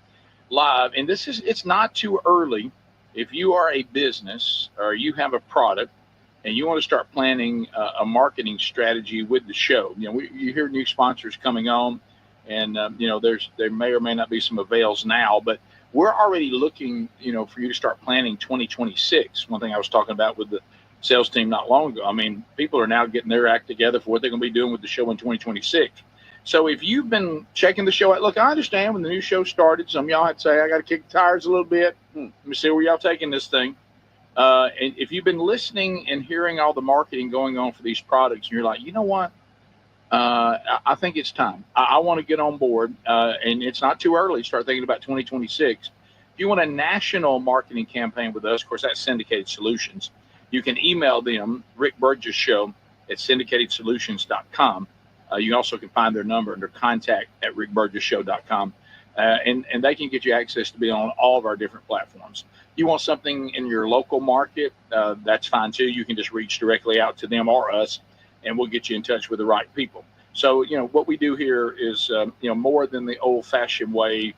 live. And it's not too early. If you are a business or you have a product and you want to start planning a marketing strategy with the show, you hear new sponsors coming on, and there may or may not be some avails now, but we're already looking, for you to start planning 2026. One thing I was talking about with the sales team not long ago. I mean, people are now getting their act together for what they're going to be doing with the show in 2026. So if you've been checking the show out, look, I understand when the new show started, some of y'all had to say, I got to kick the tires a little bit. Let me see where y'all taking this thing. And if you've been listening and hearing all the marketing going on for these products, and you're like, you know what? I think it's time. I want to get on board. And it's not too early to start thinking about 2026. If you want a national marketing campaign with us, of course, that's Syndicated Solutions. You can email them, Rick Burgess Show at syndicatedsolutions.com. You also can find their number under contact@rickburgessshow.com. And they can get you access to be on all of our different platforms. You want something in your local market, that's fine too. You can just reach directly out to them or us, and we'll get you in touch with the right people. So, what we do here is, more than the old-fashioned way.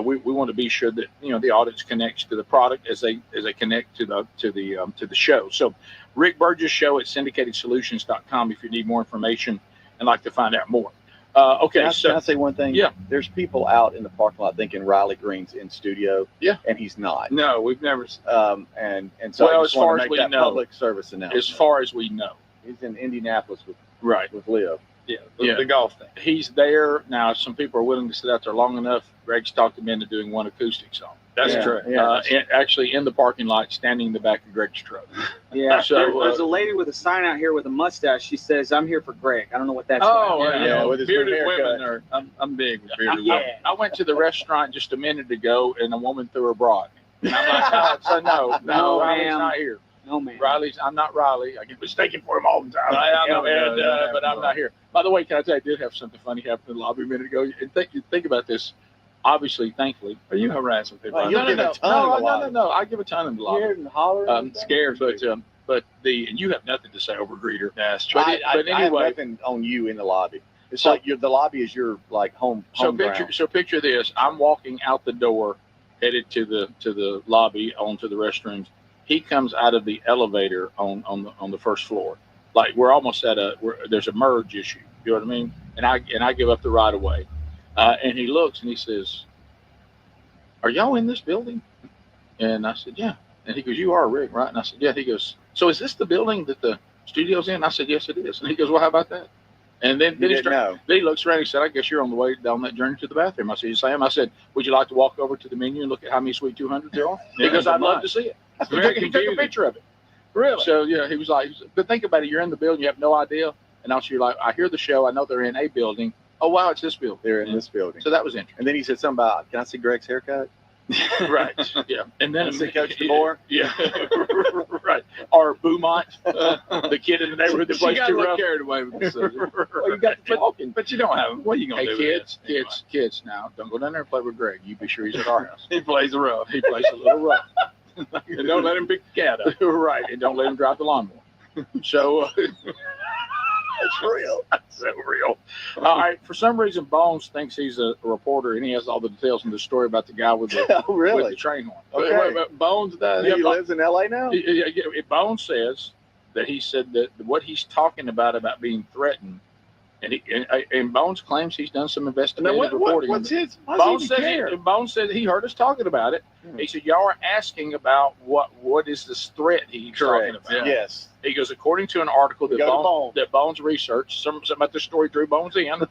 We want to be sure that, the audience connects to the product as they connect to the show. So Rick Burgess Show at syndicatedsolutions.com if you need more information and like to find out more. Okay, can I say one thing? Yeah. There's people out in the parking lot thinking Riley Green's in studio. Yeah. And he's not. No, we've never. And so I just want to make that public service announcement. As far as we know, he's in Indianapolis with Leo. Yeah, the golf thing. He's there now. Some people are willing to sit out there long enough. Greg's talked him into doing one acoustic song. That's true. Yeah, actually, in the parking lot, standing in the back of Greg's truck. Yeah. So there's a lady with a sign out here with a mustache. She says, "I'm here for Greg." I don't know what that's. With his bearded women. I'm big with bearded women. I went to the restaurant just a minute ago, and a woman threw her bra at me. And I'm like, so no, Riley's not here. No, man. I'm not Riley. I get mistaken for him all the time. I know, but I'm not here. By the way, can I tell you, I did have something funny happen in the lobby a minute ago. And think about this. Obviously, thankfully. Are you harassing people? Well, No. I give a ton in the lobby. Scared and hollering. Scared, but and you have nothing to say over greeter. That's true. But anyway, I have nothing on you in the lobby. It's like the lobby is your home ground. So picture this. I'm walking out the door, headed to the lobby onto the restrooms. He comes out of the elevator on the first floor. Like we're almost there's a merge issue. You know what I mean? And I give up the right of way. And he looks and he says, "Are y'all in this building?" And I said, "Yeah." And he goes, "You are Rick, right?" And I said, "Yeah." He goes, "So is this the building that the studio's in?" I said, "Yes, it is." And he goes, "Well, how about that?" And then he looks around and he said, "I guess you're on the way down that journey to the bathroom." I said, "Yes, I am." I said, "Would you like to walk over to the menu and look at how many Sweet 200s there are?" He goes, "I'd love to see it." He took a picture of it. Really? So, yeah, he was like, but think about it. You're in the building. You have no idea. And also you're like, I hear the show. I know they're in a building. Oh, wow, it's this building. They're in this building. So that was interesting. And then he said something about, can I see Greg's haircut? Right. Yeah. And then Coach DeBoer. Yeah. Right. Or Beaumont, the kid in the neighborhood that plays too rough. Carried away with this. Well, you got to talking. But you don't have him. What are you going to do? Kids. Now, don't go down there and play with Greg. You be sure he's at our house. He plays rough. He plays a little rough. And don't let him pick the cat up. Right. And don't let him drive the lawnmower. So that's real. That's so real. All right. For some reason, Bones thinks he's a reporter, and he has all the details in the story about the guy with the, with the train horn. Okay. But Bones does. He lives in L.A. now? Bones says that he said that what he's talking about being threatened And Bones claims he's done some investigative Now, reporting. what's his? Bones said he heard us talking about it. He said, y'all are asking about what is this threat he's talking about. Yeah. Yes. He goes, according to an article that Bones researched, something about the story drew Bones in.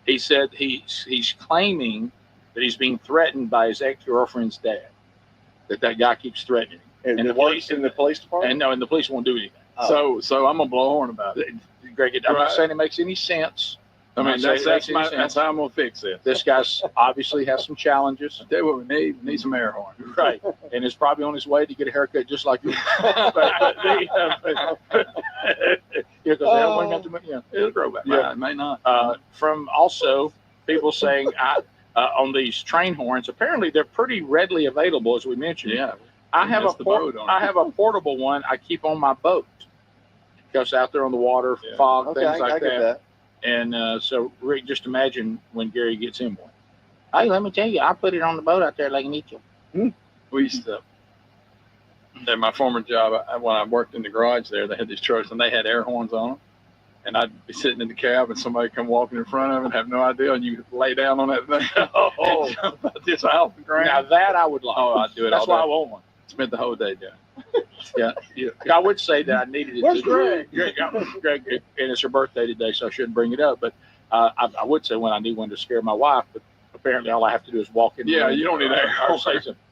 He said he's claiming that he's being threatened by his ex-girlfriend's dad. That guy keeps threatening him. And the police in the police department? And the police won't do anything. So I'm gonna blow a horn about it. Greg, I'm not saying it makes any sense. I mean, that's how I'm gonna fix it. This guy's obviously has some challenges. That's what we need. We need some air horn. Right. And is probably on his way to get a haircut just like you. It'll grow back. Yeah, it may not. From also people saying on these train horns, apparently they're pretty readily available, as we mentioned. Yeah. I have a portable one I keep on my boat. Goes out there on the water, fog, things like that. And so, Rick, just imagine when Gary gets him one. Hey, let me tell you, I put it on the boat out there like an eagle. We used to, at my former job, when I worked in the garage there, they had these trucks and they had air horns on them. And I'd be sitting in the cab and somebody come walking in front of it and have no idea, and you lay down on that thing and jump out this off the ground. Now that I would like. Oh, I'd do it That's all day. why I want one. Spent the whole day doing Yeah. I would say that I needed it. Where's Greg, and it's her birthday today, so I shouldn't bring it up. But I would say when I need one to scare my wife, but apparently all I have to do is walk in. Yeah, you don't need air.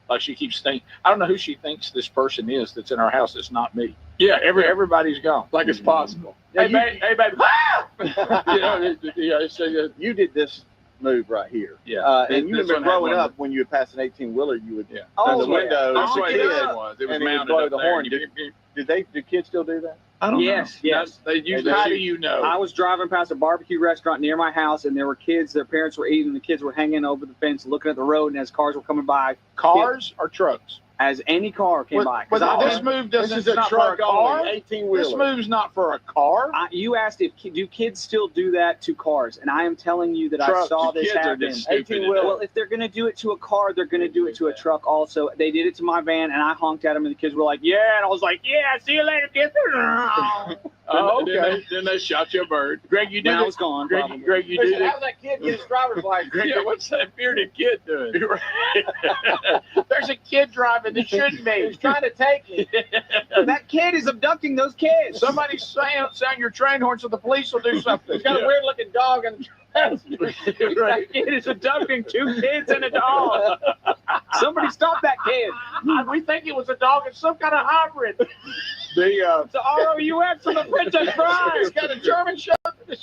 Like she keeps thinking, I don't know who she thinks this person is that's in our house that's not me. Yeah, everybody's gone. like it's possible. Hey, baby. You did this move right here. Yeah. And you remember growing up when you would pass an 18-wheeler, you would open the window. That's what it was. It was and mounted blow up the there. horn. Do kids still do that? I don't know. Yes. They usually How do you know? I was driving past a barbecue restaurant near my house, and there were kids. Their parents were eating. The kids were hanging over the fence, looking at the road, and as cars were coming by, Cars or trucks? as any car came by. But this move doesn't. This is a not for truck car. only, 18-wheeler. This move's not for a car. You asked if do kids still do that to cars, and I am telling you that I saw this Kids are happen. just stupid. Well, if they're going to do it to a car, they're going to do it to a truck also. They did it to my van, and I honked at them, and the kids were like, "Yeah," and I was like, "Yeah, see you later, kids." Oh, okay. Then they shot you a bird. Greg, you did When I it. was gone. Greg, probably. Greg, you did it. How's that kid get his driver's license? Yeah, what's that bearded kid doing? There's a kid driving that shouldn't be. He's trying to take me. That kid is abducting those kids. Somebody sound your train horn so the police will do something. He's got a weird-looking dog and. That kid is abducting 2 kids and a dog. Somebody stop that kid. We think it was a dog. It's some kind of hybrid. It's a ROUX and a Princess Bride. It's got a German Shepherd.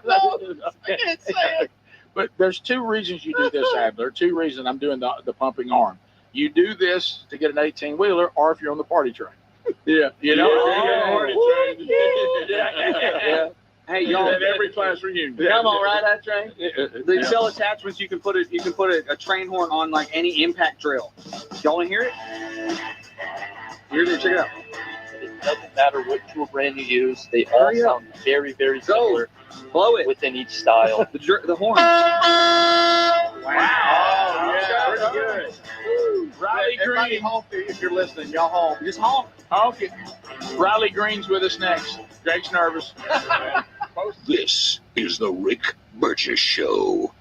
No, I can't say it. But there's 2 reasons you do this, Adler. 2 reasons I'm doing the pumping arm. You do this to get an 18-wheeler, or if you're on the party train. Yeah. You know? Yeah. Hey, y'all. At every class reunion. Come on, ride that train. They sell attachments. You can put a train horn on like any impact drill. Y'all want to hear it? Here, check it out. It doesn't matter what tool brand you use. They all sound very, very similar. Blow it. Within each style. The horn. Wow. Yeah, pretty good. Riley Green. If you're listening, y'all home. Just honk. Honk it. Riley Green's with us next. Greg's nervous. This is the Rick Burgess Show.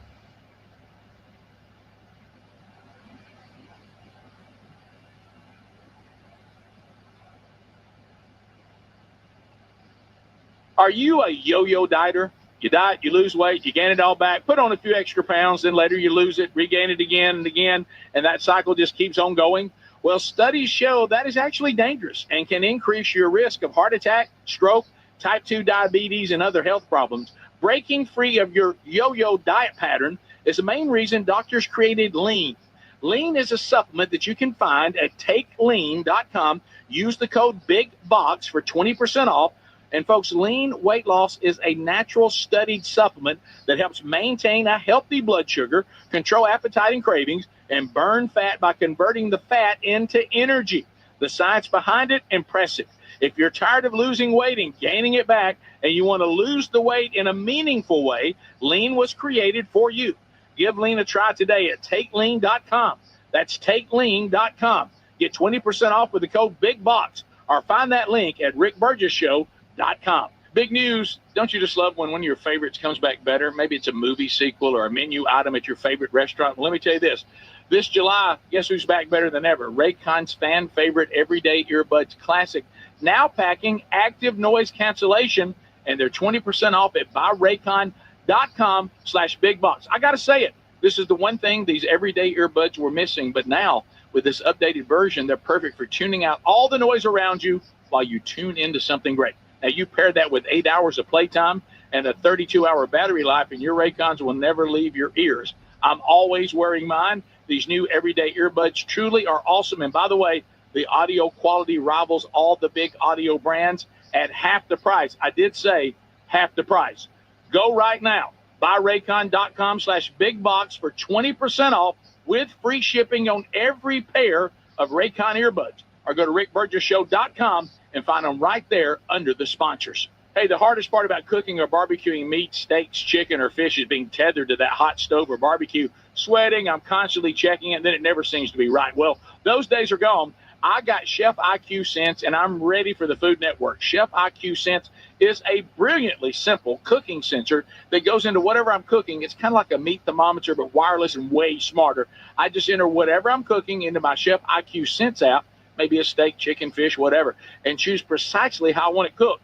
Are you a yo-yo dieter? You diet, you lose weight, you gain it all back, put on a few extra pounds, then later you lose it, regain it again and again, and that cycle just keeps on going? Well, studies show that is actually dangerous and can increase your risk of heart attack, stroke, type 2 diabetes, and other health problems. Breaking free of your yo-yo diet pattern is the main reason doctors created Lean. Lean is a supplement that you can find at takelean.com. Use the code BIGBOX for 20% off. And folks, Lean weight loss is a natural studied supplement that helps maintain a healthy blood sugar, control appetite and cravings, and burn fat by converting the fat into energy. The science behind it, impressive. If you're tired of losing weight and gaining it back, and you want to lose the weight in a meaningful way, Lean was created for you. Give Lean a try today at takelean.com. That's takelean.com. Get 20% off with the code BIGBOX, or find that link at rickburgessshow.com. Big news. Don't you just love when one of your favorites comes back better? Maybe it's a movie sequel or a menu item at your favorite restaurant. Well, let me tell you this. This July, guess who's back better than ever? Raycon's fan favorite Everyday Earbuds Classic. Now packing active noise cancellation, and they're 20% off at buyraycon.com/bigbox. I got to say it. This is the one thing these everyday earbuds were missing, but now with this updated version, they're perfect for tuning out all the noise around you while you tune into something great. Now, you pair that with 8 hours of playtime and a 32-hour battery life, and your Raycons will never leave your ears. I'm always wearing mine. These new everyday earbuds truly are awesome. And by the way, the audio quality rivals all the big audio brands at half the price. I did say half the price. Go right now. BuyRaycon.com/bigbox for 20% off with free shipping on every pair of Raycon earbuds. Or go to rickburgesshow.com and find them right there under the sponsors. Hey, the hardest part about cooking or barbecuing meat, steaks, chicken, or fish is being tethered to that hot stove or barbecue. Sweating, I'm constantly checking it, and then it never seems to be right. Well, those days are gone. I got Chef IQ Sense, and I'm ready for the Food Network. Chef IQ Sense is a brilliantly simple cooking sensor that goes into whatever I'm cooking. It's kind of like a meat thermometer, but wireless and way smarter. I just enter whatever I'm cooking into my Chef IQ Sense app, maybe a steak, chicken, fish, whatever, and choose precisely how I want it cooked.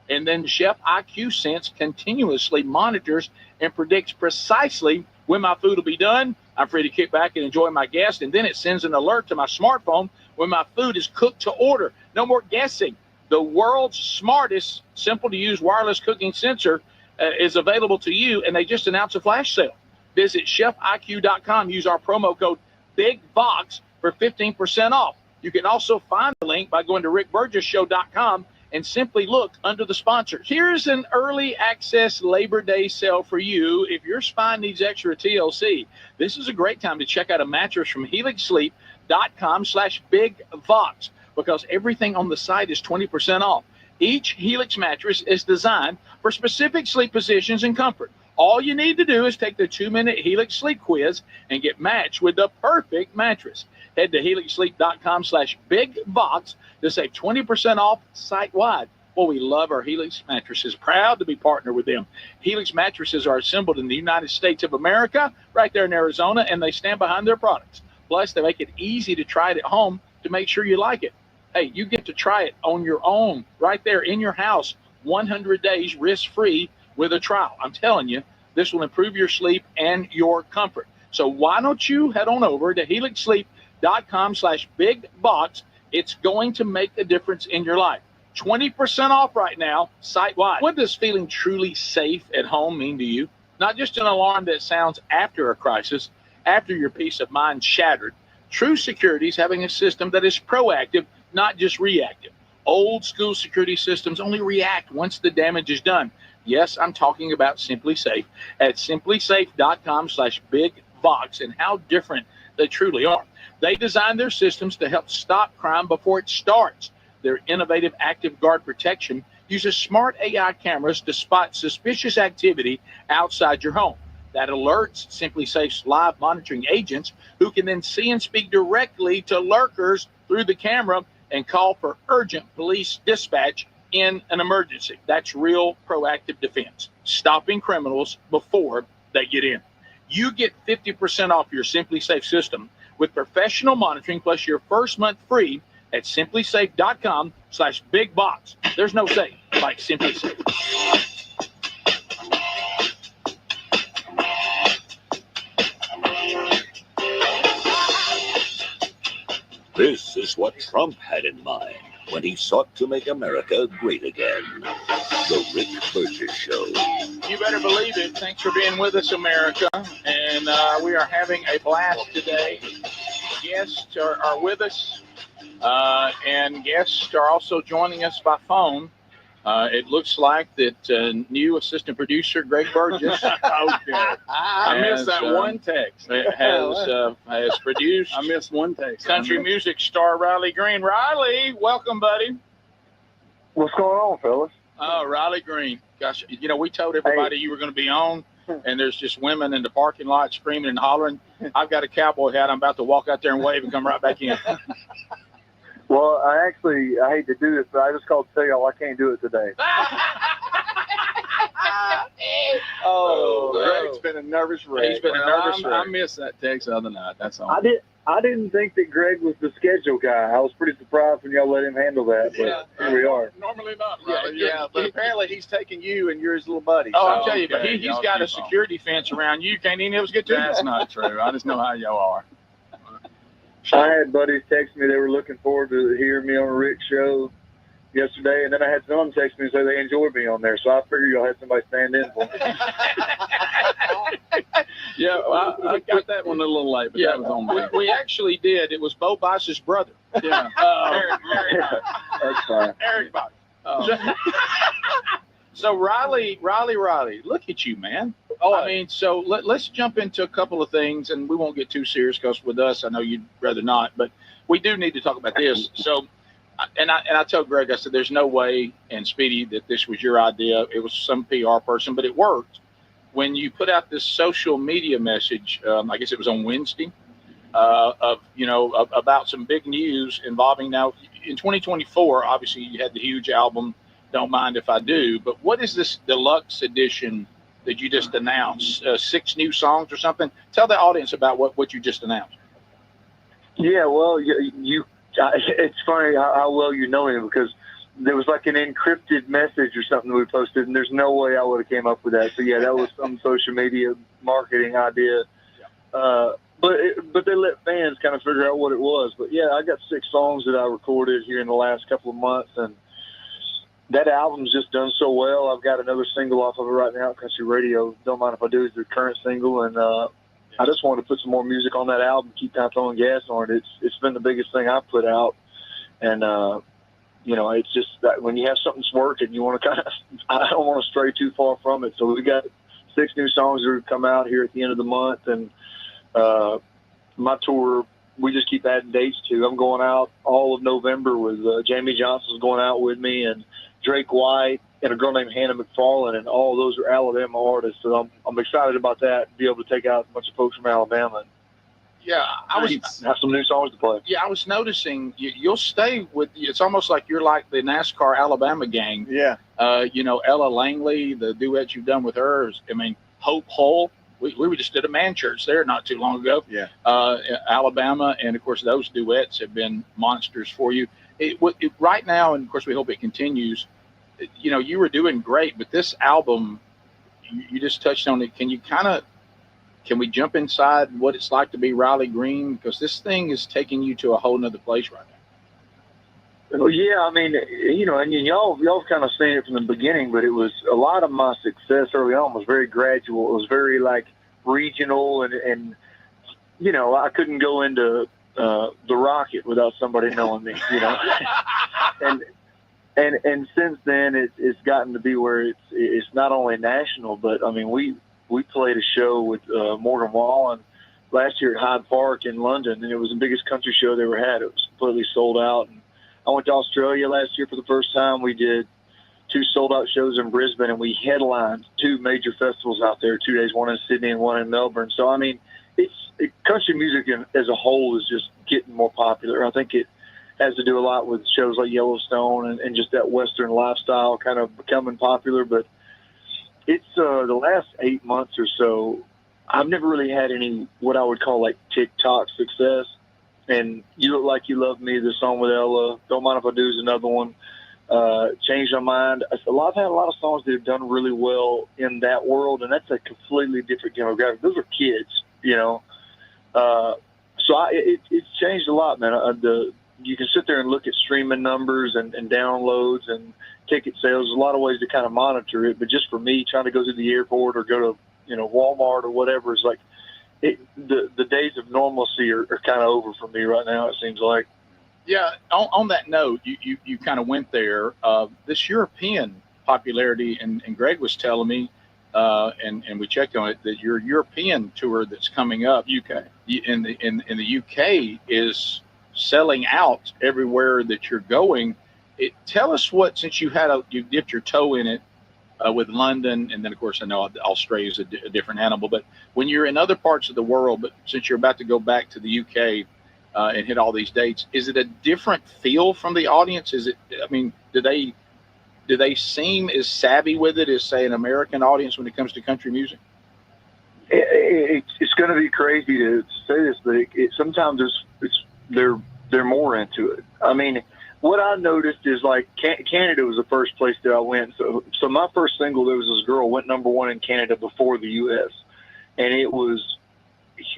And then Chef IQ Sense continuously monitors and predicts precisely when my food will be done. I'm free to kick back and enjoy my guest, and then it sends an alert to my smartphone when my food is cooked to order. No more guessing. The world's smartest, simple-to-use wireless cooking sensor is available to you, and they just announced a flash sale. Visit chefiq.com. Use our promo code BIGBOX for 15% off. You can also find the link by going to rickburgesshow.com and simply look under the sponsors. Here's an early access Labor Day sale for you. If your spine needs extra TLC, this is a great time to check out a mattress from helixsleep.com/bigvox because everything on the site is 20% off. Each Helix mattress is designed for specific sleep positions and comfort. All you need to do is take the 2-minute Helix sleep quiz and get matched with the perfect mattress. Head to helixsleep.com/bigbox to save 20% off site-wide. Well, we love our Helix mattresses. Proud to be partnered with them. Helix mattresses are assembled in the United States of America, right there in Arizona, and they stand behind their products. Plus, they make it easy to try it at home to make sure you like it. Hey, you get to try it on your own, right there in your house, 100 days risk-free with a trial. I'm telling you, this will improve your sleep and your comfort. So why don't you head on over to helixsleep.com/bigbox. It's going to make a difference in your life. 20% off right now, site-wide. What does feeling truly safe at home mean to you? Not just an alarm that sounds after a crisis, after your peace of mind shattered. True security is having a system that is proactive, not just reactive. Old school security systems only react once the damage is done. Yes, I'm talking about Simply Safe at simplysafe.com/bigbox and how different they truly are. They design their systems to help stop crime before it starts. Their innovative Active Guard protection uses smart AI cameras to spot suspicious activity outside your home. That alerts Simply Safe's live monitoring agents who can then see and speak directly to lurkers through the camera and call for urgent police dispatch in an emergency. That's real proactive defense, stopping criminals before they get in. You get 50% off your Simply Safe system with professional monitoring plus your first month free at simplysafe.com/bigbox. There's no safe like Simply Safe. This is what Trump had in mind when he sought to make America great again. The Rick Burgess Show. You better believe it. Thanks for being with us, America. And we are having a blast today. Guests are with us, and guests are also joining us by phone. It looks like that new assistant producer Greg Burgess. Okay. I missed that one text. Has produced. I missed one text. Country music star Riley Green. Riley, welcome, buddy. What's going on, fellas? Oh, Riley Green. Gosh, you know, we told everybody you were going to be on, and there's just women in the parking lot screaming and hollering. I've got a cowboy hat. I'm about to walk out there and wave and come right back in. Well, I hate to do this, but I just called to tell y'all I can't do it today. Oh, Greg's been a nervous wreck. He's been a nervous wreck. I missed that text the other night. That's all. I didn't think that Greg was the schedule guy. I was pretty surprised when y'all let him handle that, but here we are. Normally not, Yeah, yeah, but apparently he's taking you and you're his little buddy. Oh, so- I'll tell you, but Okay, he's y'all got a keep on. security fence around you. Can't any of us get to That's you? not true. I just know how y'all are. I had buddies text me they were looking forward to hearing me on Rick's show yesterday, and then I had some text me and say they enjoyed me on there, so I figured y'all had somebody stand in for me. Yeah, well, I got that one a little late, but Yeah, that was on me. we actually did. It was Bo Boss's brother. Yeah. That's fine. Eric Boss. So Riley, look at you, man. Oh, I mean, so let's jump into a couple of things, and we won't get too serious because with us, I know you'd rather not, but we do need to talk about this. So, and I told Greg, I said, there's no way, and Speedy, that this was your idea. It was some PR person, but it worked. When you put out this social media message, I guess it was on Wednesday, about some big news involving now in 2024. Obviously, you had the huge album, Don't Mind If I Do. But what is this deluxe edition that you just announced? 6 new songs or something? Tell the audience about what you just announced. Yeah, well, it's funny how well you know him, because there was like an encrypted message or something we posted, and there's no way I would have came up with that. So yeah, that was some social media marketing idea. But they let fans kind of figure out what it was. But yeah, I got 6 songs that I recorded here in the last couple of months, and that album's just done so well. I've got another single off of it right now, Country Radio. Don't Mind If I Do is the current single, and I just wanted to put some more music on that album, keep kind of throwing gas on it. It's been the biggest thing I've put out, and it's just that when you have something that's working, you want to I don't want to stray too far from it. So we got 6 new songs that have come out here at the end of the month, and my tour, we just keep adding dates to. I'm going out all of November with Jamie Johnson's going out with me, and Drake White, and a girl named Hannah McFarlane, and all those are Alabama artists. So I'm excited about that, be able to take out a bunch of folks from Alabama. Yeah, I was have some new songs to play. Yeah, I was noticing you'll stay with. It's almost like you're like the NASCAR Alabama gang. Yeah. Ella Langley, the duets you've done with her. I mean, Hope Hull. We just did a man church there not too long ago. Yeah. Alabama, and of course those duets have been monsters for you. Right now, and of course we hope it continues. You were doing great, but this album, you just touched on it. Can we jump inside what it's like to be Riley Green? Because this thing is taking you to a whole nother place right now. Well, yeah, I mean, and y'all kind of seen it from the beginning, but it was a lot of my success early on was very gradual. It was very like regional, and I couldn't go into the Rocket without somebody knowing me, and since then it's gotten to be where it's not only national, but I mean we played a show with Morgan Wallen last year at Hyde Park in London, and it was the biggest country show they ever had. It was completely sold out. And I went to Australia last year for the first time. We did 2 sold-out shows in Brisbane, and we headlined 2 major festivals out there, 2 days, one in Sydney and one in Melbourne. So, I mean, country music as a whole is just getting more popular. I think it has to do a lot with shows like Yellowstone and just that Western lifestyle kind of becoming popular. But it's the last 8 months or so, I've never really had any what I would call like TikTok success. And You Look Like You Love Me, the song with Ella, Don't Mind If I Do is another one. Change My Mind. I've had a lot of songs that have done really well in that world, and that's a completely different demographic. Those are kids, So it's changed a lot, man. You can sit there and look at streaming numbers and downloads and ticket sales. There's a lot of ways to kind of monitor it, but just for me, trying to go to the airport or go to Walmart or whatever is like the days of normalcy are kind of over for me right now. It seems like. Yeah. On that note, you kind of went there. This European popularity, and Greg was telling me, and we checked on it, that your European tour that's coming up, UK in the UK is selling out everywhere that you're going. Tell us since you dipped your toe in it with London, and then of course I know Australia is a different animal, but when you're in other parts of the world, but since you're about to go back to the UK and hit all these dates, is it a different feel from the audience? Do do they seem as savvy with it as, say, an American audience when it comes to country music? It's going to be crazy to say this, but sometimes they're more into it. I mean, what I noticed is like Canada was the first place that I went. So my first single, there was this girl went #1 in Canada before the U.S. And it was,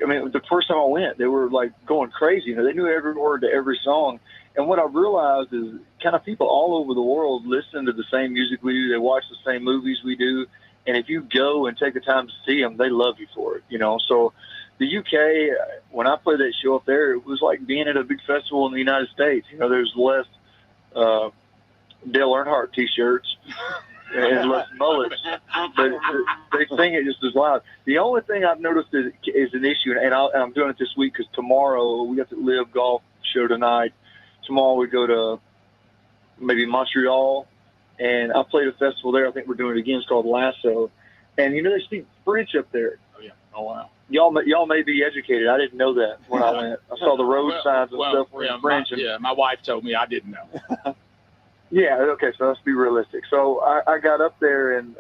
I mean, the first time I went, they were like going crazy. You know, they knew every word to every song. And what I realized is kind of people all over the world listen to the same music we do. They watch the same movies we do. And if you go and take the time to see them, they love you for it, you know. So the UK, when I played that show up there, it was like being at a big festival in the United States. You know, there's less Dale Earnhardt T-shirts and less mullets, but they sing it just as loud. The only thing I've noticed is an issue, and I'm doing it this week because tomorrow we got the Live Golf show tonight. Tomorrow we go to maybe Montreal, and I played a festival there. I think we're doing it again. It's called Lasso, and you know they speak French up there. Oh yeah. Oh wow. Y'all may be educated. I didn't know that when I went. I saw the road signs and stuff were in French. My wife told me. I didn't know. Yeah, okay, so let's be realistic. So I got up there, and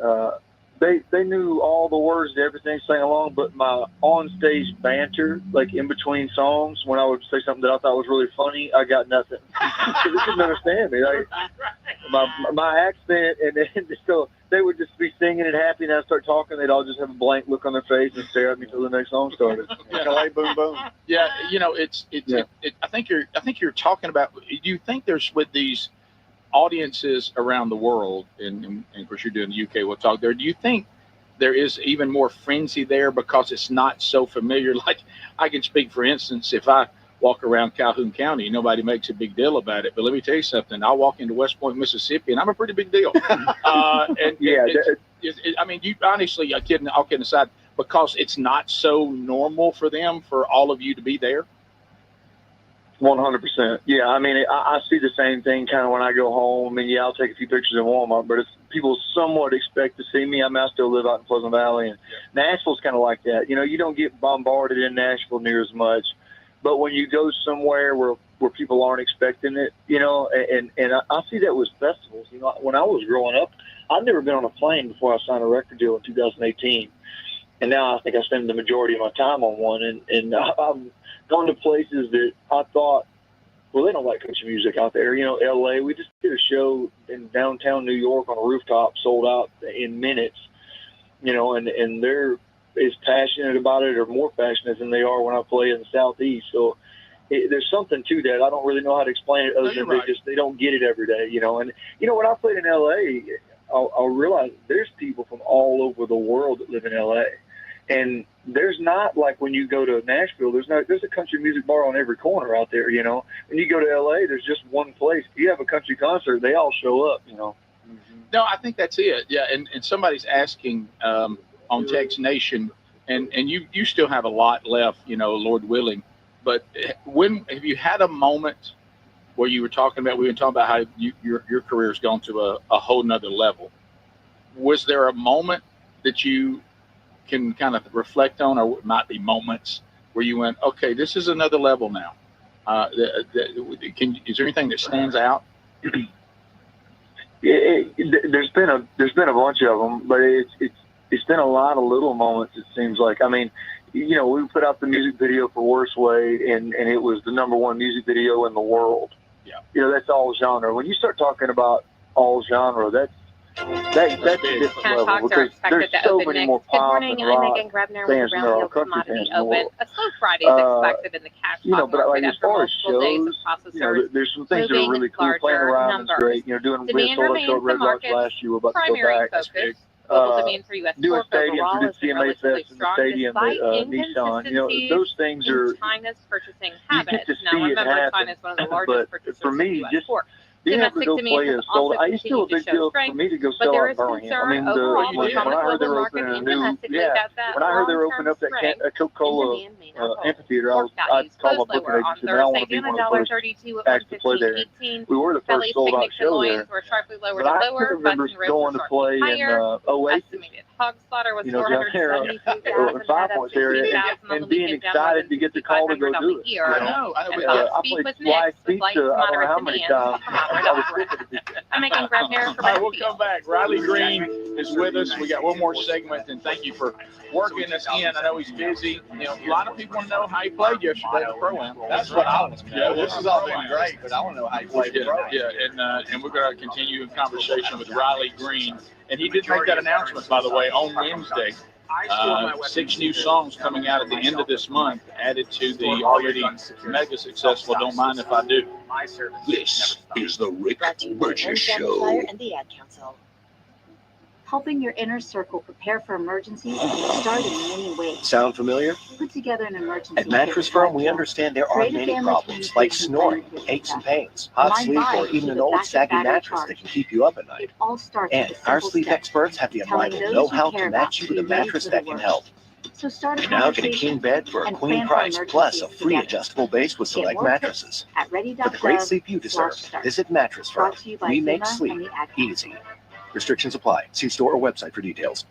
they knew all the words to everything, sang along, but my on-stage banter, like in between songs, when I would say something that I thought was really funny, I got nothing. So they couldn't understand me. Like, my accent, and then so they would just be singing and happy, and I'd start talking, they'd all just have a blank look on their face and stare at me until the next song started. Like, boom, boom. Yeah, you know, I think you're talking about. Do you think there's with these audiences around the world, and of course you're doing the UK, we'll talk there. Do you think there is even more frenzy there because it's not so familiar? Like I can speak, for instance, if I walk around Calhoun County, nobody makes a big deal about it. But let me tell you something. I walk into West Point, Mississippi, and I'm a pretty big deal. I mean, you honestly, all kidding aside, because it's not so normal for them, for all of you to be there. 100%. Yeah, I mean, I see the same thing kind of when I go home, and I'll take a few pictures in Walmart, but people somewhat expect to see me. I mean, I still live out in Pleasant Valley, and Nashville's kind of like that. You know, you don't get bombarded in Nashville near as much, but when you go somewhere where people aren't expecting it, you know, and I see that with festivals. You know, when I was growing up, I'd never been on a plane before I signed a record deal in 2018, and now I think I spend the majority of my time on one, and I'm gone to places that I thought, well, they don't like country music out there. You know, L.A., we just did a show in downtown New York on a rooftop, sold out in minutes, you know, and they're as passionate about it or more passionate than they are when I play in the Southeast. So there's something to that. I don't really know how to explain it other than they don't get it every day, you know. And, you know, when I played in L.A., I'll realize there's people from all over the world that live in L.A., and there's not like when you go to Nashville, there's a country music bar on every corner out there, you know. When you go to LA, there's just one place. If you have a country concert, they all show up, you know. No, I think that's it. Yeah, and somebody's asking on Tex Nation, and you still have a lot left, you know, Lord willing. But when have you had a moment where we were talking about how your career has gone to a whole nother level? Was there a moment that you can kind of reflect on, or it might be moments where you went, okay, this is another level now? Is there anything that stands out? There's been a bunch of them, but it's been a lot of little moments. It seems like. I mean, you know, we put out the music video for Worst Way, and it was the #1 music video in the world. Yeah. You know, that's all genre. When you start talking about all genre, that's a different level because there's so many more pop and rock fans than there are country fans in the world. A slow Friday is expected in the cash You know, but like as far as shows, you know, there's some things that are really cool. Playing around is great. You know, doing we sold out show at Red Rocks last year. We're about to go back. That's big. Global demand for U.S. Do a pork stadium, overall we has did been CMA relatively Fest in the strong stadium despite at Nissan. You know, those things in are. China's purchasing You habits. get to Now, see it remember, happen, China is one of the largest but purchasers for of me, U.S. just pork. being able to Domestic go demand play has a sold. also It's still a continued to big show deal for strength, me to go but sell there out is Birmingham. I concern mean, overall when both on I the heard they global were market opening a and new, domestically that that when I heard they were long-term opening up that strength Coca-Cola in demand may not hold. amphitheater, Pork I'd values call my closed booking lower on agent and I want to Thursday, be down one of the first $1.32 at acts to play there. 115.18. We were the first Bellies, sold out picnics, and show loins there. were sharply lower But to I lower. remember Butts and ribs going were to sharply play in higher. Oasis. Estimated hog slaughter was You know, down there in 473,000 Five head, up Points area, 15,000 on and the being weekend, down more excited than to get the call to go 6,500 on do the it. year. I know. And I beef played was Slice mixed with light Pizza. to I don't know moderate how many demand times. from I'm making red hair for All right, my we'll come back. Riley Green is with us. We got one more segment, and thank you for working us in. I know he's busy. You know, a lot of people want to know how he played yesterday at the Pro-Am. That's what I want to know. This has all been great, but I want to know how you played the Pro-Am. Yeah, and we're going to continue in conversation with Riley Green. And he did make that announcement, by the way, on Wednesday. 6 new songs coming out at the end of this month, added to the already mega successful Don't Mind If I Do. This is the Rick Burgess Burgess Show. and the Ad Council. Helping your inner circle prepare for emergencies can start in many ways. Sound familiar? Put together an emergency At Mattress kit Firm, we understand there are Create a many family problems communication like snoring, plan with aches and yourself. pains, hot Mind sleep, body or even to an the old backup saggy battery mattress that charge. can keep you up at night. It all starts And with a our simple sleep step. experts have the Telling unrivaled those you know-how care to about match you with a to be ready mattress for that the can worst. help. So start a Now get a king conversation bed for a and queen plan for price, plus a emergencies free together. adjustable base with Get select more tips mattresses. at For the great sleep you deserve, ready.gov/start. visit Mattress Firm. Brought to you by We make FEMA sleep and the Ad Council. easy. Restrictions apply. See store or website for details.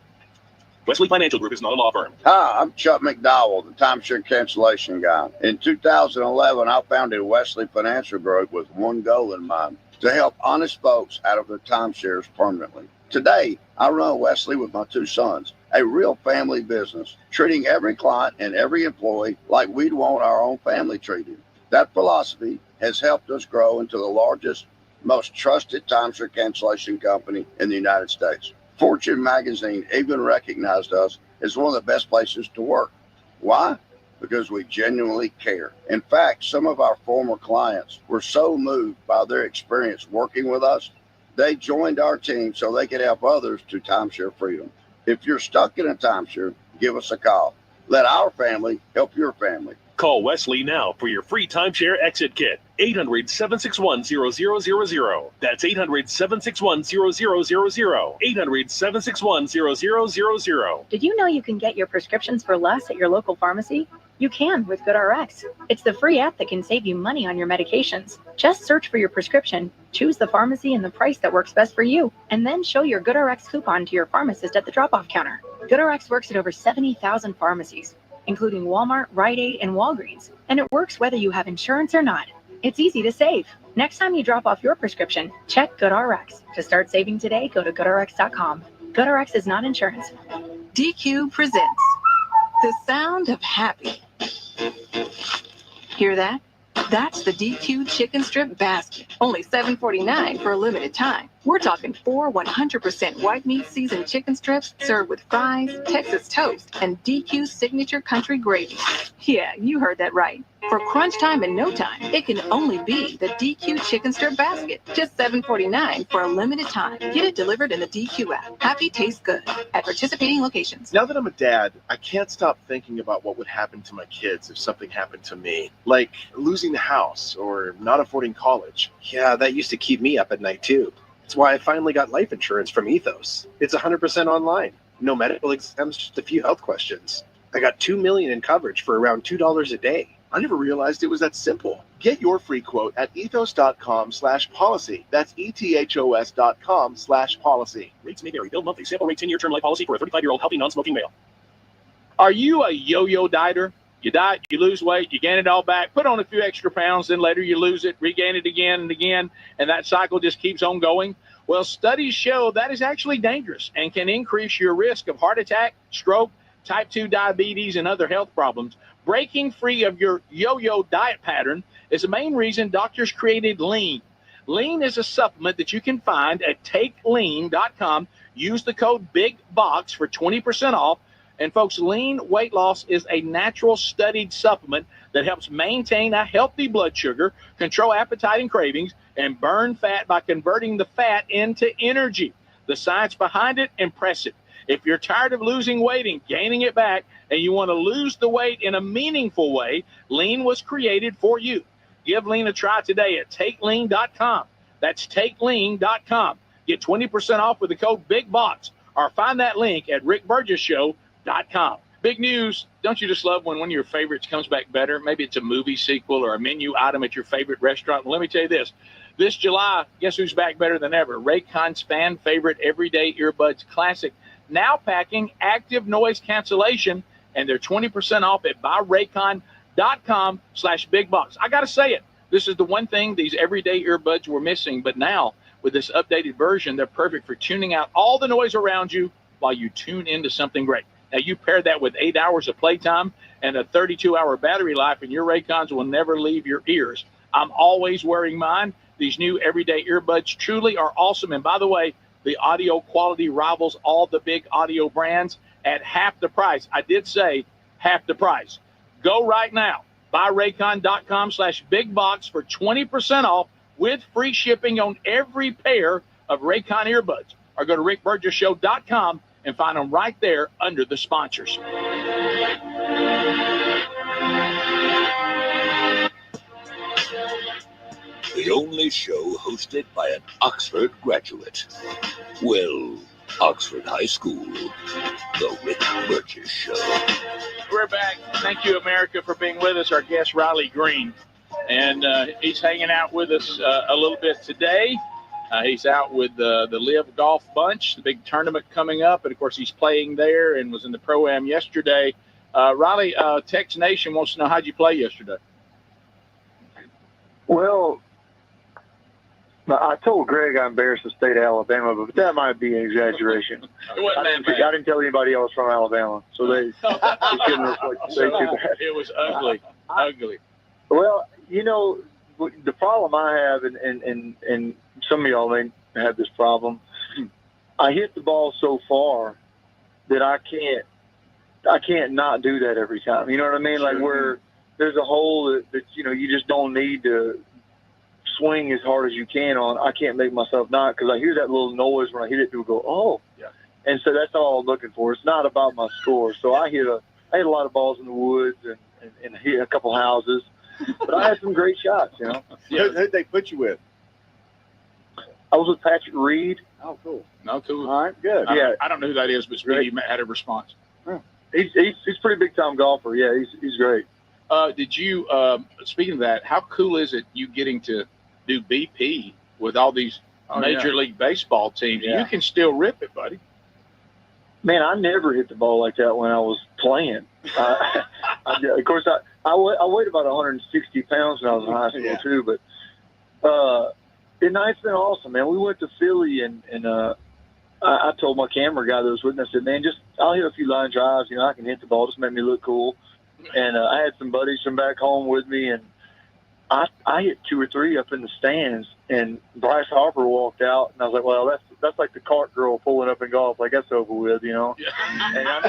Wesley Financial Group is not a law firm. Hi, I'm Chuck McDowell, the timeshare cancellation guy. In 2011, I founded Wesley Financial Group with one goal in mind: to help honest folks out of their timeshares permanently. Today, I run Wesley with my 2 sons, a real family business, treating every client and every employee like we'd want our own family treated. That philosophy has helped us grow into the largest, most trusted timeshare cancellation company in the United States. Fortune magazine even recognized us as one of the best places to work. Why? Because we genuinely care. In fact, some of our former clients were so moved by their experience working with us, they joined our team so they could help others to timeshare freedom. If you're stuck in a timeshare, give us a call. Let our family help your family. Call Wesley now for your free timeshare exit kit. 800-761-0000. That's 800-761-0000. 800-761-0000. Did you know you can get your prescriptions for less at your local pharmacy? You can with GoodRx. It's the free app that can save you money on your medications. Just search for your prescription, choose the pharmacy and the price that works best for you, and then show your GoodRx coupon to your pharmacist at the drop-off counter. GoodRx works at over 70,000 pharmacies, including Walmart, Rite Aid, and Walgreens, and it works whether you have insurance or not. It's easy to save. Next time you drop off your prescription, check GoodRx. To start saving today, go to GoodRx.com. GoodRx is not insurance. DQ presents the sound of happy. Hear that? That's the DQ chicken strip basket. Only $7.49 for a limited time. We're talking 4 100% white meat seasoned chicken strips served with fries, Texas toast, and DQ signature country gravy. Yeah, you heard that right. For crunch time and no time, it can only be the DQ chicken strip basket. Just $7.49 for a limited time. Get it delivered in the DQ app. Happy tastes good at participating locations. Now that I'm a dad, I can't stop thinking about what would happen to my kids if something happened to me. Like losing the house or not affording college. Yeah, that used to keep me up at night too. That's why I finally got life insurance from Ethos. It's 100% online. No medical exams, just a few health questions. I got $2 million in coverage for around $2 a day. I never realized it was that simple. Get your free quote at ethos.com/policy. That's ethos.com/policy. Rates may vary. Bill monthly. Sample rate 10-year term life policy for a 35-year-old healthy non-smoking male. Are you a yo-yo dieter? You diet, you lose weight, you gain it all back, put on a few extra pounds, then later you lose it, regain it again and again, and that cycle just keeps on going? Well, studies show that is actually dangerous and can increase your risk of heart attack, stroke, type 2 diabetes, and other health problems. Breaking free of your yo-yo diet pattern is the main reason doctors created Lean. Lean is a supplement that you can find at takelean.com. Use the code BIGBOX for 20% off. And folks, Lean weight loss is a natural studied supplement that helps maintain a healthy blood sugar, control appetite and cravings, and burn fat by converting the fat into energy. The science behind it, impressive. If you're tired of losing weight and gaining it back, and you want to lose the weight in a meaningful way, Lean was created for you. Give Lean a try today at takelean.com. That's takelean.com. Get 20% off with the code BIGBOX, or find that link at rickburgesshow.com. Big news. Don't you just love when one of your favorites comes back better? Maybe it's a movie sequel or a menu item at your favorite restaurant. Well, let me tell you this. This July, guess who's back better than ever? Raycon's fan favorite Everyday Earbuds Classic. Now packing active noise cancellation, and they're 20% off at buyraycon.com/bigbox. I got to say it. This is the one thing these everyday earbuds were missing, but now with this updated version, they're perfect for tuning out all the noise around you while you tune into something great. Now, you pair that with 8 hours of playtime and a 32-hour battery life, and your Raycons will never leave your ears. I'm always wearing mine. These new everyday earbuds truly are awesome. And by the way, the audio quality rivals all the big audio brands at half the price. I did say half the price. Go right now. BuyRaycon.com/bigbox for 20% off with free shipping on every pair of Raycon earbuds. Or go to rickburgessshow.com and find them right there under the sponsors. The only show hosted by an Oxford graduate. Well, Oxford High School. The Rick Burgess Show. We're back. Thank you, America, for being with us. Our guest, Riley Green. And he's hanging out with us a little bit today. He's out with the Live Golf Bunch, the big tournament coming up. And, of course, he's playing there and was in the Pro-Am yesterday. Riley, Tex Nation wants to know, how'd you play yesterday? Well, I told Greg I embarrassed the state of Alabama, but that might be an exaggeration. I didn't tell anybody I was from Alabama, so they shouldn't reflect the state too bad. It was ugly, ugly. Well, you know, the problem I have, and some of y'all may have this problem, I hit the ball so far that I can't not do that every time. You know what I mean? Like where there's a hole that you know, you just don't need to swing as hard as you can on. I can't make myself not, because I hear that little noise when I hit it, people go, oh. Yeah. And so that's all I'm looking for. It's not about my score. So I hit a lot of balls in the woods and hit a couple houses, but I had some great shots, you know. Yeah. Who'd they put you with? I was with Patrick Reed. Oh, cool. No, cool. All right, good. I don't know who that is, but Speedy had a response. He's a pretty big time golfer. Yeah, he's great. Did you, speaking of that, how cool is it you getting to do BP with all these Major League Baseball teams? Yeah. You can still rip it, buddy. Man, I never hit the ball like that when I was playing. Of course, I weighed about 160 pounds when I was in high school too. But it's been awesome, man. We went to Philly and I told my camera guy that was with me, I said, man, I'll hit a few line drives. You know, I can hit the ball. Just make me look cool. And I had some buddies from back home with me, and I hit 2 or 3 up in the stands, and Bryce Harper walked out, and I was like, well, that's like the cart girl pulling up in golf. Like, that's over with, you know. Yeah. And I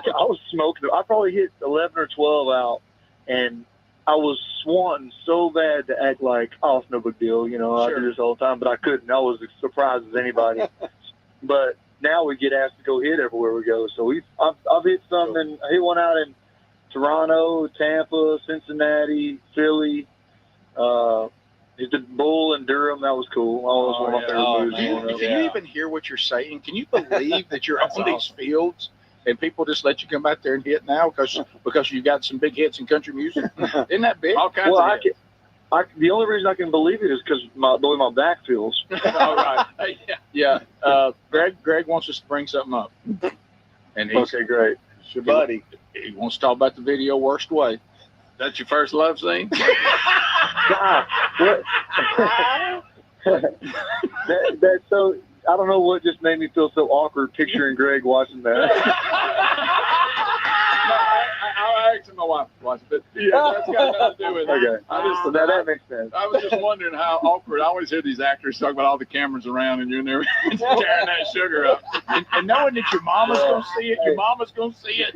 was smoking. I probably hit 11 or 12 out, and I was wanting so bad to act like, oh, it's no big deal, you know. Sure. I do this all the time, but I couldn't. I was as surprised as anybody. But now we get asked to go hit everywhere we go. So I've hit some, and I hit one out in Toronto, Tampa, Cincinnati, Philly. Hit the Bull in Durham. That was cool. Always one of my favorite moves. Do you even hear what you're saying? Can you believe that you're on these fields and people just let you come back there and hit now because you got some big hits in country music? Isn't that big? All kinds of hits. The only reason I can believe it is because the way my back feels. All right. Yeah. Greg wants us to bring something up. And okay, great. It's your buddy. He wants to talk about the video Worst Way. That's your first love scene? That's so. I don't know what just made me feel so awkward picturing Greg watching that. I asked my wife to watch it. Yeah, that's got nothing to do with it. Okay. That makes sense. I was just wondering how awkward. I always hear these actors talk about all the cameras around and you're in there tearing that sugar up. And knowing that your mama's going to see it,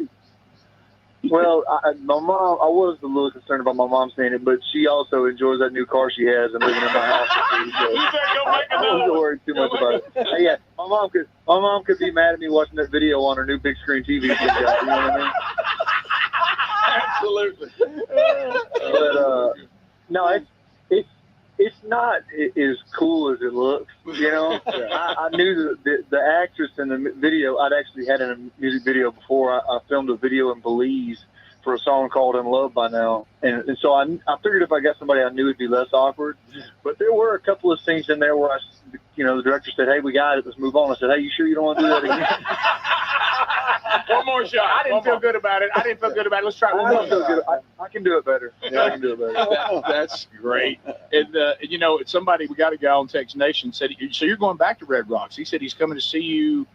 Well, my mom, I was a little concerned about my mom seeing it, but she also enjoys that new car she has and living in my house. I wasn't worried too much about it. Yeah, my mom could be mad at me watching that video on her new big screen TV. You know what I mean? Absolutely. But no, it's not as cool as it looks. You know, I knew the actress in the video. I'd actually had in a music video before. I filmed a video in Belize for a song called "In Love" by now, and so I figured if I got somebody I knew, it'd be less awkward. But there were a couple of scenes in there where the director said, "Hey, we got it. Let's move on." I said, "Hey, you sure you don't want to do that again?" One more shot. I didn't feel good about it. Let's try one I more. don't feel good. I can do it better. I can do it better. That's great. And somebody, we got a guy on Text Nation said, so you're going back to Red Rocks. He said he's coming to see you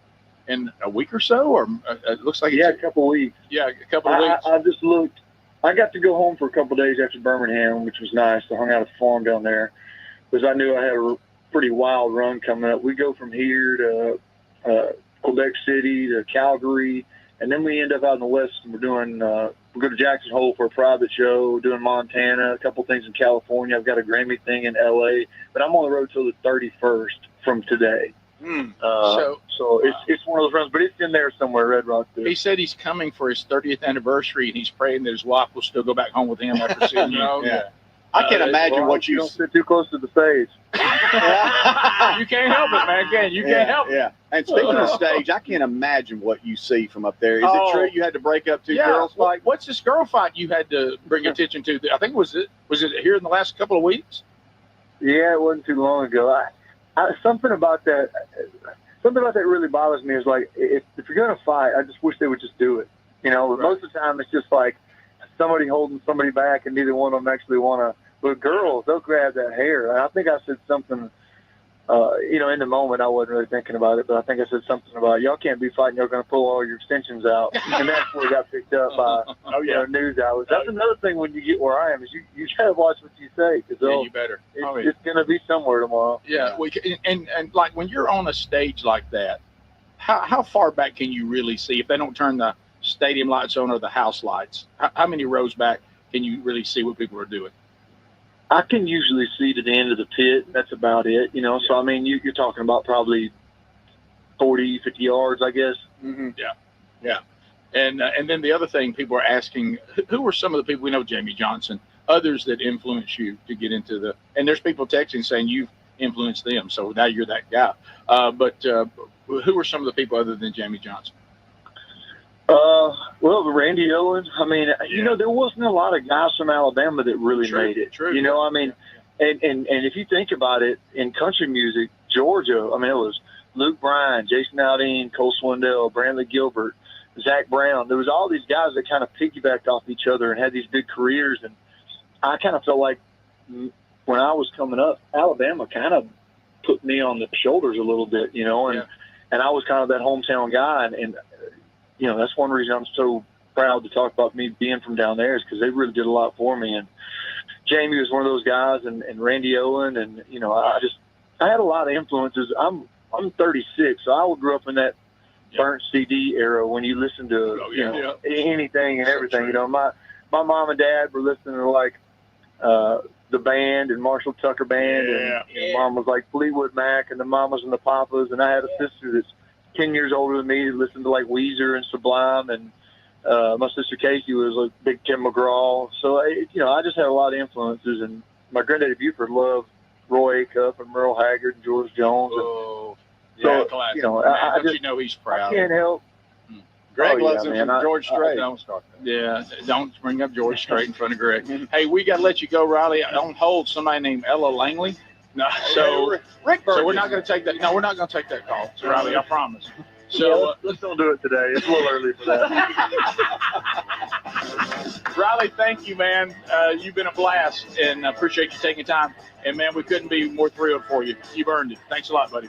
in a week or so, or it looks like a couple of weeks. Yeah, a couple of weeks. I just looked. I got to go home for a couple of days after Birmingham, which was nice. I hung out at the farm down there because I knew I had a pretty wild run coming up. We go from here to Quebec City to Calgary, and then we end up out in the west, and we're doing we go to Jackson Hole for a private show, doing Montana, a couple things in California. I've got a Grammy thing in LA, but I'm on the road till the 31st from today. So it's one of those runs, but it's in there somewhere, Red Rock. He said he's coming for his 30th anniversary, and he's praying that his wife will still go back home with him after seeing you. Yeah. I can't imagine what you don't sit too close to the stage. You can't help it, man. You can't help it. Yeah. And speaking of stage, I can't imagine what you see from up there. Is it true you had to break up two girls fight? What's this girl fight you had to bring attention to? I think was it here in the last couple of weeks? Yeah, it wasn't too long ago. Something about that really bothers me. Is like if you're gonna fight, I just wish they would just do it. Most of the time it's just like somebody holding somebody back, and neither one of them actually want to. But girls, they'll grab that hair. And I think I said something. In the moment I wasn't really thinking about it, but I think I said something about y'all can't be fighting. You're going to pull all your extensions out, and that's where it got picked up by news outlets. That's another thing when you get where I am is you got to watch what you say because you better. It's going to be somewhere tomorrow. Yeah, and like when you're on a stage like that, how far back can you really see if they don't turn the stadium lights on or the house lights? How many rows back can you really see what people are doing? I can usually see to the end of the pit. That's about it, So, I mean, you're talking about probably 40, 50 yards, I guess. Mm-hmm. Yeah. And then the other thing people are asking, who were some of the people we know, Jamie Johnson, others that influenced you to get into and there's people texting saying you've influenced them, so now you're that guy. But who were some of the people other than Jamie Johnson? Well, Randy Owens. I mean, there wasn't a lot of guys from Alabama that really made it. True. I mean, and if you think about it, in country music, Georgia, I mean, it was Luke Bryan, Jason Aldean, Cole Swindell, Brantley Gilbert, Zach Brown. There was all these guys that kind of piggybacked off each other and had these big careers. And I kind of felt like when I was coming up, Alabama kind of put me on the shoulders a little bit, and I was kind of that hometown guy. And that's one reason I'm so proud to talk about me being from down there is because they really did a lot for me. And Jamie was one of those guys, and Randy Owen, and I had a lot of influences. I'm 36, so I grew up in that burnt CD era when you listen to anything and everything. My mom and dad were listening to like the band and Marshall Tucker Band, and mom was like Fleetwood Mac and the Mamas and the Papas, and I had a sister that's 10 years older than me who listened to like Weezer and Sublime, and my sister Casey was like big Tim McGraw. So I just had a lot of influences, and my granddaddy Buford loved Roy Acuff and Merle Haggard and George Jones. Classic. I just, he's proud. I can't help. Greg loves him from George Strait. Don't bring up George Strait in front of Greg. Hey, we got to let you go, Riley. On hold, somebody named Ella Langley. No, so Rick so we're not going to take that. No, we're not going to take that call, Riley. I promise. So let's don't do it today. It's a little early for that. Riley, thank you, man. You've been a blast, and I appreciate you taking time. And man, we couldn't be more thrilled for you. You've earned it. Thanks a lot, buddy.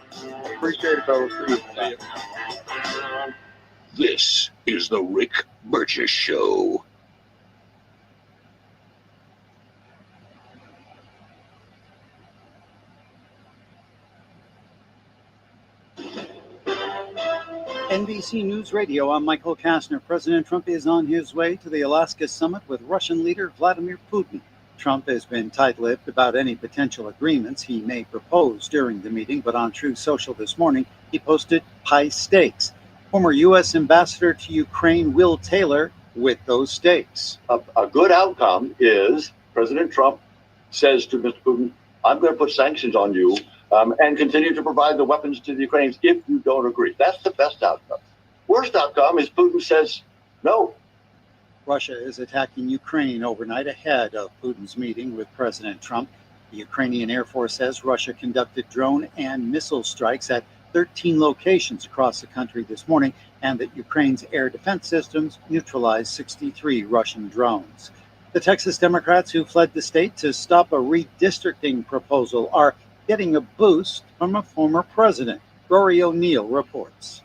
Appreciate it, fellas. See you. This is the Rick Burgess Show. NBC News Radio, I'm Michael Kastner. President Trump is on his way to the Alaska summit with Russian leader Vladimir Putin. Trump has been tight-lipped about any potential agreements he may propose during the meeting, but on Truth Social this morning, he posted high stakes. Former U.S. Ambassador to Ukraine, Will Taylor, with those stakes. A good outcome is President Trump says to Mr. Putin, I'm going to put sanctions on you and continue to provide the weapons to the Ukrainians if you don't agree. That's the best outcome. Worst outcome is Putin says no. Russia is attacking Ukraine overnight ahead of Putin's meeting with President Trump. The Ukrainian Air Force says Russia conducted drone and missile strikes at 13 locations across the country this morning, and that Ukraine's air defense systems neutralized 63 Russian drones. The Texas Democrats who fled the state to stop a redistricting proposal are getting a boost from a former president. Rory O'Neill reports.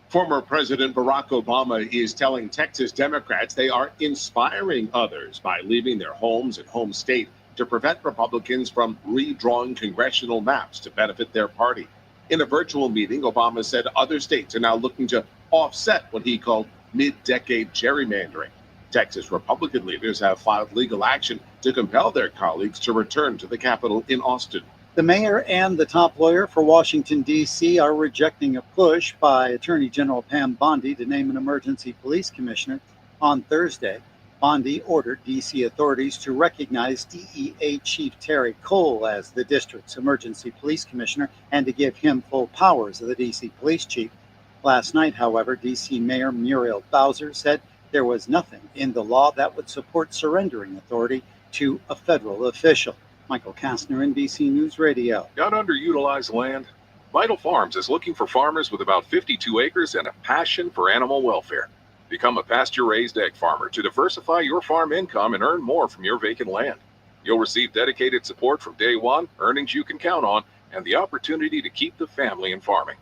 Former President Barack Obama is telling Texas Democrats they are inspiring others by leaving their homes and home state to prevent Republicans from redrawing congressional maps to benefit their party. In a virtual meeting, Obama said other states are now looking to offset what he called mid-decade gerrymandering. Texas Republican leaders have filed legal action to compel their colleagues to return to the Capitol in Austin. The mayor and the top lawyer for Washington, D.C. are rejecting a push by Attorney General Pam Bondi to name an emergency police commissioner. On Thursday, Bondi ordered D.C. authorities to recognize DEA Chief Terry Cole as the district's emergency police commissioner and to give him full powers of the D.C. police chief. Last night, however, D.C. Mayor Muriel Bowser said there was nothing in the law that would support surrendering authority to a federal official. Michael Kastner, NBC News Radio. Got underutilized land? Vital Farms is looking for farmers with about 52 acres and a passion for animal welfare. Become a pasture-raised egg farmer to diversify your farm income and earn more from your vacant land. You'll receive dedicated support from day one, earnings you can count on, and the opportunity to keep the family in farming.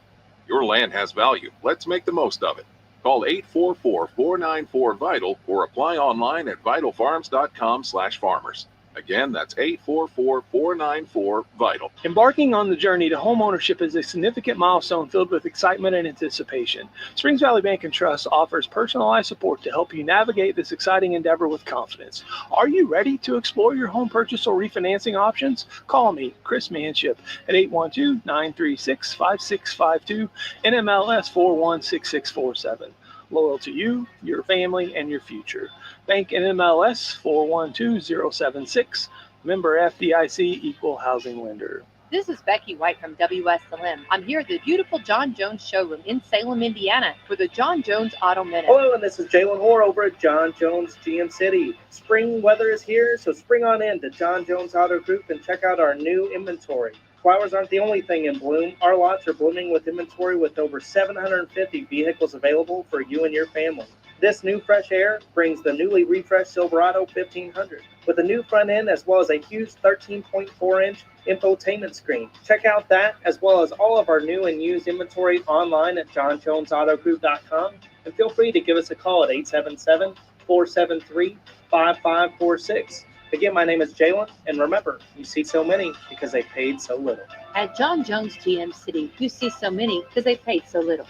Your land has value. Let's make the most of it. Call 844-494-VITAL or apply online at vitalfarms.com/farmers. Again, that's 844-494-VITAL. Embarking on the journey to homeownership is a significant milestone filled with excitement and anticipation. Springs Valley Bank and Trust offers personalized support to help you navigate this exciting endeavor with confidence. Are you ready to explore your home purchase or refinancing options? Call me, Chris Manship, at 812-936-5652, NMLS 416647. Loyal to you, your family, and your future. Bank NMLS 412076. Member FDIC, Equal Housing Lender. This is Becky White from Wslm. I'm here at the beautiful John Jones showroom in Salem, Indiana for the John Jones Auto Minute. Hello, and this is Jalen Hoare over at John Jones GM City. Spring weather is here, so spring on in to John Jones Auto Group and check out our new inventory. Flowers aren't the only thing in bloom. Our lots are blooming with inventory with over 750 vehicles available for you and your family. This new fresh air brings the newly refreshed Silverado 1500 with a new front end as well as a huge 13.4-inch infotainment screen. Check out that as well as all of our new and used inventory online at johnjonesautogroup.com, and feel free to give us a call at 877-473-5546. Again, my name is Jalen, and remember, you see so many because they paid so little. At John Jones GM City, you see so many because they paid so little.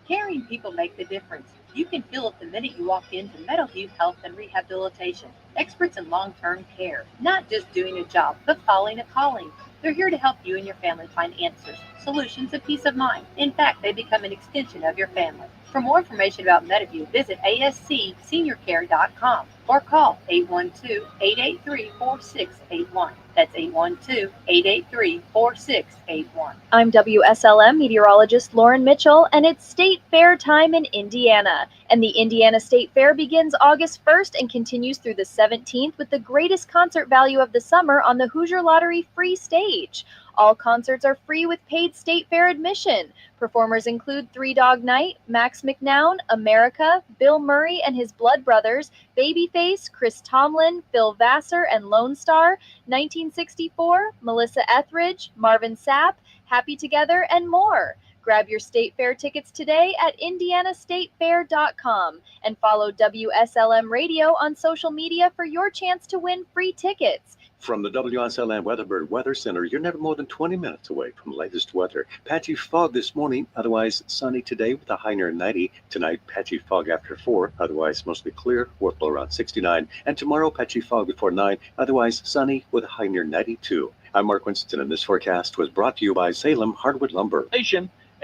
Caring people make the difference. You can feel it the minute you walk into Meadowview Health and Rehabilitation. Experts in long-term care, not just doing a job, but following a calling. They're here to help you and your family find answers, solutions, and peace of mind. In fact, they become an extension of your family. For more information about Meadowview, visit ascseniorcare.com or call 812-883-4681. That's 812-883-4681. I'm WSLM meteorologist Lauren Mitchell, and it's State Fair time in Indiana. And the Indiana State Fair begins August 1st and continues through the 17th with the greatest concert value of the summer on the Hoosier Lottery free stage. All concerts are free with paid State Fair admission. Performers include Three Dog Night, Max McNown, America, Bill Murray and his Blood Brothers, Babyface, Chris Tomlin, Phil Vassar and Lone Star, 1964, Melissa Etheridge, Marvin Sapp, Happy Together, and more. Grab your State Fair tickets today at indianastatefair.com and follow WSLM Radio on social media for your chance to win free tickets. From the WSLM Weatherbird Weather Center, you're never more than 20 minutes away from the latest weather. Patchy fog this morning, otherwise sunny today with a high near 90. Tonight, patchy fog after 4, otherwise mostly clear, worth low around 69. And tomorrow, patchy fog before 9, otherwise sunny with a high near 92. I'm Mark Winston, and this forecast was brought to you by Salem Hardwood Lumber.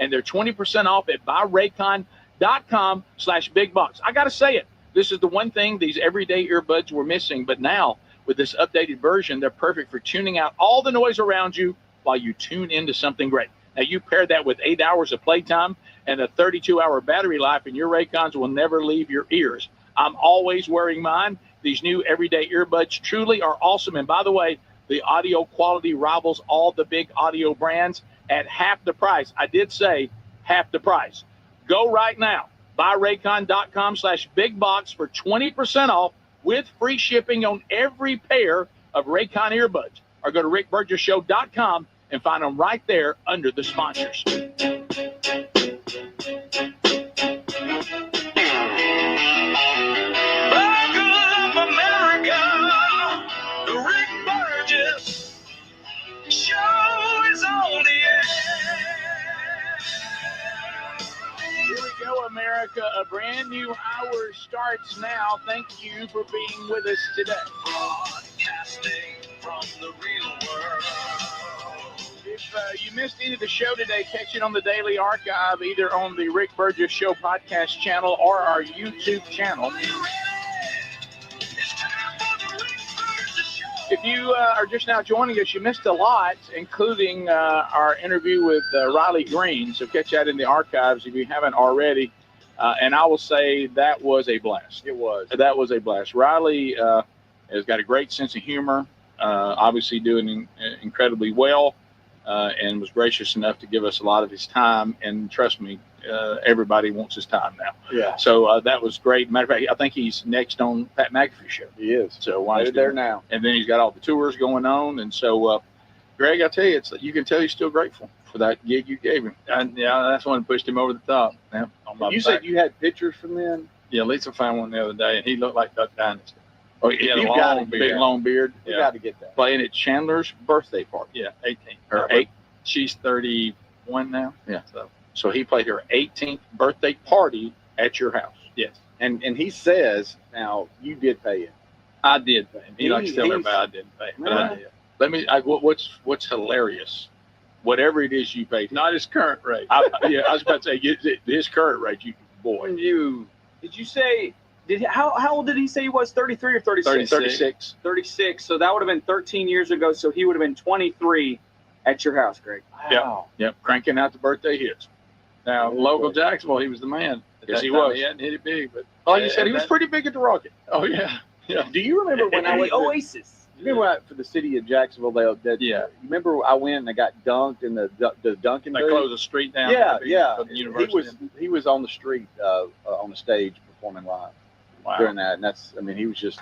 And they're 20% off at buyraycon.com/bigbox. I got to say it. This is the one thing these everyday earbuds were missing, but now with this updated version, they're perfect for tuning out all the noise around you while you tune into something great. Now, you pair that with 8 hours of playtime and a 32-hour battery life, and your Raycons will never leave your ears. I'm always wearing mine. These new everyday earbuds truly are awesome. And by the way, The audio quality rivals all the big audio brands at half the price. I did say half the price. Go right now. BuyRaycon.com/bigbox for 20% off with free shipping on every pair of Raycon earbuds. Or go to rickburgessshow.com and find them right there under the sponsors. Show is on the air. Here we go, America. A brand new hour starts now. Thank you for being with us today. Broadcasting from the real world. If you missed any of the show today, catch it on the Daily Archive, either on the Rick Burgess Show podcast channel or our YouTube channel. If you are just now joining us, you missed a lot, including our interview with Riley Green. So catch that in the archives if you haven't already. And I will say that was a blast. It was. That was a blast. Riley has got a great sense of humor, obviously doing incredibly well, and was gracious enough to give us a lot of his time. And trust me, everybody wants his time now. Yeah. So that was great. Matter of fact, I think he's next on Pat McAfee's show. He is. So why They're there now. And then he's got all the tours going on. And so, Greg, I tell you, you can tell he's still grateful for that gig you gave him. And yeah, that's one that pushed him over the top. Yeah. You said you had pictures from then? Yeah, Lisa found one the other day, and he looked like Duck Dynasty. Oh, he had a You've got to long, big, long beard. You got to get that. Playing at Chandler's birthday party. Yeah, 18. Her 8. She's 31 now. Yeah. So he played her 18th birthday party at your house. Yes. And he says, now, you did pay him. I did pay him. He likes to tell everybody I didn't pay him, but I did. What's hilarious, whatever it is you paid, not his current rate. I was about to say his current rate. Did you say? How old did he say he was? 33 or 36? 36. 36. So that would have been 13 years ago. So he would have been 23 at your house, Greg. Wow. Yep. Cranking out the birthday hits. Now, local Jacksonville, he was the man. Yes, he was. He hadn't hit it big, but like you said, he was pretty big at the Rocket. Oh yeah. Yeah. Do you remember when I went Oasis? Remember for the city of Jacksonville? Yeah. Remember I went and I got dunked in the Dunkin'. They closed the street down. Yeah. The university. He was on the street on the stage performing live during that, and he was just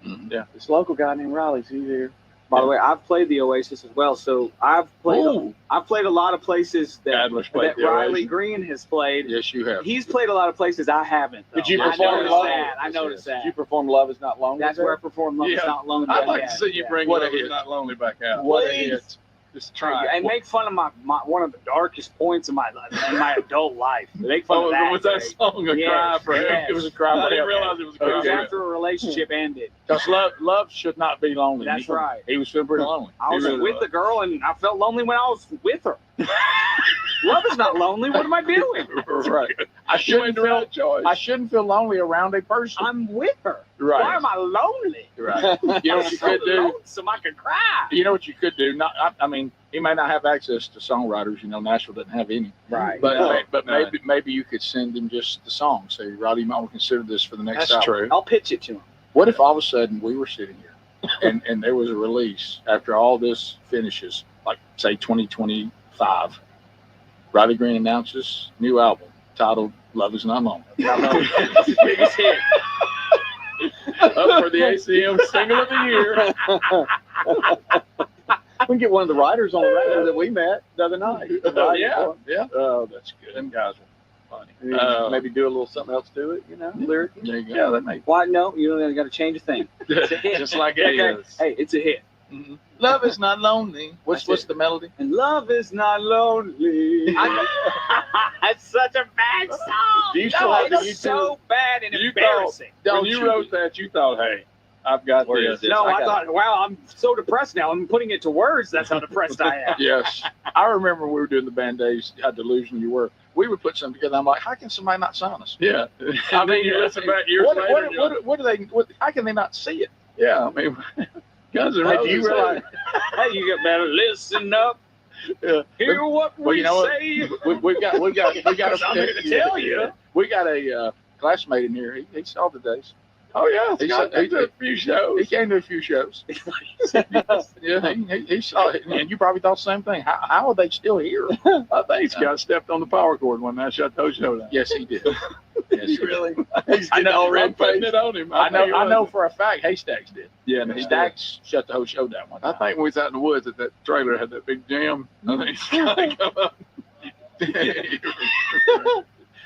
this local guy named Riley. He's here. By the way, I've played the Oasis as well, so I've played a lot of places that Riley Green has played. Yes, you have. He's played a lot of places I haven't. Though. Did you perform Love? I noticed that. Did you perform Love Is Not Lonely? That's where I performed Love Is Not Lonely. I'd like to see you bring Love Is Not Lonely back out. What a hit. Just try and make fun of my one of the darkest points in my adult life. Make fun of that. Was that song a cry for him? It was a cry for him. I didn't realize it was a cry for him. After a relationship ended. Because love should not be lonely. That's right. He was feeling pretty lonely. I was with the girl, and I felt lonely when I was with her. Love is not lonely. What am I doing? Right. I shouldn't feel lonely around a person. I'm with her. Right. Why am I lonely? Right. You know what you could do? So I could cry. You know what you could do? He may not have access to songwriters. Nashville doesn't have any. Right. But maybe you could send him just the song. Say, Roddy, you might want to consider this for the next hour. That's true. I'll pitch it to him. What if all of a sudden we were sitting here and there was a release after all this finishes, like say 2025? Riley Green announces new album titled "Love Is Not Lonely." It's the biggest hit. Up for the ACM Single of the Year. We can get one of the writers on the radio that we met the other night. Yeah. Oh, that's good. Them guys were funny. Maybe do a little something else to it, lyric. There you go. Yeah, that makes. Why? No, you don't got to change a thing. It's a hit. Just like it is. Hey, it's a hit. Mm-hmm. Love is not lonely. What's the melody? And love is not lonely. That's such a bad song. Do you still have it's so bad and embarrassing. When you wrote that, you thought, hey, I've got this. No, I thought, wow, I'm so depressed now. I'm putting it to words. That's how depressed I am. Yes. I remember when we were doing the band days, how delusional you were. We would put something together. I'm like, how can somebody not sign us? Yeah. I mean, you listen back years later. What do they? How can they not see it? Yeah. I mean, Guns N' Roses. Do you realize? Hey, you better listen up. Hear what we say. We got. I'm here to tell you. We got a classmate in here. He saw the days. Oh yeah, He did a few shows. He came to a few shows. Yeah, he saw it, and you probably thought the same thing. How are they still here? I think he got stepped on the power cord when I shut those show down. Yes, he did. Yes, he Really? did. I know. I'm putting it on him. I know for a fact Haystacks did. Yeah, and Stacks shut the whole show down one I time. think when we was out in the woods at that trailer had that big jam. I think he's gonna come up.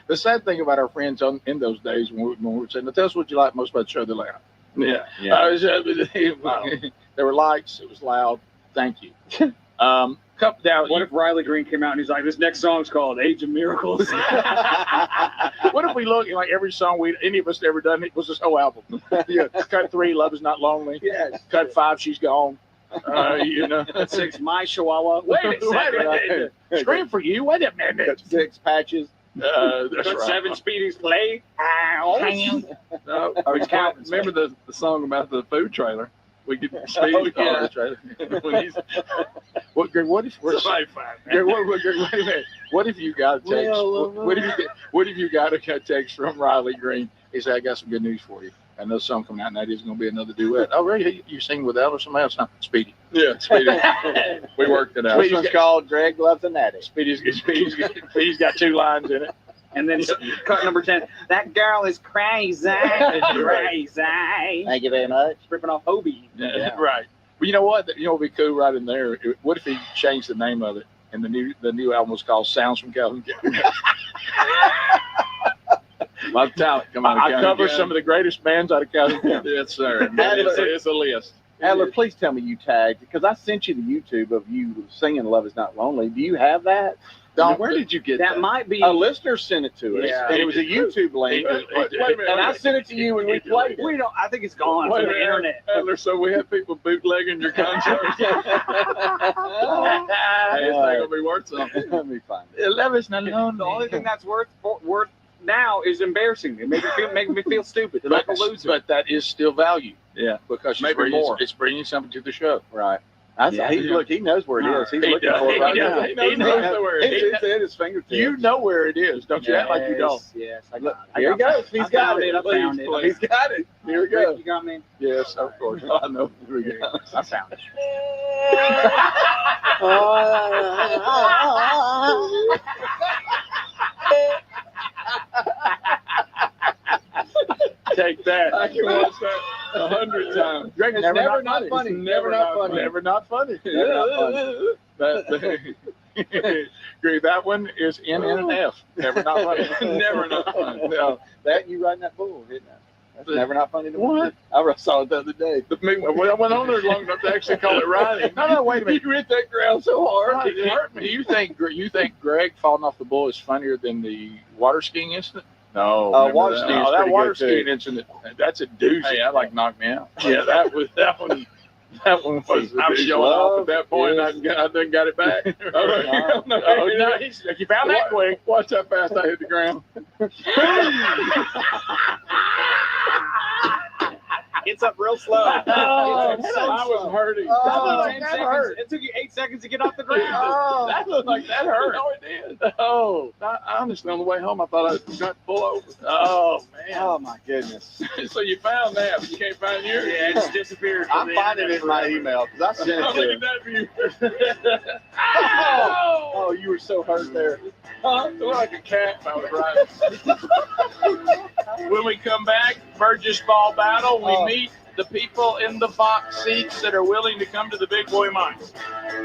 The sad thing about our friends in those days when we were saying, tell us what you like most about the show, they're like, Yeah. there were lights, it was loud, thank you. Cup down. What if Riley Green came out and he's like, this next song's called Age of Miracles? What if we look like every song any of us ever done it was this whole album? Yeah. Cut 3, Love Is Not Lonely. Yes. Cut 5, She's Gone. 6, My Chihuahua. Wait a second. Scream for You. Wait a minute. Cut 6, Patches. That's Cut right. 7, Speedy's Play. No, remember the song about the food trailer? We could Oh, yeah, that's right. when he's What, Greg, what if we're somebody find Greg, wait a minute. What if you got a text? What if you got a text from Riley Green? He said, I got some good news for you. I know song coming out, and that is going to be another duet. Oh, really? You sing with Elle or somebody else? No, Speedy. Yeah, Speedy. We worked it out. This one's called Greg Loves a Natty. Speedy's got 2 lines in it. And then cut number 10. That girl is crazy. Crazy. Thank you very much. Ripping off Hobie. Yeah. Right. But you know what? You know what would be cool right in there? What if he changed the name of it and the new album was called Sounds from Calvin County? A lot of talent come out of I Calvin cover County. some of the greatest bands out of Calvin County. Yes, sir. It's a list. Adler, please tell me you tagged, because I sent you the YouTube of you singing Love Is Not Lonely. Do you have that? Don, where did you get that? That might be. A listener sent it to us, Yeah. and it was a YouTube link. Wait a minute. And I sent it to you when we played it. We don't. I think it's gone Wait a from the minute, internet. Adler, so we have people bootlegging your concerts. Hey, it's not gonna be worth something. Let me find it. Love Is Not Lonely. The only thing that's worth now is embarrassing. It makes me feel stupid. Like a loser. But that is still value. Yeah, Because maybe more. It's bringing something to the show. Right. Yeah. Look, he knows where it is. He's He looking does. for it right He now. does. He knows where it is. It's at his fingertips. You know where it is. Don't you act like you don't. Yes, I Look, got it. here he goes. He's got it. I found it. He's got it. Here we go. You got me. Yes, of course. I know. Here we go. I found it. Take that. I can watch that 100 times. Greg, It's never not funny. It's never not funny. Never not funny. Never not funny. Greg, that one is N and an F. Never not funny. Never not funny. No. That you riding that bull, isn't it? That's never not funny to What? I saw it the other day. Well, I went on there long enough to actually call it riding. No, wait a minute. You hit that ground so hard. It hurt me. You think Greg falling off the bull is funnier than the water skiing incident? No. Water skiing is that pretty water good, too. skiing incident, that's a doozy. Hey, that like knocked me out. Yeah, that one was. I was showing off at that point. I done got it back. All right. No, you found that quick. Watch how fast I hit the ground. It's up real slow. Oh, I was hurting. It took you 8 seconds to get off the ground. That looked like that hurt. No, it did. Oh, I honestly, on the way home, I thought I was going to pull over. oh man. Oh my goodness. So you found that, but you can't find yours? Yeah, it just disappeared. I'm finding it in my email because I sent I'm it looking to at him. that for you. Oh, you were so hurt there. Huh? Looked like a cat if I was riding. When we come back, Burgess Ball Battle, we meet the people in the box seats that are willing to come to the big boy mine.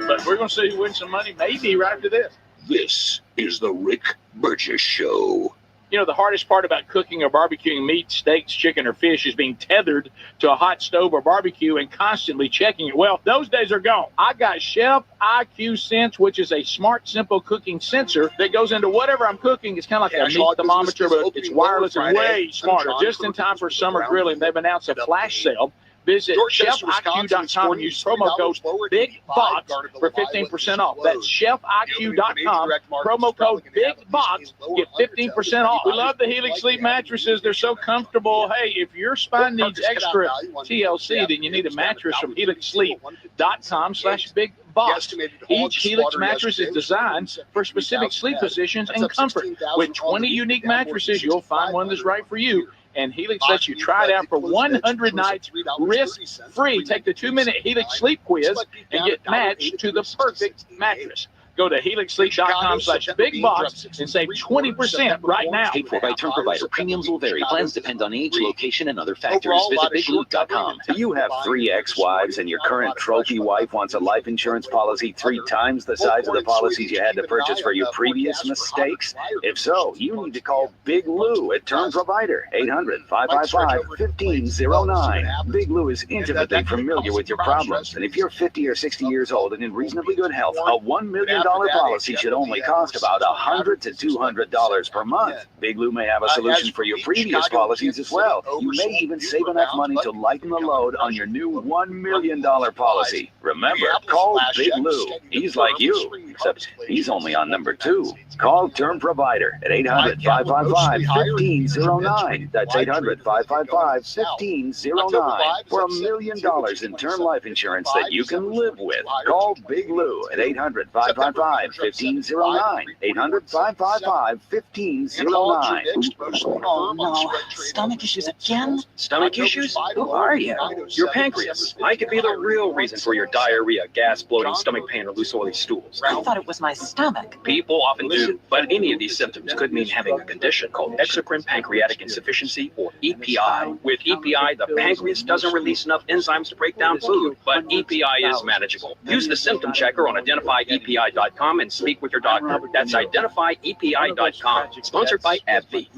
But we're going to see who wins some money, maybe right after this. This is the Rick Burgess Show. You know, the hardest part about cooking or barbecuing meat, steaks, chicken, or fish is being tethered to a hot stove or barbecue and constantly checking it. Well, those days are gone. I got Chef IQ Sense, which is a smart, simple cooking sensor that goes into whatever I'm cooking. It's kind of like a meat thermometer, but it's wireless and way smarter. Just in time for summer grilling, they've announced a flash sale. Visit ChefIQ.com and use promo code BIGBOX for 15% off. That's ChefIQ.com, promo code BIGBOX, get 15% off. We love the Helix Sleep mattresses. They're so comfortable. Hey, if your spine needs extra TLC, then you need a mattress from HelixSleep.com/BigBox. Each Helix mattress is designed for specific sleep positions and comfort. With 20 unique mattresses, you'll find one that's right for you. And Helix lets you try it out for 100 nights risk-free. Take the 2-minute Helix sleep quiz and get matched to the perfect mattress. Go to helixsleep.com/bigbox and save 20% right now. Paid for by term provider. Premiums will vary. Plans depend on age, location, and other factors. Visit bigloop.com. Do you have 3 ex-wives and your current trophy wife wants a life insurance policy 3 times the size of the policies you had to purchase for your previous mistakes? If so, you need to call Big Lou at Term Provider, 800-555-1509. Big Lou is intimately familiar with your problems, and if you're 50 or 60 years old and in reasonably good health, a $1 million policy should only cost about $100 to $200 per month. Big Lou may have a solution for your previous policies as well. You may even save enough money to lighten the load on your new $1 million policy. Remember, call Big Lou. He's like you, except he's only on number 2. Call Term Provider at 800-555-1509. That's 800-555-1509 for $1 million in term life insurance that you can live with. Call Big Lou at 800-555-1509. 800-555-1509. Oh no, stomach issues again? Stomach issues? Who are you? Your pancreas. I could be the real reason for your diarrhea, gas, bloating, stomach pain, or loose oily stools. I thought it was my stomach. People often do, but any of these symptoms could mean having a condition called exocrine pancreatic insufficiency, or EPI. With EPI, the pancreas doesn't release enough enzymes to break down food, but EPI is manageable. Use the symptom checker on identifyepi.com and speak with your doctor. That's identifyepi.com. Sponsored by AbbVie.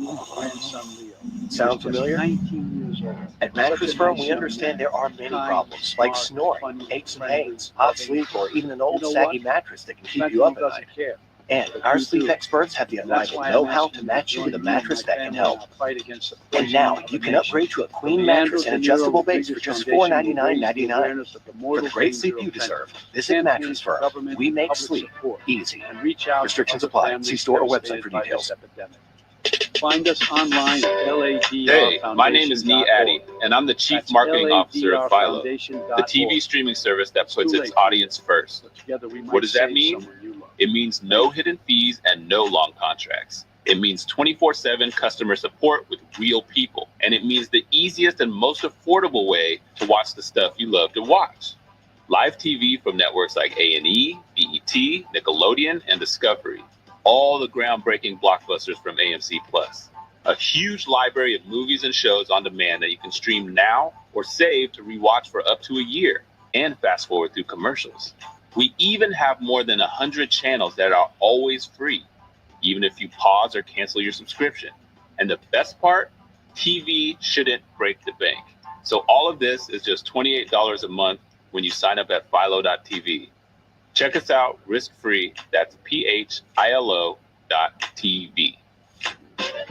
Sound familiar? At Mattress Firm, we understand there are many problems, like snoring, aches and pains, hot sleep, or even an old saggy mattress that can keep you up at night. And our sleep experts have the unrivaled know-how to match you with a mattress that can help. And now, you can upgrade to a queen mattress and adjustable base for just $499.99. For the great sleep you deserve, visit Mattress Firm. We make sleep easy. Restrictions apply. See store or website for details. Find us online at LAD. Hey, my name is Nee Addy, and I'm the Chief Marketing Officer of Philo, the TV streaming service that puts its audience first. What does that mean? It means no hidden fees and no long contracts. It means 24/7 customer support with real people. And it means the easiest and most affordable way to watch the stuff you love to watch. Live TV from networks like A&E, BET, Nickelodeon, and Discovery. All the groundbreaking blockbusters from AMC+. A huge library of movies and shows on demand that you can stream now or save to rewatch for up to a year and fast forward through commercials. We even have more than 100 channels that are always free, even if you pause or cancel your subscription. And the best part, TV shouldn't break the bank. So all of this is just $28 a month when you sign up at philo.tv. Check us out risk-free. That's philo.tv.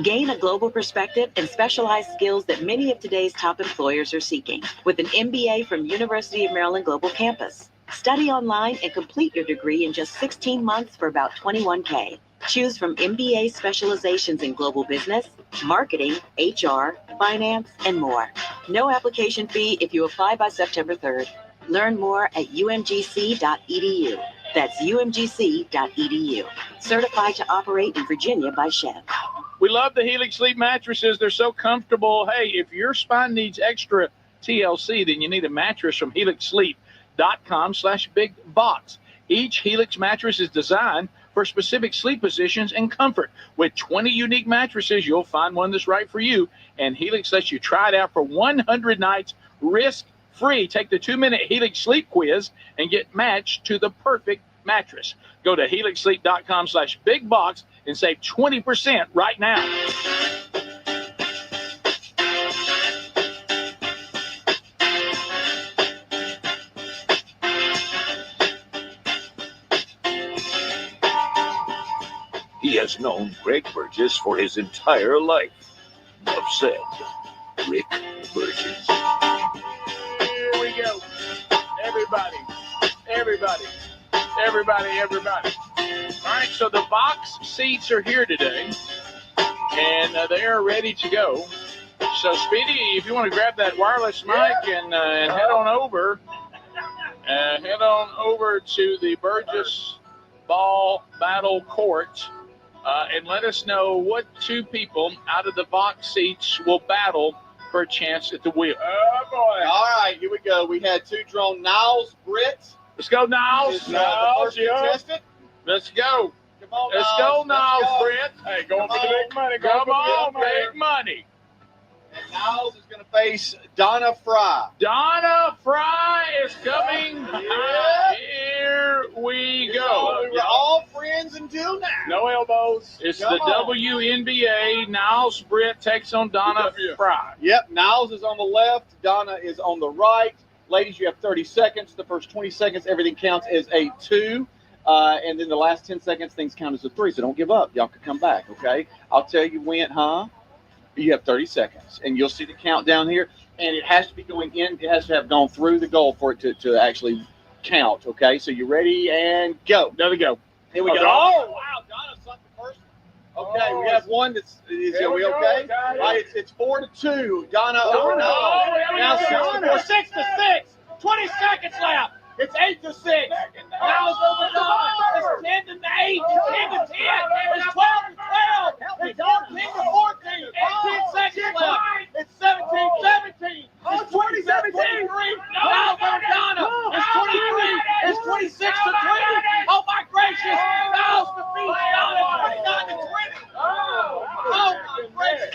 Gain a global perspective and specialized skills that many of today's top employers are seeking with an MBA from University of Maryland Global Campus. Study online and complete your degree in just 16 months for about $21K. Choose from MBA specializations in global business, marketing, HR, finance, and more. No application fee if you apply by September 3rd. Learn more at umgc.edu. That's umgc.edu. Certified to operate in Virginia by Chev. We love the Helix Sleep mattresses. They're so comfortable. Hey, if your spine needs extra TLC, then you need a mattress from helixsleep.com/bigbox. Each Helix mattress is designed for specific sleep positions and comfort. With 20 unique mattresses, you'll find one that's right for you. And Helix lets you try it out for 100 nights risk-free. Take the 2-minute Helix sleep quiz and get matched to the perfect mattress. Go to helixsleep.com/bigbox and save 20% right now. He has known Greg Burgess for his entire life. Enough said. Rick Burgess. Here we go. Everybody. All right, so the box seats are here today, and they are ready to go. So, Speedy, if you want to grab that wireless mic and head on over to the Burgess Ball Battle Court and let us know what two people out of the box seats will battle for a chance at the wheel. Oh, boy. All right, here we go. We had two drawn. Niles Britt. Let's go, Niles. Is, the first contestant. Let's go. Come on, Let's Niles. go, Niles Britt. Hey, going for the big money. Come on, big money. And Niles is going to face Donna Fry. Donna Fry is coming. Yeah. Here we go. We were all friends until now. No elbows. It's the WNBA. Niles Britt takes on Donna Fry. Yep, Niles is on the left. Donna is on the right. Ladies, you have 30 seconds. The first 20 seconds, everything counts as a 2. And then the last 10 seconds, things count as a 3. So don't give up. Y'all can come back, okay? I'll tell you when, You have 30 seconds. And you'll see the count down here. And it has to be going in. It has to have gone through the goal for it to actually count, okay? So you ready and go. There we go. Here we go. Oh, wow. Donna sunk the first one. Okay, we have one that's are we okay? All right, it's 4-2. Donna over now. Now 6-6. 20 seconds left. It's 8-6. Now it's over Donna. It's 10-8. 10-10. It's 12-12. It's 14-14. 18 seconds left. It's 17-17. It's 20-17. Now it's over Donna. It's 23. It's 26-20. Oh my gracious. Now it's defeat Donna. 29-20. Oh my gracious.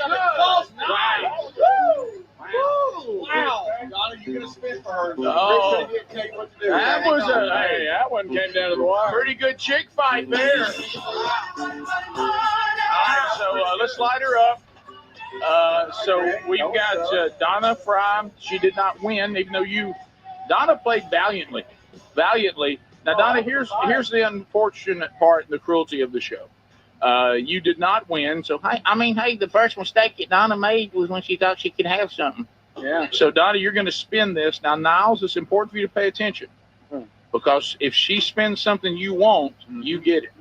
Wow. Donna, you're going to spin for her. Oh. Tell you what to do. That one came down to the wire. Pretty good chick fight there. All right, so let's light her up. So we've got Donna Fry. She did not win, even though Donna played valiantly. Now, Donna, here's the unfortunate part and the cruelty of the show. You did not win. So, hey, the first mistake that Donna made was when she thought she could have something. Yeah. So, Donna, you're going to spin this. Now, Niles, it's important for you to pay attention. Because if she spins something you want, you get it.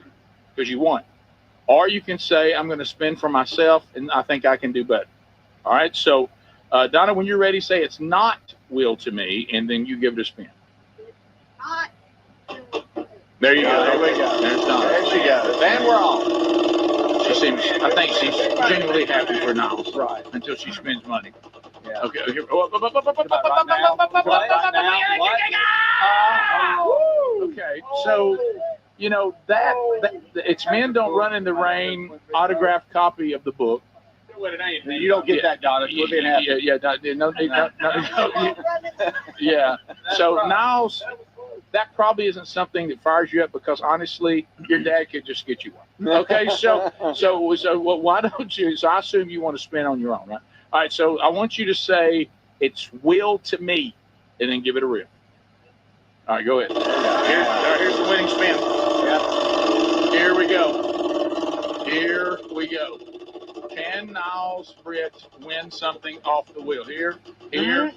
Because you won. Or you can say, I'm going to spin for myself, and I think I can do better. All right? So, Donna, when you're ready, say it's not will to me, and then you give it a spin. There you go. There we go. There's Donna. There she goes. And we're off. I think she's genuinely happy for Niles. Right. Until she spends money. Yeah. Okay. Here. Okay. So, that it's Men Don't Run in the Rain autographed copy of the book. You don't get that, Donna. We're being happy. Yeah. So Niles, that probably isn't something that fires you up because honestly, your dad could just get you one. Okay. So why don't you? So I assume you want to spin on your own, right? All right. So I want you to say it's will to me, and then give it a rip. All right. Go ahead. Here's the winning spin. Yep. Here we go. Can Niles Britt win something off the wheel? Here. Yeah!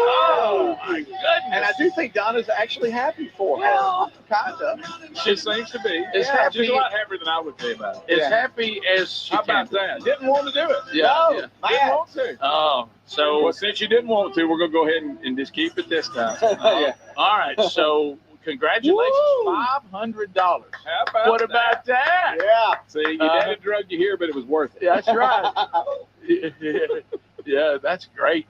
Oh my goodness! And I do think Donna's actually happy for her. Kinda. She seems to be. She's a lot happier than I would be about it. As happy as she How about that? Didn't want to do it. Yeah. Didn't want to. Oh, so well, since you didn't want to, we're gonna go ahead and just keep it this time. Yeah. All right. So congratulations, $500. What about that? Yeah. See, your dad drugged you here, but it was worth it. That's right. Yeah, that's great.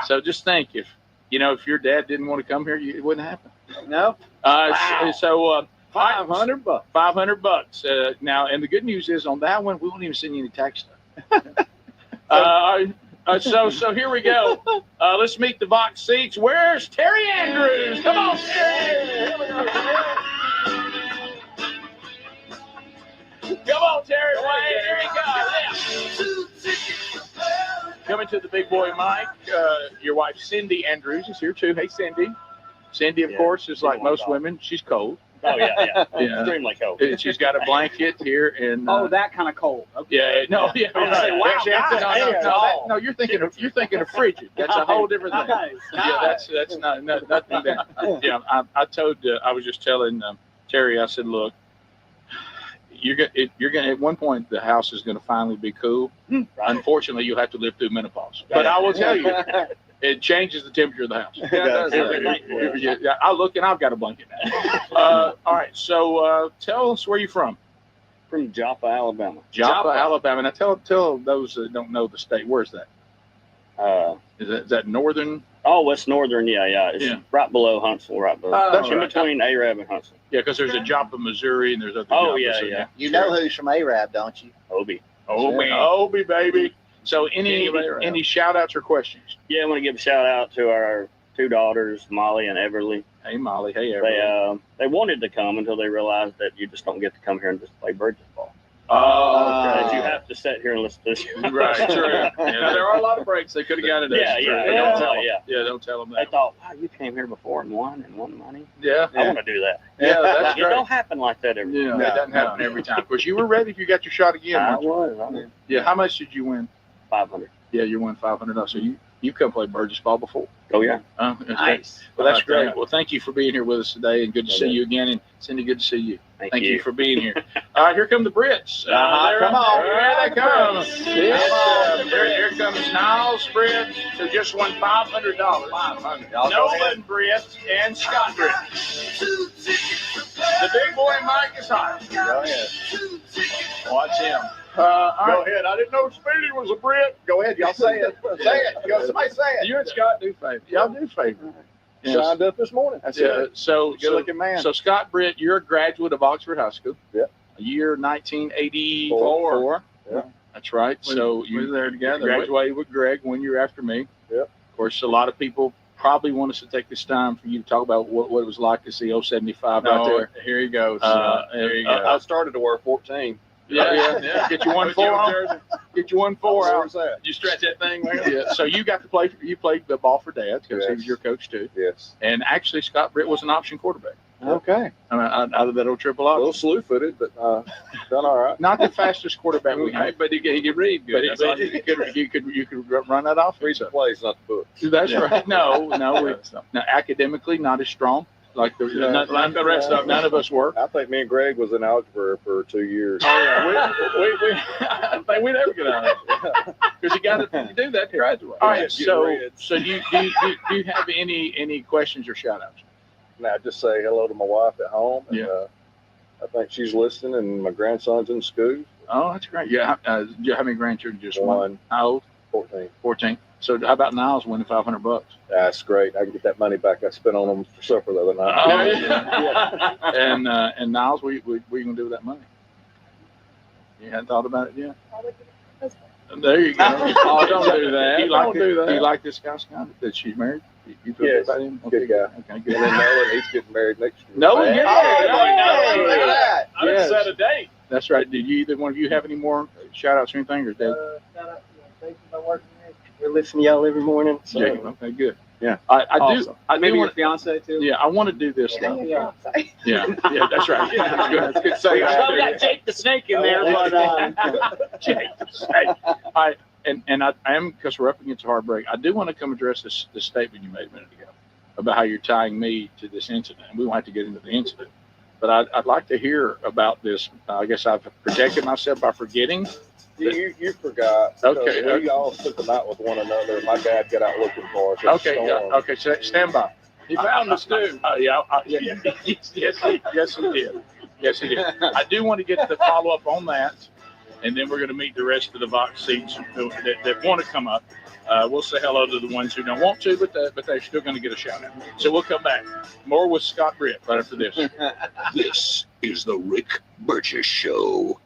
So just think, if your dad didn't want to come here, it wouldn't happen. No. So $500. $500. Now, and the good news is on that one, we won't even send you any tax stuff. So here we go. Let's meet the box seats. Where's Terry Andrews? Come on, Terry. Come on, Terry. Here he goes. Coming to the big boy mic, your wife Cindy Andrews is here too. Hey, Cindy. Cindy, of course, is like most women. She's cold. Oh yeah. Yeah. Extremely cold. She's got a blanket here, and that kind of cold. Okay. yeah, no, yeah, I was gonna say, wow, guys. no, you're thinking of frigid. That's a whole different thing. Nice, Yeah, that's not nothing. Yeah, I told I was just telling Terry. I said, look, you're gonna at one point the house is gonna finally be cool. Right. Unfortunately, you'll have to live through menopause. But I will tell you, it changes the temperature of the house. Yeah, I look and I've got a blanket now. All right, so tell us where you're from. From Joppa, Alabama. Joppa, Alabama. Now tell those that don't know the state. Where's that? Is that northern? Oh, it's northern. Yeah. It's right below Huntsville, right below. That's in right. between Arab and Huntsville. Yeah, because there's a Joppa, Missouri, and there's other. Oh Joppas, yeah. You know who's from Arab, don't you? Obi, baby. So any shout outs or questions? Yeah, I want to give a shout out to our two daughters, Molly and Everly. Hey Molly, hey Everly. They wanted to come until they realized that you just don't get to come here and just play Burgess ball. Oh, okay. That you have to sit here and listen to this. Right, true. Yeah, there are a lot of breaks they could have got today. Yeah. Don't tell them that. They thought, wow, you came here before and won money. Yeah. I want to do that. Yeah, that's It great. don't happen like that every time. It doesn't happen every time. Of course, you were ready if you got your shot again. I weren't you? was. Yeah. How much did you win? 500. Yeah, you won $500. So you come play Burgess ball before. Oh yeah. That's Nice. great. Well, that's great. Well, thank you for being here with us today, and good to see you again. And Cindy, good to see you. Thank you for being here. Here come the Brits. Come on. There they come. Come Here comes Niles Britt, who just won $500. Nolan Britt and Scott Britt. The big boy Mike is hot. Go ahead. Watch him. Go ahead. I didn't know Speedy was a Brit. Go ahead. Y'all say it. Say it. Somebody say it. You and Scott do favor. Y'all do favor. Signed up this morning. That's it. So good-looking man. So Scott Britt, you're a graduate of Oxford High School. Yep. Year 1984. Yeah. That's right. So you were there together. Graduated with Greg 1 year after me. Yep. Of course, a lot of people probably want us to take this time for you to talk about what it was like to see 075 out there. Here he goes. Here you go. I started to wear 14. Yeah. Get you 1-4. Get you 1-4 out. Where's that? You stretch that thing, man. Yeah. So you got to play. You played the ball for Dad because he was your coach too. Yes. And actually, Scott Britt was an option quarterback. Okay. Out of that old triple A option. little slew-footed, but done all right. Not the fastest quarterback we had, But he could read good. but you could run that off. Read the plays, not the books. That's right. No, academically not as strong like the rest of none of us were. I think me and Greg was in algebra for 2 years. Oh yeah, we I think we never get out of it because you got to do that to graduate. All right, so do you have any questions or shout outs? Now, just say hello to my wife at home. And, Yeah. I think she's listening, and my grandson's in school. Oh, that's great. Yeah, how many grandchildren? Just One. How old? 14. 14. So how about Niles winning $500? That's great. I can get that money back I spent on them for supper the other night. And Niles, what are you gonna do with that money? You hadn't thought about it yet? There you go. Oh, don't do that. Do you like this guy, Scott, that she's married? You feel good about him? Good guy. Okay, good. And then Nolan, he's getting married next year. Nolan, Man. look at that. I didn't set a date. That's right. Did either one of you have any more shout outs or anything? Or Dad? Shout out to thank you for working here. We're listening to y'all every morning. So. Yeah. Okay, good. Yeah. I Awesome. do Maybe your want. fiance too. Yeah, I want to do this though. Yeah. Yeah, that's right. Yeah, that's good. That's good. Say We got Jake the Snake in there, but Jake the Snake. All right, and I am, because we're up against a hard break. I do want to come address this statement you made a minute ago about how you're tying me to this incident. We won't have to get into the incident, but I'd like to hear about this. I guess I've protected myself by forgetting. You forgot. Okay. We all took them out with one another. My dad got out looking for us. Okay. Okay. So stand by. He found us too. Yeah. Yes, he did. Yes, he did. I do want to get the follow up on that, and then we're going to meet the rest of the Vox seats that want to come up. We'll say hello to the ones who don't want to, but they're still going to get a shout out. So we'll come back. More with Scott Britt right after this. This is the Rick Burgess Show.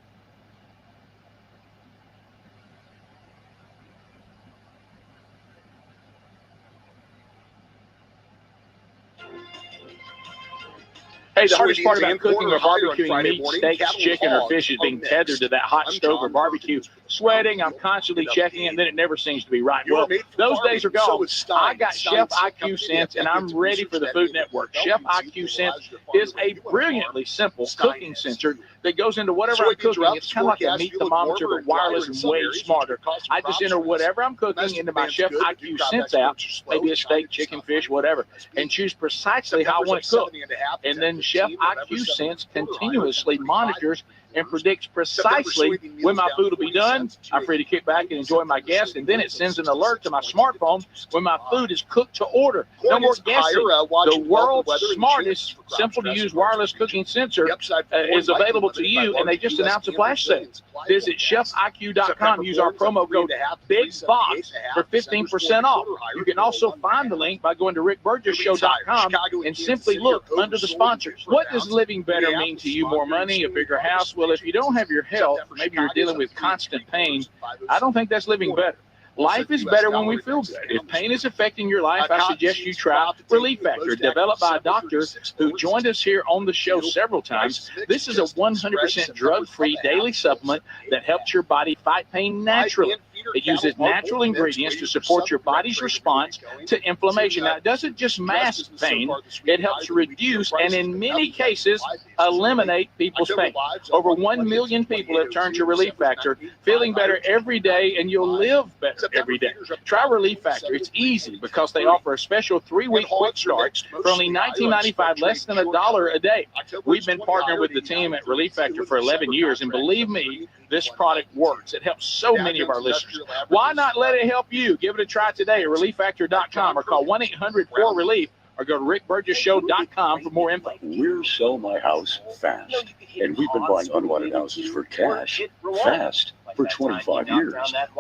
Hey, the hardest part about cooking or barbecuing meat, steaks, chicken, or fish is being tethered to that hot stove or barbecue. Sweating, I'm constantly checking it, and then it never seems to be right. Well, those days are gone. I got Chef IQ Sense, and I'm ready for the Food Network. Chef IQ Sense is a brilliantly simple cooking sensor that goes into whatever I'm cooking. It's kind of like a meat thermometer, but wireless and way smarter. I just enter whatever I'm cooking into my Chef IQ Sense app, maybe a steak, chicken, fish, whatever, and choose precisely how I want it cooked. And then Chef IQ Sense continuously monitors and predicts precisely when my food will be done. I'm free to kick back and enjoy my guests, and then it sends an alert to my smartphone when my food is cooked to order. No more guessing. The world's smartest, simple-to-use wireless cooking sensor is available to you, and they just announced a flash sale. Visit chefiq.com. Use our promo code BIGBOX for 15% off. You can also find the link by going to rickburgessshow.com and simply look under the sponsors. What does living better mean to you? More money, a bigger house? Well, if you don't have your health, maybe you're dealing with constant pain, I don't think that's living better. Life is better when we feel good. If pain is affecting your life, I suggest you try Relief Factor, developed by a doctor who joined us here on the show several times. This is a 100% drug-free daily supplement that helps your body fight pain naturally. It uses natural ingredients to support your body's response to inflammation. Now, it doesn't just mask pain, it helps reduce and in many cases eliminate people's pain. Over 1 million people have turned to Relief Factor, feeling better every day, and you'll live better every day. Try Relief Factor. It's easy because they offer a special 3-week quick start for only $19.95, less than $1 a day. We've been partnering with the team at Relief Factor for 11 years, and believe me, this product works. It helps so many of our listeners. Why not let it help you? Give it a try today at relieffactor.com or call 1-800-4RELIEF or go to rickburgessshow.com for more info. We're Sell My House Fast, and we've been buying unwanted houses for cash fast for 25 years.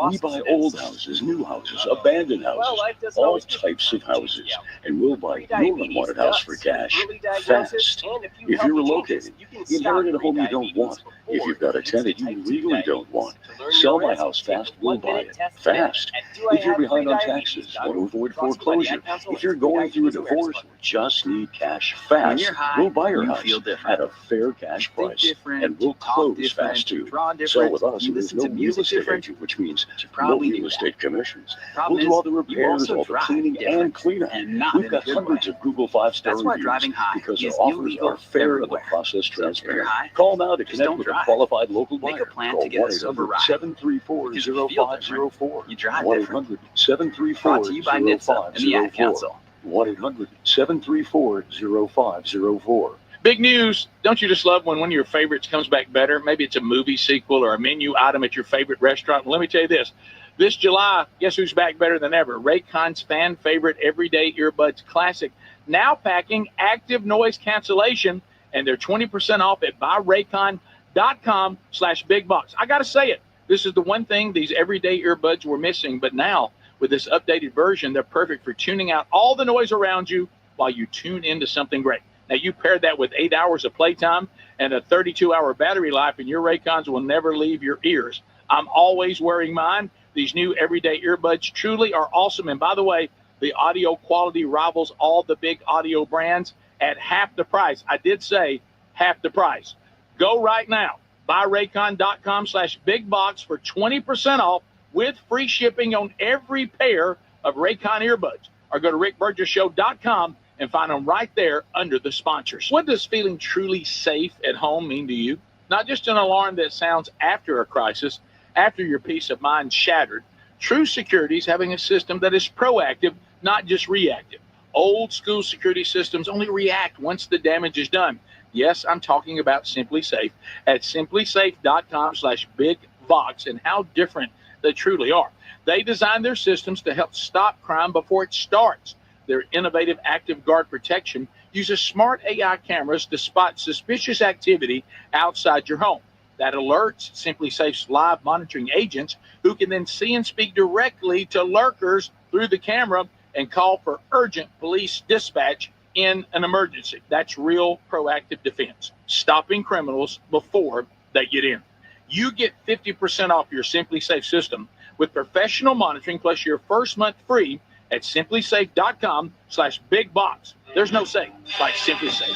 We buy old houses, new houses, abandoned houses, all types of houses, and we'll buy your unwanted house for cash fast. If you're relocating, inherited a home you don't want, if you've got a tenant you really don't want, Sell My House Fast will buy it fast. If you're behind on taxes, want to avoid foreclosure, if you're going through a divorce or just need cash fast, we'll buy your house at a fair cash price, and we'll close fast too. Sell with us, there's no real estate agent, which means no real estate commissions. We'll do all the repairs, all the cleaning and cleanup. We've got hundreds of Google 5-star reviews because our offers are fair and the process transparent. Call now to connect with a qualified local buyer. Call 1-800-734-0504. 1-800-734-0504. 1-800-734-0504. Big news. Don't you just love when one of your favorites comes back better? Maybe it's a movie sequel or a menu item at your favorite restaurant. Well, let me tell you this. This July, guess who's back better than ever? Raycon's fan favorite Everyday Earbuds Classic. Now packing active noise cancellation, and they're 20% off at buyraycon.com/bigbox. I got to say it. This is the one thing these everyday earbuds were missing, but now with this updated version, they're perfect for tuning out all the noise around you while you tune into something great. Now, you pair that with 8 hours of playtime and a 32-hour battery life, and your Raycons will never leave your ears. I'm always wearing mine. These new everyday earbuds truly are awesome. And by the way, the audio quality rivals all the big audio brands at half the price. I did say half the price. Go right now. Buyraycon.com/bigbox for 20% off with free shipping on every pair of Raycon earbuds. Or go to rickburgessshow.com and find them right there under the sponsors. What does feeling truly safe at home mean to you? Not just an alarm that sounds after a crisis, after your peace of mind shattered. True security is having a system that is proactive, not just reactive. Old school security systems only react once the damage is done. Yes, I'm talking about Simply Safe at simplysafe.com/bigbox, and how different they truly are. They design their systems to help stop crime before it starts. Their innovative Active Guard protection uses smart AI cameras to spot suspicious activity outside your home. That alerts Simply Safe's live monitoring agents, who can then see and speak directly to lurkers through the camera and call for urgent police dispatch in an emergency. That's real proactive defense, stopping criminals before they get in. You get 50% off your Simply Safe system with professional monitoring plus your first month free at simplysafe.com/bigbox. There's no safe, like simply safe.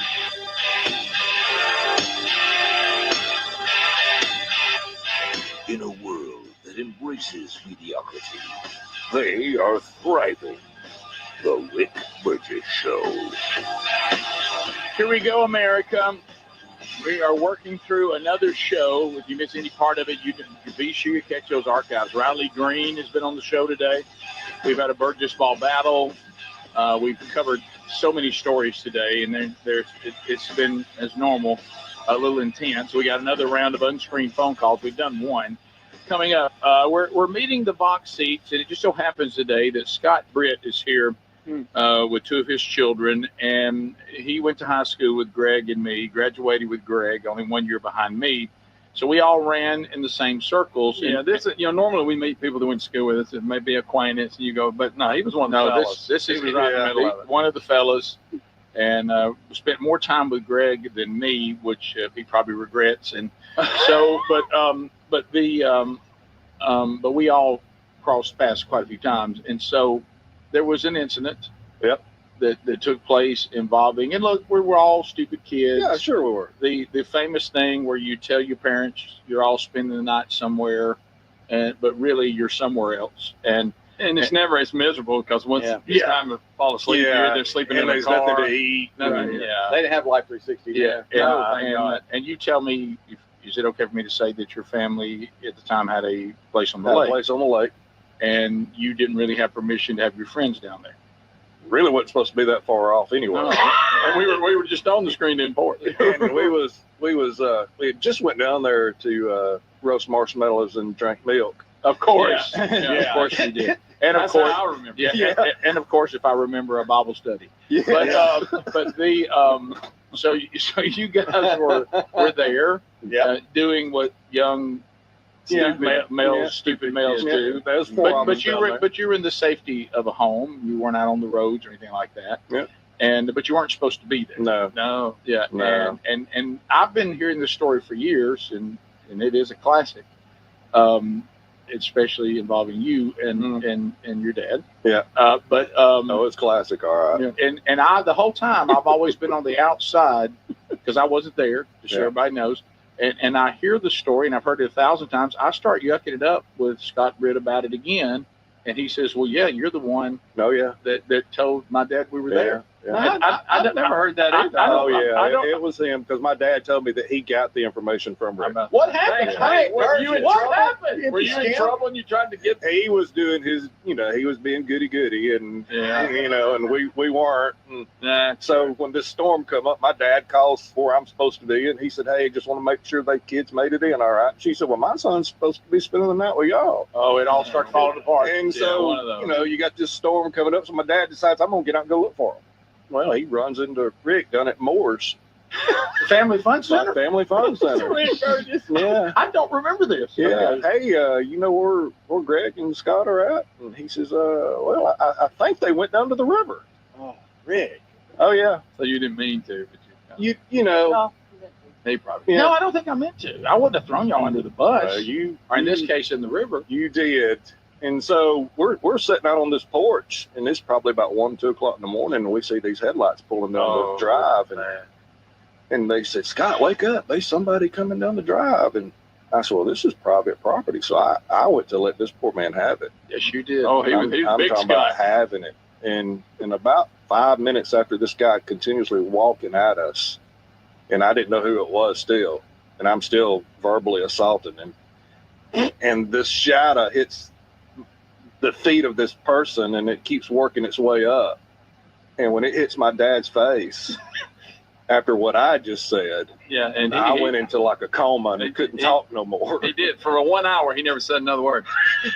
In a world that embraces mediocrity, they are thriving. The Rick Burgess Show. Here we go, America. We are working through another show. If you miss any part of it, you can be sure you catch those archives. Riley Green has been on the show today. We've had a Burgess ball battle. We've covered so many stories today, and it's been, as normal, a little intense. We got another round of unscreened phone calls. We've done one. Coming up, we're meeting the box seats, and it just so happens today that Scott Britt is here with two of his children, and he went to high school with Greg and me, graduated with Greg, only 1 year behind me. So we all ran in the same circles. Yeah, normally we meet people that went to school with us. It may be acquaintance, and you go, but no, he was one of the fellas. This is he was right in the middle of it. One of the fellas, and spent more time with Greg than me, which he probably regrets. And so, but we all crossed paths quite a few times, and so there was an incident. Yep. That took place involving, and look, we were all stupid kids. Yeah, sure we were. The famous thing where you tell your parents you're all spending the night somewhere, but really you're somewhere else, and it's never as miserable because once it's time to fall asleep, they're sleeping in the car. Nothing to eat. They didn't have Life 360. Yeah, and you tell me, is it okay for me to say that your family at the time had a place on the lake? A place on the lake, and you didn't really have permission to have your friends down there. Really wasn't supposed to be that far off anyway. No. And we were just on the screen in port. And we had just went down there to roast marshmallows and drink milk. Of course. Yeah. Of course we did. And of course, I remember. And of course, if I remember, a Bible study. Yeah. But so you guys were there doing what young stupid males do. But you were in the safety of a home. You weren't out on the roads or anything like that. Yeah. But you weren't supposed to be there. No. Yeah. No. And I've been hearing this story for years, and it is a classic. Especially involving you and your dad. Yeah. It's classic, all right. And I, the whole time, I've always been on the outside because I wasn't there, just so everybody knows. And I hear the story, and I've heard it 1,000 times. I start yucking it up with Scott Britt about it again, and he says, "Well, yeah, you're the one that told my dad we were there." Yeah. I've never heard that either. It was him because my dad told me that he got the information from Rick. What happened? Were you in trouble? Happened? Were you in trouble and you tried to get? He was doing his, he was being goody, and and we weren't. So when this storm come up, my dad calls where I'm supposed to be, and he said, "Hey, just want to make sure they kids made it in all right." She said, "Well, my son's supposed to be spending the night with y'all." Oh, it all started falling apart. And so you got this storm coming up, so my dad decides I'm gonna get out and go look for him. Well, he runs into Rick down at Moore's. Family Fun Center? Family Fun Center. Yeah. I don't remember this. Yeah. Hey, you know where Greg and Scott are at? And he says, well, I think they went down to the river. Oh, Rick. Oh, yeah. So you didn't mean to, but you know. No. He probably. Yeah. No, I don't think I meant to. I wouldn't have thrown y'all under the bus. Or in this case, in the river. You did. And so we're sitting out on this porch, and it's probably about 1, 2 o'clock in the morning, and we see these headlights pulling down the drive, and they said, "Scott, wake up! There's somebody coming down the drive." And I said, "Well, this is private property," so I went to let this poor man have it. Yes, you did. Oh, he was I'm big talking Scott. about having it. And about 5 minutes after this guy continuously walking at us, and I didn't know who it was still, and I'm still verbally assaulting him, and this shadow hits the feet of this person, and it keeps working its way up. And when it hits my dad's face, after what I just said, and I went into like a coma and couldn't talk no more. He did. For 1 hour, he never said another word.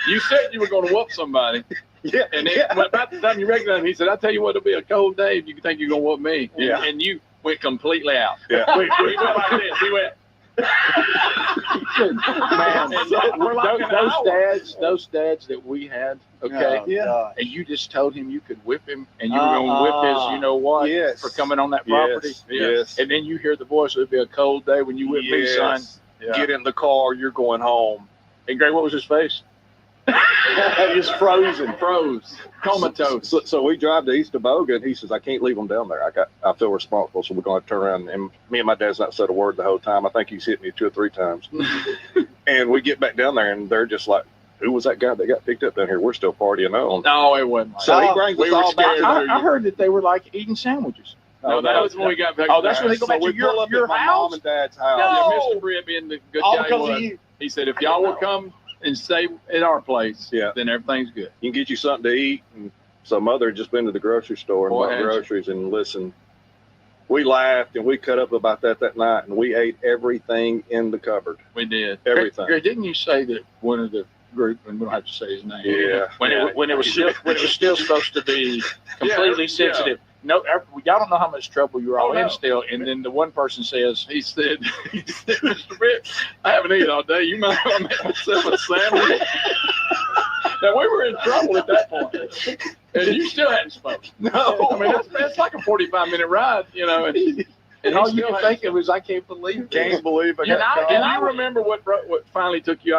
You said you were going to whoop somebody. Yeah. And about the time you recognized him, he said, "I tell you what, it'll be a cold day if you think you're going to whoop me." Yeah. And you went completely out. Yeah. We went like this. He went. Man, those dads that we had, and you just told him you could whip him, and you were going to whip his, you know what, for coming on that property. Yes. And then you hear the voice, "It'll be a cold day when you whip me, son." Get in the car, you're going home. And Greg, what was his face? Just frozen. Froze. Comatose. So we drive to East Aboga, and he says, I can't leave them down there. I feel responsible, so we're going to turn around. And me and my dad's not said a word the whole time. I think he's hit me 2 or 3 times. And we get back down there, and they're just like, who was that guy that got picked up down here? We're still partying on. No, it wasn't. Like so he brings us all back. I heard that they were like eating sandwiches. No, that was when we got back. Oh, that's when they go back to your my house? mom and dad's house. Yeah, Mr. Britt being the good All guy because he of was. you. He said, if y'all will come and stay at our place, then everything's good. You can get you something to eat. And so mother had just been to the grocery store and bought had you? groceries, and listen, we laughed and we cut up about that night, and we ate everything in the cupboard. We did. Everything. Greg, didn't you say that one of the group, and we don't have to say his name. Yeah. When it was still supposed to be completely sensitive. No, y'all don't know how much trouble you're all in still. And then the one person says, he said, Mr. Britt, I haven't eaten all day. You mind if I make myself a sandwich? Now, we were in trouble at that point. And you still hadn't spoken. No. I mean, it's like a 45-minute ride, you know. And all you can think of is, I can't believe it. Can't believe it. And I remember what finally took you out.